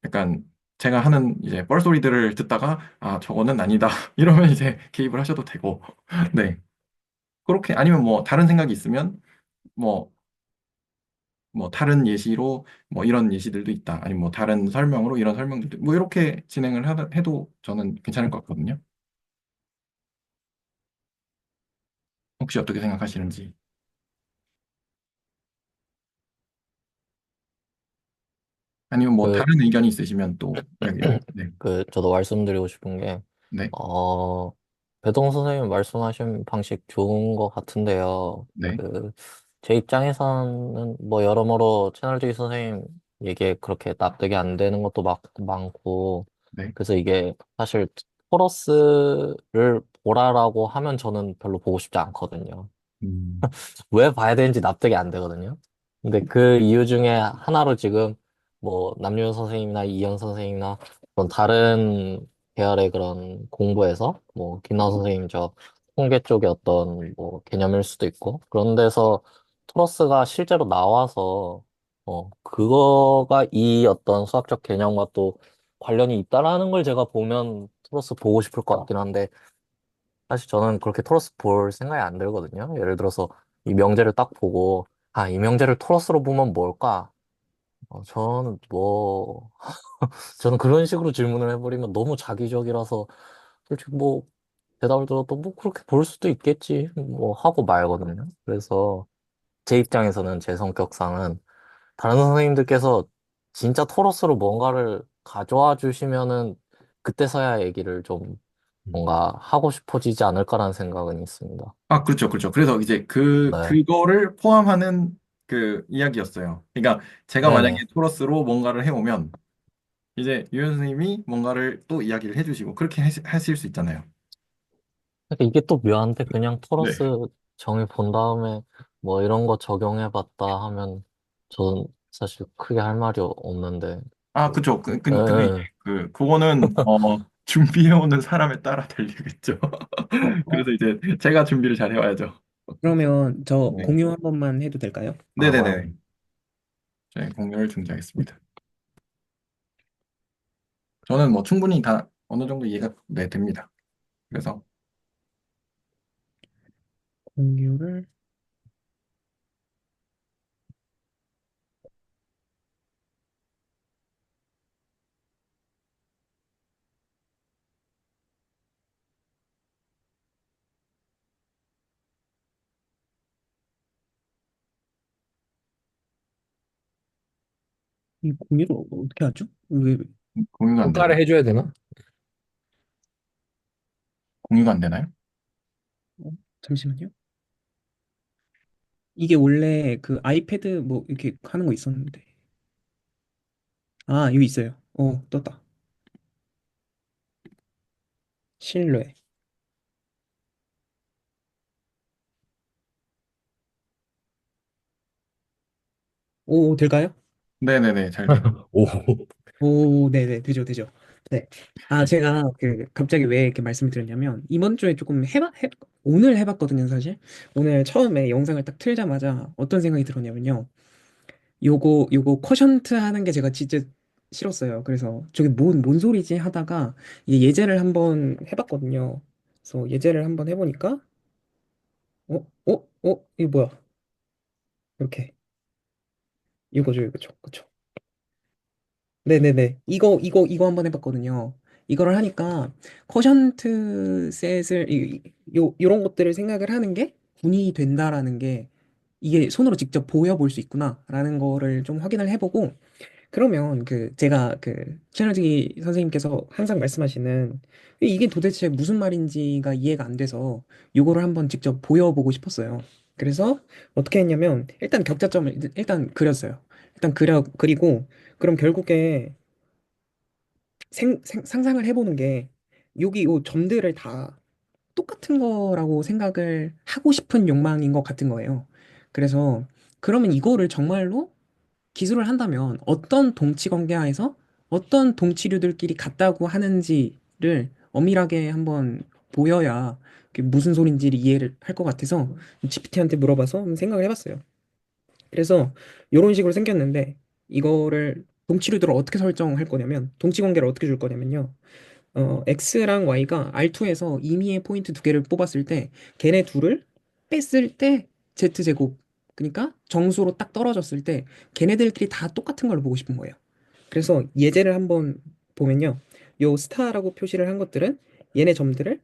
약간 제가 하는 이제 뻘소리들을 듣다가, 저거는 아니다. 이러면 이제 개입을 하셔도 되고. 네. 그렇게, 아니면 뭐 다른 생각이 있으면, 뭐 다른 예시로 뭐 이런 예시들도 있다. 아니면 뭐 다른 설명으로 이런 설명들도 뭐 이렇게 진행을 해도 저는 괜찮을 것 같거든요. 혹시 어떻게 생각하시는지. 아니면 뭐 그, 다른 의견이 있으시면 또 이야기를. 네. 저도 말씀드리고 싶은 게, 네. 어, 배동 선생님 말씀하신 방식 좋은 것 같은데요. 네. 제 입장에서는 뭐 여러모로 채널지 선생님 얘기에 그렇게 납득이 안 되는 것도 많고, 네. 그래서 이게 사실 토러스를 보라라고 하면 저는 별로 보고 싶지 않거든요. 음, 왜 봐야 되는지 납득이 안 되거든요. 근데 그 이유 중에 하나로 지금 뭐 남유현 선생님이나 이현 선생님이나 그런 다른 계열의 그런 공부에서 뭐 김나우 선생님 저 통계 쪽의 어떤 뭐 개념일 수도 있고 그런 데서 토러스가 실제로 나와서 그거가 이 어떤 수학적 개념과 또 관련이 있다라는 걸 제가 보면 토러스 보고 싶을 것 같긴 한데 사실 저는 그렇게 토러스 볼 생각이 안 들거든요. 예를 들어서 이 명제를 딱 보고, 이 명제를 토러스로 보면 뭘까? 저는 그런 식으로 질문을 해버리면 너무 자기적이라서 솔직히 뭐 대답을 들어도 뭐 그렇게 볼 수도 있겠지. 뭐 하고 말거든요. 그래서 제 입장에서는 제 성격상은 다른 선생님들께서 진짜 토러스로 뭔가를 가져와 주시면은 그때서야 얘기를 좀 음. 뭔가 하고 싶어지지 않을까라는 생각은 있습니다. 그렇죠, 그렇죠. 그래서 이제 네. 그거를 포함하는 그 이야기였어요. 그러니까 제가 만약에 네네. 토러스로 뭔가를 해오면 이제 유현 선생님이 뭔가를 또 이야기를 해주시고 그렇게 하실 수 있잖아요. 그러니까 이게 또 묘한데 그냥 네. 토러스 정의 본 다음에 뭐 이런 거 적용해봤다 하면 저는 사실 크게 할 말이 없는데. 그쵸. 근데 이제 예. 그거는, 준비해오는 사람에 따라 달리겠죠. 그래서 이제 제가 준비를 잘 해와야죠. 그러면 저 네. 공유 한 번만 해도 될까요? 네네네. 네, 공유를 중지하겠습니다. 저는 뭐 충분히 다 어느 정도 이해가 네, 됩니다. 그래서 공유를 이 공유를 어떻게 하죠? 왜 공유가 안 평가를 되나요? 해줘야 되나? 공유가 안 되나요? 잠시만요. 이게 원래 그 아이패드 뭐 이렇게 하는 거 있었는데. 아, 여기 있어요. 떴다. 신뢰. 오, 될까요? 네네네, 잘 돼요. 오. 오, 네네, 되죠, 되죠. 네. 아, 제가 갑자기 왜 이렇게 말씀을 드렸냐면, 이번 주에 조금 오늘 해봤거든요, 사실. 오늘 처음에 영상을 딱 틀자마자 어떤 생각이 들었냐면요. 요거 쿼션트 하는 게 제가 진짜 싫었어요. 그래서 저게 뭔 소리지 하다가 이게 예제를 한번 해봤거든요. 그래서 예제를 한번 해보니까, 이게 뭐야? 이렇게. 이거죠, 이거죠. 그쵸. 네네네. 이거 한번 해봤거든요. 이거를 하니까 쿼션트 셋을, 요런 것들을 생각을 하는 게 군이 된다라는 게 이게 손으로 직접 보여볼 수 있구나라는 거를 좀 확인을 해보고 그러면 제가 최현지 선생님께서 항상 말씀하시는 이게 도대체 무슨 말인지가 이해가 안 돼서 요거를 한번 직접 보여보고 싶었어요. 그래서 어떻게 했냐면 일단 격자점을 일단 그렸어요. 일단 그리고 그럼 결국에 상상을 해보는 게 여기 요 점들을 다 똑같은 거라고 생각을 하고 싶은 욕망인 것 같은 거예요. 그래서 그러면 이거를 정말로 기술을 한다면 어떤 동치 관계하에서 어떤 동치류들끼리 같다고 하는지를 엄밀하게 한번 보여야 그게 무슨 소린지를 이해를 할 것 같아서 GPT한테 물어봐서 한번 생각을 해봤어요. 그래서 이런 식으로 생겼는데 이거를 동치류들을 어떻게 설정할 거냐면 동치 관계를 어떻게 줄 거냐면요. X랑 Y가 R2에서 임의의 포인트 두 개를 뽑았을 때 걔네 둘을 뺐을 때 Z제곱 그러니까 정수로 딱 떨어졌을 때 걔네들끼리 다 똑같은 걸 보고 싶은 거예요. 그래서 예제를 한번 보면요. 요 스타라고 표시를 한 것들은 얘네 점들을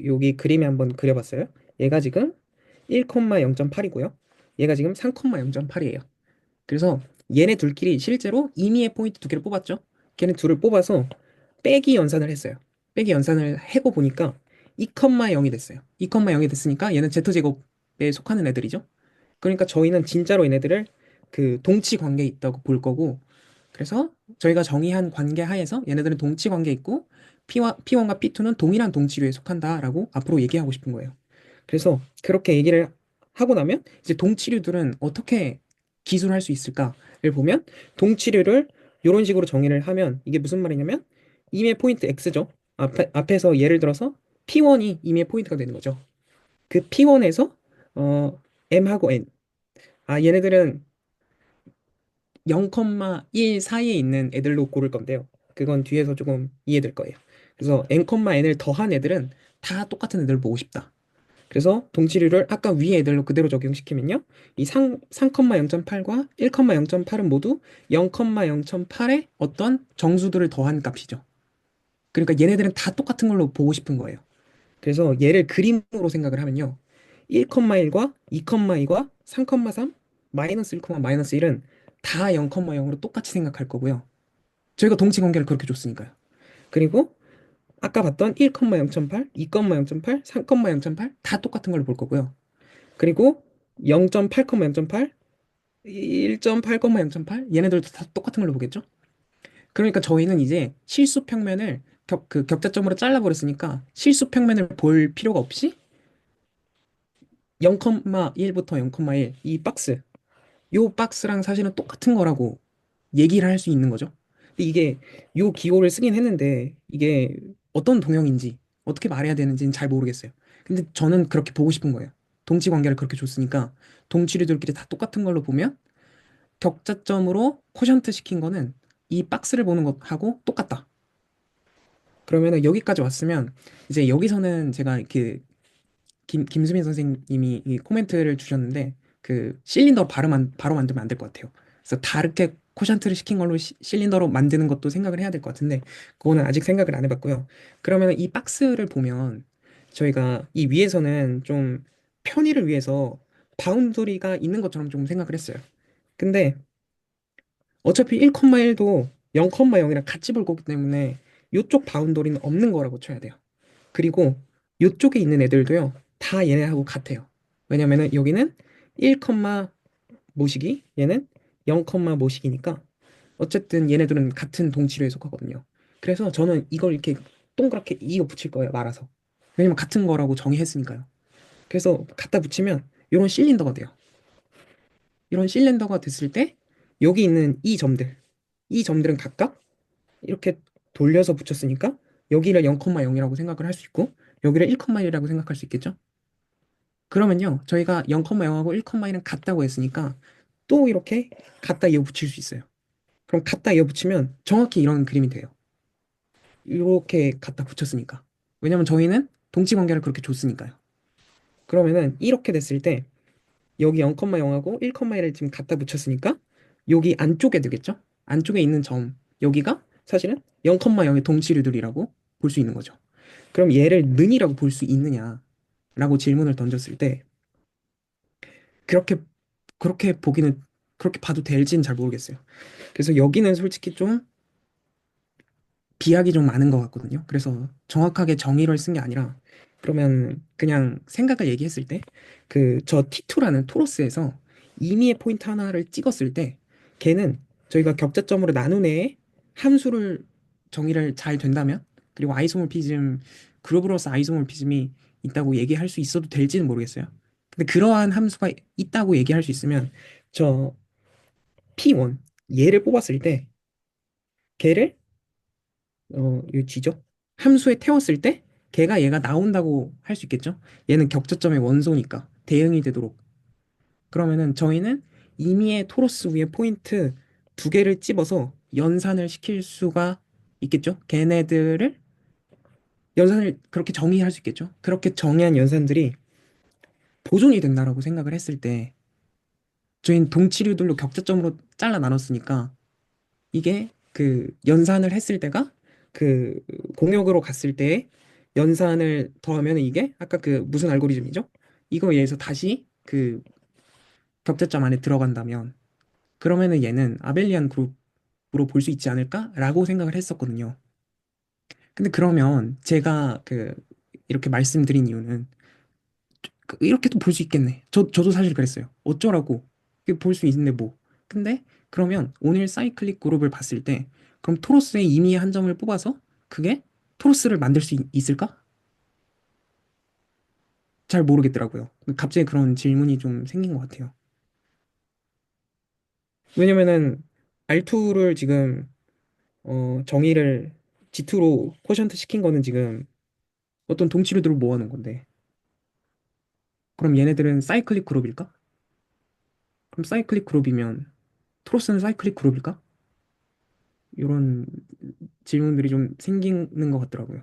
여기 그림에 한번 그려봤어요. 얘가 지금 1,0.8이고요. 얘가 지금 3,0.8이에요. 그래서 얘네 둘끼리 실제로 임의의 포인트 두 개를 뽑았죠. 걔네 둘을 뽑아서 빼기 연산을 했어요. 빼기 연산을 해고 보니까 2,0이 됐어요. 2,0이 됐으니까 얘는 Z제곱에 속하는 애들이죠. 그러니까 저희는 진짜로 얘네들을 동치 관계에 있다고 볼 거고 그래서 저희가 정의한 관계 하에서 얘네들은 동치 관계에 있고 P1과 P2는 동일한 동치류에 속한다라고 앞으로 얘기하고 싶은 거예요. 그래서 그렇게 얘기를 하고 나면 이제 동치류들은 어떻게 기술할 수 있을까를 보면 동치류를 이런 식으로 정의를 하면 이게 무슨 말이냐면 임의 포인트 X죠. 앞에서 예를 들어서 P1이 임의 포인트가 되는 거죠. 그 P1에서 M하고 N. 얘네들은 0,1 사이에 있는 애들로 고를 건데요. 그건 뒤에서 조금 이해될 거예요. 그래서 N,N을 더한 애들은 다 똑같은 애들을 보고 싶다. 그래서 동치류를 아까 위에 애들로 그대로 적용시키면요. 이 3,0.8과 1,0.8은 모두 0,0.8의 어떤 정수들을 더한 값이죠. 그러니까 얘네들은 다 똑같은 걸로 보고 싶은 거예요. 그래서 얘를 그림으로 생각을 하면요. 1,1과 2,2과 3,3 마이너스 1, 마이너스 1은 다 0,0으로 똑같이 생각할 거고요. 저희가 동치 관계를 그렇게 줬으니까요. 그리고 아까 봤던 1,0.8, 2,0.8, 3,0.8 다 똑같은 걸로 볼 거고요. 그리고 0.8, 0.8, 1.8, 0.8 얘네들도 다 똑같은 걸로 보겠죠? 그러니까 저희는 이제 실수 평면을 격자점으로 잘라버렸으니까 실수 평면을 볼 필요가 없이 0,1부터 0,1 이 박스 요 박스랑 사실은 똑같은 거라고 얘기를 할 수 있는 거죠. 근데 이게 요 기호를 쓰긴 했는데 이게 어떤 동형인지 어떻게 말해야 되는지는 잘 모르겠어요. 근데 저는 그렇게 보고 싶은 거예요. 동치 관계를 그렇게 줬으니까 동치류들끼리 다 똑같은 걸로 보면 격자점으로 코션트 시킨 거는 이 박스를 보는 것하고 똑같다. 그러면은 여기까지 왔으면 이제 여기서는 제가 그 김수민 선생님이 이 코멘트를 주셨는데 그 실린더 바로 만들면 안 될 것 같아요. 그래서 다르게 코션트를 시킨 걸로 실린더로 만드는 것도 생각을 해야 될 것 같은데 그거는 아직 생각을 안 해봤고요. 그러면 이 박스를 보면 저희가 이 위에서는 좀 편의를 위해서 바운더리가 있는 것처럼 좀 생각을 했어요. 근데 어차피 1,1도 0,0이랑 같이 볼 거기 때문에 이쪽 바운더리는 없는 거라고 쳐야 돼요. 그리고 이쪽에 있는 애들도요, 다 얘네하고 같아요. 왜냐면은 여기는 1, 모시기, 얘는 0, 모시기니까 어쨌든 얘네들은 같은 동치류에 속하거든요. 그래서 저는 이걸 이렇게 동그랗게 이어 붙일 거예요, 말아서. 왜냐면 같은 거라고 정의했으니까요. 그래서 갖다 붙이면 이런 실린더가 돼요. 이런 실린더가 됐을 때 여기 있는 이 점들은 각각 이렇게 돌려서 붙였으니까 여기를 0,0이라고 생각을 할 수 있고 여기를 1,1이라고 생각할 수 있겠죠? 그러면요, 저희가 0,0하고 1,1은 같다고 했으니까 또 이렇게 갖다 이어 붙일 수 있어요. 그럼 갖다 이어 붙이면 정확히 이런 그림이 돼요. 이렇게 갖다 붙였으니까. 왜냐면 저희는 동치 관계를 그렇게 줬으니까요. 그러면은 이렇게 됐을 때 여기 0,0하고 1,1을 지금 갖다 붙였으니까 여기 안쪽에 되겠죠? 안쪽에 있는 점 여기가 사실은 0,0의 동치류들이라고 볼 수 있는 거죠. 그럼 얘를 는이라고 볼 수 있느냐라고 질문을 던졌을 때 그렇게 그렇게 보기는 그렇게 봐도 될지는 잘 모르겠어요. 그래서 여기는 솔직히 좀 비약이 좀 많은 것 같거든요. 그래서 정확하게 정의를 쓴 게 아니라 그러면 그냥 생각을 얘기했을 때 그 저 T2라는 토로스에서 임의의 포인트 하나를 찍었을 때 걔는 저희가 격자점으로 나눈 애의 함수를 정의를 잘 된다면 그리고 아이소모피즘 그룹으로서 아이소모피즘이 있다고 얘기할 수 있어도 될지는 모르겠어요. 근데 그러한 함수가 있다고 얘기할 수 있으면 저 P1 얘를 뽑았을 때 걔를 이 G죠? 함수에 태웠을 때 걔가 얘가 나온다고 할 수 있겠죠? 얘는 격자점의 원소니까 대응이 되도록. 그러면은 저희는 임의의 토로스 위에 포인트 두 개를 집어서 연산을 시킬 수가 있겠죠? 걔네들을 연산을 그렇게 정의할 수 있겠죠? 그렇게 정의한 연산들이 보존이 된다라고 생각을 했을 때 저희는 동치류들로 격자점으로 잘라 나눴으니까 이게 그 연산을 했을 때가 그 공역으로 갔을 때 연산을 더하면 이게 아까 그 무슨 알고리즘이죠? 이거에 의해서 다시 그 격자점 안에 들어간다면 그러면은 얘는 아벨리안 그룹으로 볼 수 있지 않을까라고 생각을 했었거든요. 근데 그러면 제가 그 이렇게 말씀드린 이유는 이렇게도 볼 수 있겠네. 저도 사실 그랬어요. 어쩌라고. 볼 수 있는데 뭐. 근데 그러면 오늘 사이클릭 그룹을 봤을 때 그럼 토로스의 임의의 한 점을 뽑아서 그게 토로스를 만들 수 있을까? 잘 모르겠더라고요. 갑자기 그런 질문이 좀 생긴 것 같아요. 왜냐면은 R2를 지금 정의를 G2로 쿼션트 시킨 거는 지금 어떤 동치류들을 모아놓은 건데 그럼 얘네들은 사이클릭 그룹일까? 그럼 사이클릭 그룹이면 토로스는 사이클릭 그룹일까? 이런 질문들이 좀 생기는 것 같더라고요.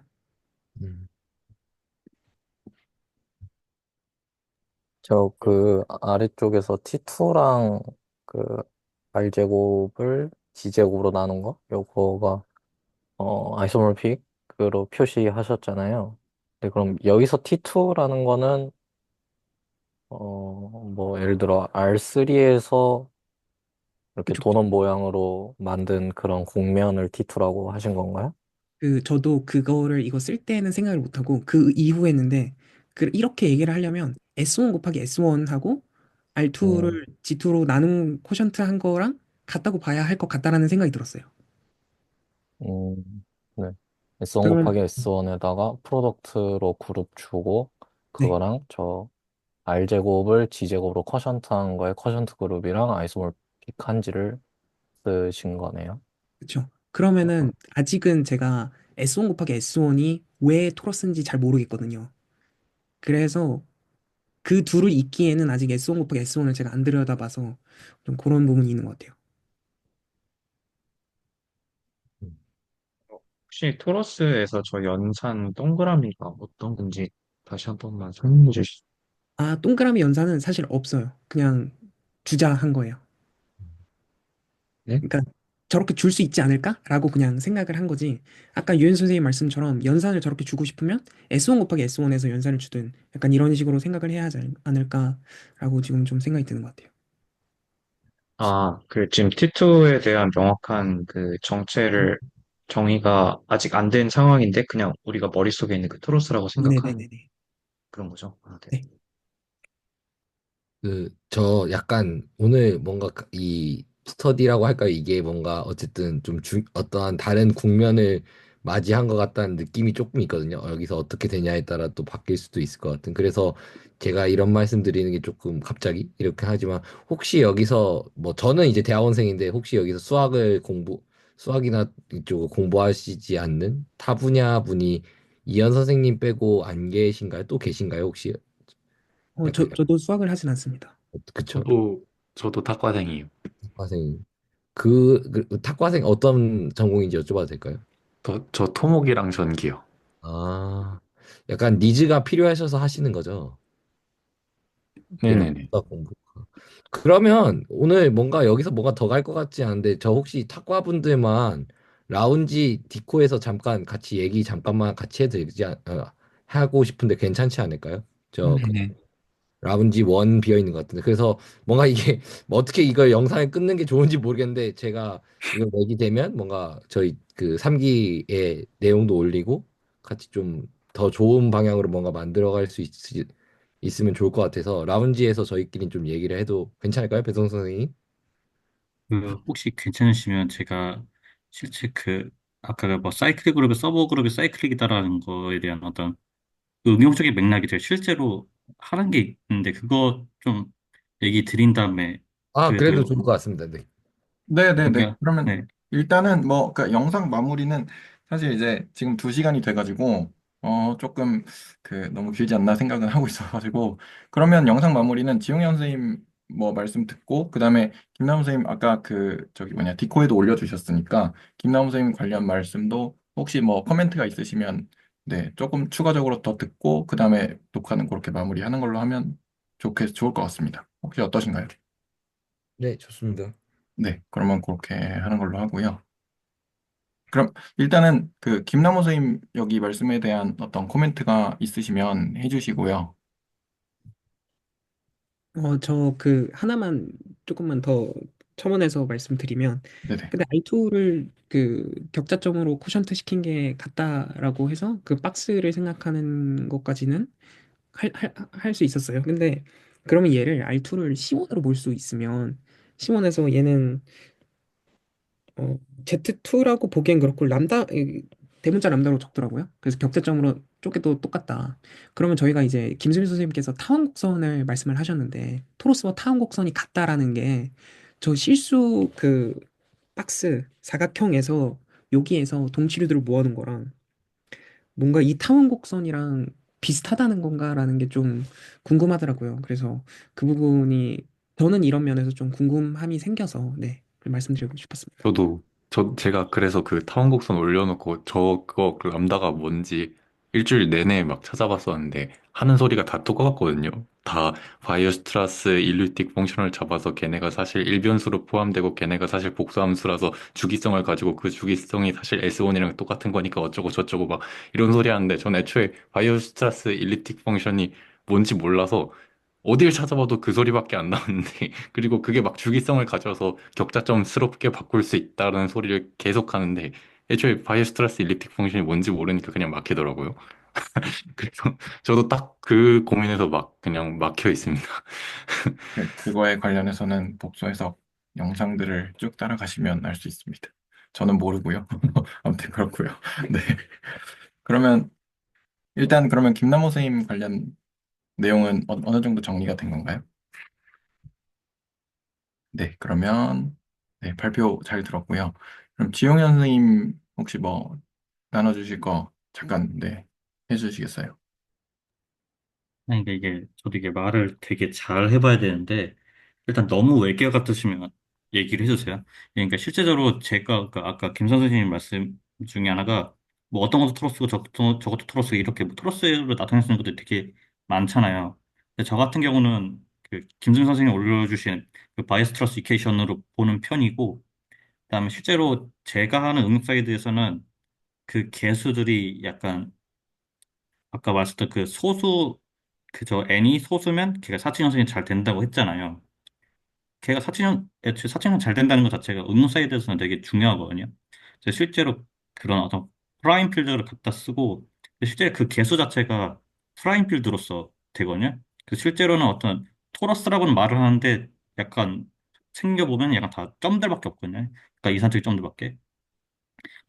음. 저 그 아래쪽에서 T2랑 그 R제곱을 G제곱으로 나눈 거? 요거가 아이소모픽으로 표시하셨잖아요. 근데 그럼 여기서 T2라는 거는 뭐 예를 들어 R3에서 이렇게 그쵸, 그쵸. 도넛 모양으로 만든 그런 곡면을 T2라고 하신 건가요? 저도 그거를 이거 쓸 때는 생각을 못하고 그 이후에 했는데 이렇게 얘기를 하려면 S1 곱하기 S1하고 음, R2를 G2로 나눈 쿼션트 한 거랑 같다고 봐야 할 것 같다라는 생각이 들었어요. 네. S1 그러면 곱하기 S1에다가 프로덕트로 그룹 주고 네, 그거랑 저 R제곱을 G제곱으로 쿼션트한 거에 쿼션트 그룹이랑 아이소모픽 한지를 쓰신 거네요. 그렇죠. 그러면은 아직은 제가 S1 곱하기 S1이 왜 토러스인지 잘 모르겠거든요. 그래서 그 둘을 잇기에는 아직 S1 곱하기 S1을 제가 안 들여다봐서 좀 그런 부분이 있는 것 같아요. 혹시 토러스에서 저 연산 동그라미가 어떤 건지 다시 한 번만 설명해 주시죠. 아, 동그라미 연산은 사실 없어요. 그냥 주자한 거예요. 네? 그러니까 저렇게 줄 수 있지 않을까라고 그냥 생각을 한 거지. 아까 유엔 선생님 말씀처럼 연산을 저렇게 주고 싶으면 S1 곱하기 S1에서 연산을 주든 약간 이런 식으로 생각을 해야 하지 않을까라고 지금 좀 생각이 드는 것 같아요. 아, 그 지금 T2에 대한 명확한 그 정의가 아직 안 된 상황인데 그냥 우리가 머릿속에 있는 그 토러스라고 생각하는 네네네네. 그런 거죠. 아, 네. 네. 저 약간 오늘 뭔가 이 스터디라고 할까요? 이게 뭔가 어쨌든 좀 어떠한 다른 국면을 맞이한 것 같다는 느낌이 조금 있거든요. 여기서 어떻게 되냐에 따라 또 바뀔 수도 있을 것 같은. 그래서 제가 이런 말씀 드리는 게 조금 갑자기 이렇게 하지만 혹시 여기서 뭐 저는 이제 대학원생인데 혹시 여기서 수학이나 이쪽 공부하시지 않는 타 분야 분이 이현 선생님 빼고 안 계신가요? 또 계신가요? 혹시? 약간 저도 수학을 하진 않습니다. 그쵸? 저도 탁과생이에요. 탁과생 탁과생 어떤 전공인지 여쭤봐도 될까요? 저 토목이랑 전기요. 아, 약간 니즈가 필요하셔서 하시는 거죠? 이런 네네네. 수학 공부. 그러면 오늘 뭔가 여기서 뭔가 더 갈 것 같지 않은데 저 혹시 탁과분들만 라운지 디코에서 잠깐 같이 얘기 잠깐만 같이 해도 하고 싶은데 괜찮지 않을까요? 저 네네. 라운지 원 비어 있는 것 같은데 그래서 뭔가 이게 뭐 어떻게 이걸 영상을 끊는 게 좋은지 모르겠는데 제가 이걸 내게 되면 뭔가 저희 그 3기의 내용도 올리고 같이 좀 더 좋은 방향으로 뭔가 만들어갈 수 있으면 좋을 것 같아서 라운지에서 저희끼리 좀 얘기를 해도 괜찮을까요, 배송 선생님? 그 혹시 괜찮으시면 제가 실제 그 아까 뭐 사이클 그룹의 서버 그룹의 사이클릭이다라는 거에 대한 어떤 응용적인 맥락이 제가 실제로 하는 게 있는데 그거 좀 얘기 드린 다음에 아, 그래도 그래도 좋을 것 같습니다. 네. 네네네. 그러니까 그러면 네. 일단은 뭐, 그 영상 마무리는 사실 이제 지금 2시간이 돼가지고, 조금 너무 길지 않나 생각은 하고 있어가지고, 그러면 영상 마무리는 지용현 선생님 뭐 말씀 듣고, 그 다음에 김남우 선생님 아까 저기 뭐냐, 디코에도 올려주셨으니까, 김남우 선생님 관련 말씀도 혹시 뭐 코멘트가 있으시면, 네, 조금 추가적으로 더 듣고, 그 다음에 녹화는 그렇게 마무리하는 걸로 하면 좋을 것 같습니다. 혹시 어떠신가요? 네, 좋습니다. 네, 그러면 그렇게 하는 걸로 하고요. 그럼 일단은 김남호 선생님 여기 말씀에 대한 어떤 코멘트가 있으시면 해주시고요. 저 하나만 조금만 더 첨언해서 말씀드리면, 네네. 근데 R2를 격자점으로 코션트 시킨 게 같다라고 해서 그 박스를 생각하는 것까지는 할 수 있었어요. 근데 그러면 얘를 R2를 C1으로 볼 수 있으면 C1에서 얘는 Z2라고 보기엔 그렇고 대문자 람다로 적더라고요. 그래서 격자점으로 쪼개도 똑같다. 그러면 저희가 이제 김수민 선생님께서 타원 곡선을 말씀을 하셨는데 토로스와 타원 곡선이 같다라는 게 저 실수 박스 사각형에서 여기에서 동치류들을 모아놓은 거랑 뭔가 이 타원 곡선이랑 비슷하다는 건가라는 게 좀 궁금하더라고요. 그래서 그 부분이 저는 이런 면에서 좀 궁금함이 생겨서 네, 말씀드리고 싶었습니다. 제가 그래서 그 타원곡선 올려놓고 저거 그 람다가 뭔지 일주일 내내 막 찾아봤었는데 하는 소리가 다 똑같거든요. 다 바이오스트라스 일루틱 펑션을 잡아서 걔네가 사실 일변수로 포함되고 걔네가 사실 복수함수라서 주기성을 가지고 그 주기성이 사실 S1이랑 똑같은 거니까 어쩌고 저쩌고 막 이런 소리 하는데 전 애초에 바이오스트라스 일루틱 펑션이 뭔지 몰라서 어딜 찾아봐도 그 소리밖에 안 나오는데 그리고 그게 막 주기성을 가져서 격자점스럽게 바꿀 수 있다는 소리를 계속 하는데 애초에 바이오스트라스 일리프틱 펑션이 뭔지 모르니까 그냥 막히더라고요. 그래서 저도 딱 그 고민에서 막 그냥 막혀 있습니다. 그거에 관련해서는 복수 해석 영상들을 쭉 따라가시면 알 수 있습니다. 저는 모르고요. 아무튼 그렇고요. 네. 그러면 일단 그러면 김남호 선생님 관련 내용은 어느 정도 정리가 된 건가요? 네, 그러면 네, 발표 잘 들었고요. 그럼 지용현 선생님 혹시 뭐 나눠주실 거 잠깐 네, 해주시겠어요? 아니, 이게, 저도 이게 말을 되게 잘 해봐야 되는데, 일단 너무 외계 같으시면 얘기를 해주세요. 그러니까 실제적으로 제가 아까 김 선생님 말씀 중에 하나가, 뭐 어떤 것도 토러스고 저것도 토러스 이렇게 뭐 토러스로 나타낼 수 있는 것들이 되게 많잖아요. 근데 저 같은 경우는 그 김승 선생님 올려주신 그 바이어스 트러스 이케이션으로 보는 편이고, 그다음에 실제로 제가 하는 응용 사이드에서는 그 개수들이 약간 아까 말했던 그 소수 그저 n이 소수면 걔가 사칙 형성이 잘 된다고 했잖아요. 걔가 애초에 사칙형 잘 된다는 것 자체가 응용 사이드에서는 되게 중요하거든요. 그래서 실제로 그런 어떤 프라임 필드를 갖다 쓰고 실제 그 개수 자체가 프라임 필드로서 되거든요. 그 실제로는 어떤 토러스라고는 말을 하는데 약간 생겨보면 약간 다 점들밖에 없거든요. 그러니까 이산적인 점들밖에.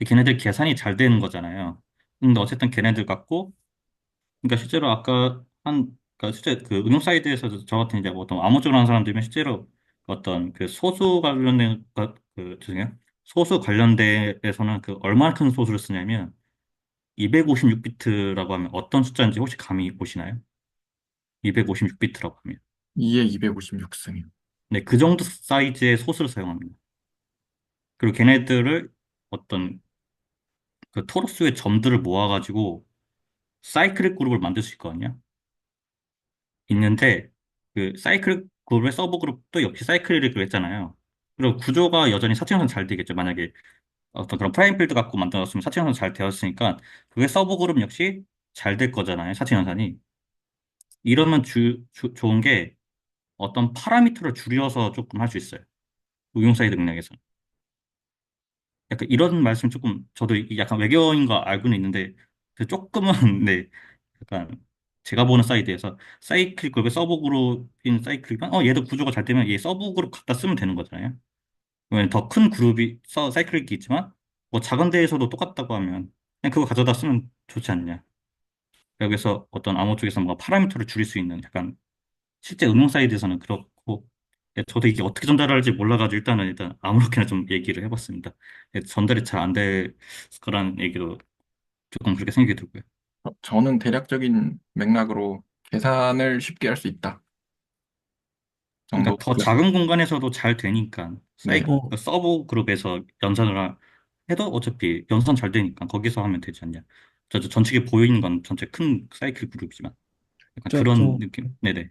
걔네들 계산이 잘 되는 거잖아요. 근데 어쨌든 걔네들 갖고 그러니까 실제로 아까 그러니까 실제 그 응용 사이드에서도 저 같은 이제 뭐 어떤 암호 쪽으로 하는 사람들이면 실제로 어떤 그 소수 관련된 죄송해요. 소수 관련돼에서는 그 얼마나 큰 소수를 쓰냐면 256비트라고 하면 어떤 숫자인지 혹시 감이 오시나요? 256비트라고 하면. 2에 256승이요. 네, 그 정도 사이즈의 소수를 사용합니다. 그리고 걔네들을 어떤 그 토로스의 점들을 모아가지고 사이클릭 그룹을 만들 수 있거든요. 있는데 그 사이클 그룹의 서브 그룹도 역시 사이클릭을 했잖아요. 그리고 구조가 여전히 사칭형성 잘 되겠죠. 만약에 어떤 그런 프라임 필드 갖고 만들었으면 사칭형성 잘 되었으니까 그게 서브 그룹 역시 잘 될 거잖아요. 사칭형성이. 이러면 좋은 게 어떤 파라미터를 줄여서 조금 할 수 있어요. 응용 사이드 능력에서. 약간 이런 말씀 조금 저도 이게 약간 외계어인 거 알고는 있는데 그 조금은 네 약간 제가 보는 사이드에서 사이클 그룹의 서브 그룹인 사이클이면 얘도 구조가 잘 되면 얘 서브 그룹 갖다 쓰면 되는 거잖아요. 왜냐면 더 큰 그룹이 사이클이 있지만 뭐 작은 데에서도 똑같다고 하면 그냥 그거 가져다 쓰면 좋지 않냐. 여기서 어떤 암호 쪽에서 뭔가 파라미터를 줄일 수 있는 약간 실제 응용 사이드에서는 그렇고 저도 이게 어떻게 전달할지 몰라가지고 일단 아무렇게나 좀 얘기를 해봤습니다. 전달이 잘 안 될 거라는 얘기도 조금 그렇게 생각이 들고요. 저는 대략적인 맥락으로 계산을 쉽게 할 수 있다 정도. 그러니까 더 작은 공간에서도 잘 되니까 네. 어, 서브 그룹에서 해도 어차피 연산 잘 되니까 거기서 하면 되지 않냐. 전체에 보이는 건 전체 큰 사이클 그룹이지만 약간 저, 그런 저, 느낌. 네네.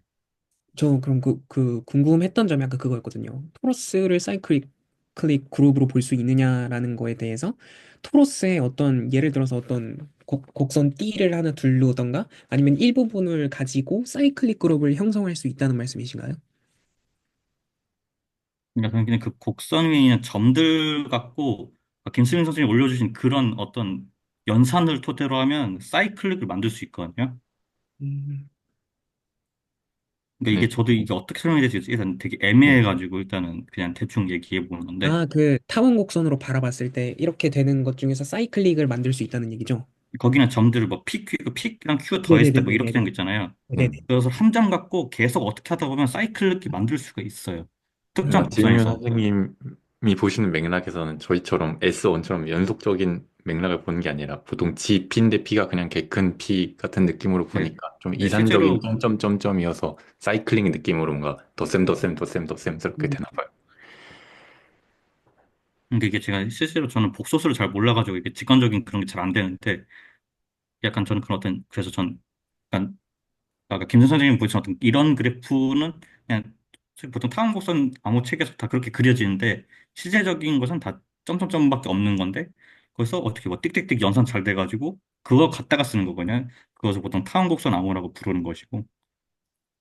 저 그럼 그 궁금했던 점이 아까 그거였거든요. 토러스를 사이클릭 클릭 그룹으로 볼 수 있느냐라는 거에 대해서 토러스의 어떤 예를 들어서 어떤 곡선 D를 하나 둘르던가 아니면 일부분을 가지고 사이클릭 그룹을 형성할 수 있다는 말씀이신가요? 그러니까 그냥 그 곡선 위에 있는 점들 갖고 김수민 선생님이 올려주신 그런 어떤 연산을 토대로 하면 사이클릭을 만들 수 있거든요. 음. 그러니까 이게 네. 저도 이게 어떻게 설명해야 될지 일단 되게 네. 애매해가지고 일단은 그냥 대충 얘기해 보는 건데 아, 그 타원 곡선으로 바라봤을 때 이렇게 되는 것 중에서 사이클릭을 만들 수 있다는 얘기죠? 거기는 점들을 뭐 픽이랑 q 더했을 때 뭐 이렇게 네네네네네. 되는 거 있잖아요. 네네. 그래서 한 점 갖고 계속 어떻게 하다 보면 사이클릭이 만들 수가 있어요. 특정 그러니까 지민 곡선에서. 선생님이 보시는 맥락에서는 저희처럼 S1처럼 연속적인 맥락을 보는 게 아니라 보통 G, P인데 P가 그냥 개 큰 P 같은 느낌으로 네, 보니까 좀 네, 이산적인 실제로 점점점점이어서 사이클링 느낌으로 뭔가 덧셈 덧셈 덧셈 덧셈스럽게 음. 되나 봐요. 근데 이게 제가 실제로 저는 복소수를 잘 몰라가지고 이게 직관적인 그런 게 잘 안 되는데 약간 저는 그런 어떤 그래서 전 약간 아까 김선 선생님 보신 어떤 이런 그래프는 그냥 보통 타원곡선 암호 책에서 다 그렇게 그려지는데 실제적인 것은 다 점점점밖에 없는 건데 거기서 어떻게 뭐 띡띡띡 연산 잘 돼가지고 그거 갖다가 쓰는 거거든요. 그것을 보통 타원곡선 암호라고 부르는 것이고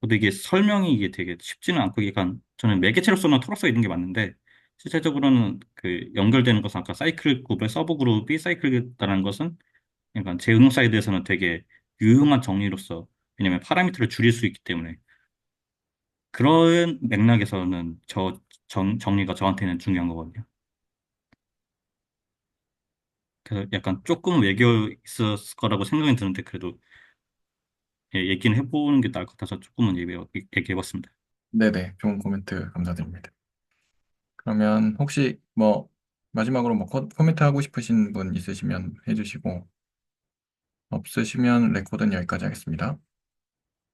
근데 이게 설명이 이게 되게 쉽지는 않고 이게 약간 저는 매개체로서는 털어서 있는 게 맞는데 실제적으로는 그 연결되는 것은 아까 사이클 그룹의 서브 그룹이 사이클이다라는 것은 약간 제 응용 사이드에서는 되게 유용한 정리로서 왜냐면 파라미터를 줄일 수 있기 때문에 그런 맥락에서는 정리가 저한테는 중요한 거거든요. 그래서 약간 조금 외겨 있었을 거라고 생각이 드는데 그래도 예, 얘기는 해보는 게 나을 것 같아서 조금은 얘기해봤습니다. 네네. 좋은 코멘트 감사드립니다. 그러면 혹시 뭐 마지막으로 뭐 코멘트 하고 싶으신 분 있으시면 해주시고 없으시면 레코드는 여기까지 하겠습니다.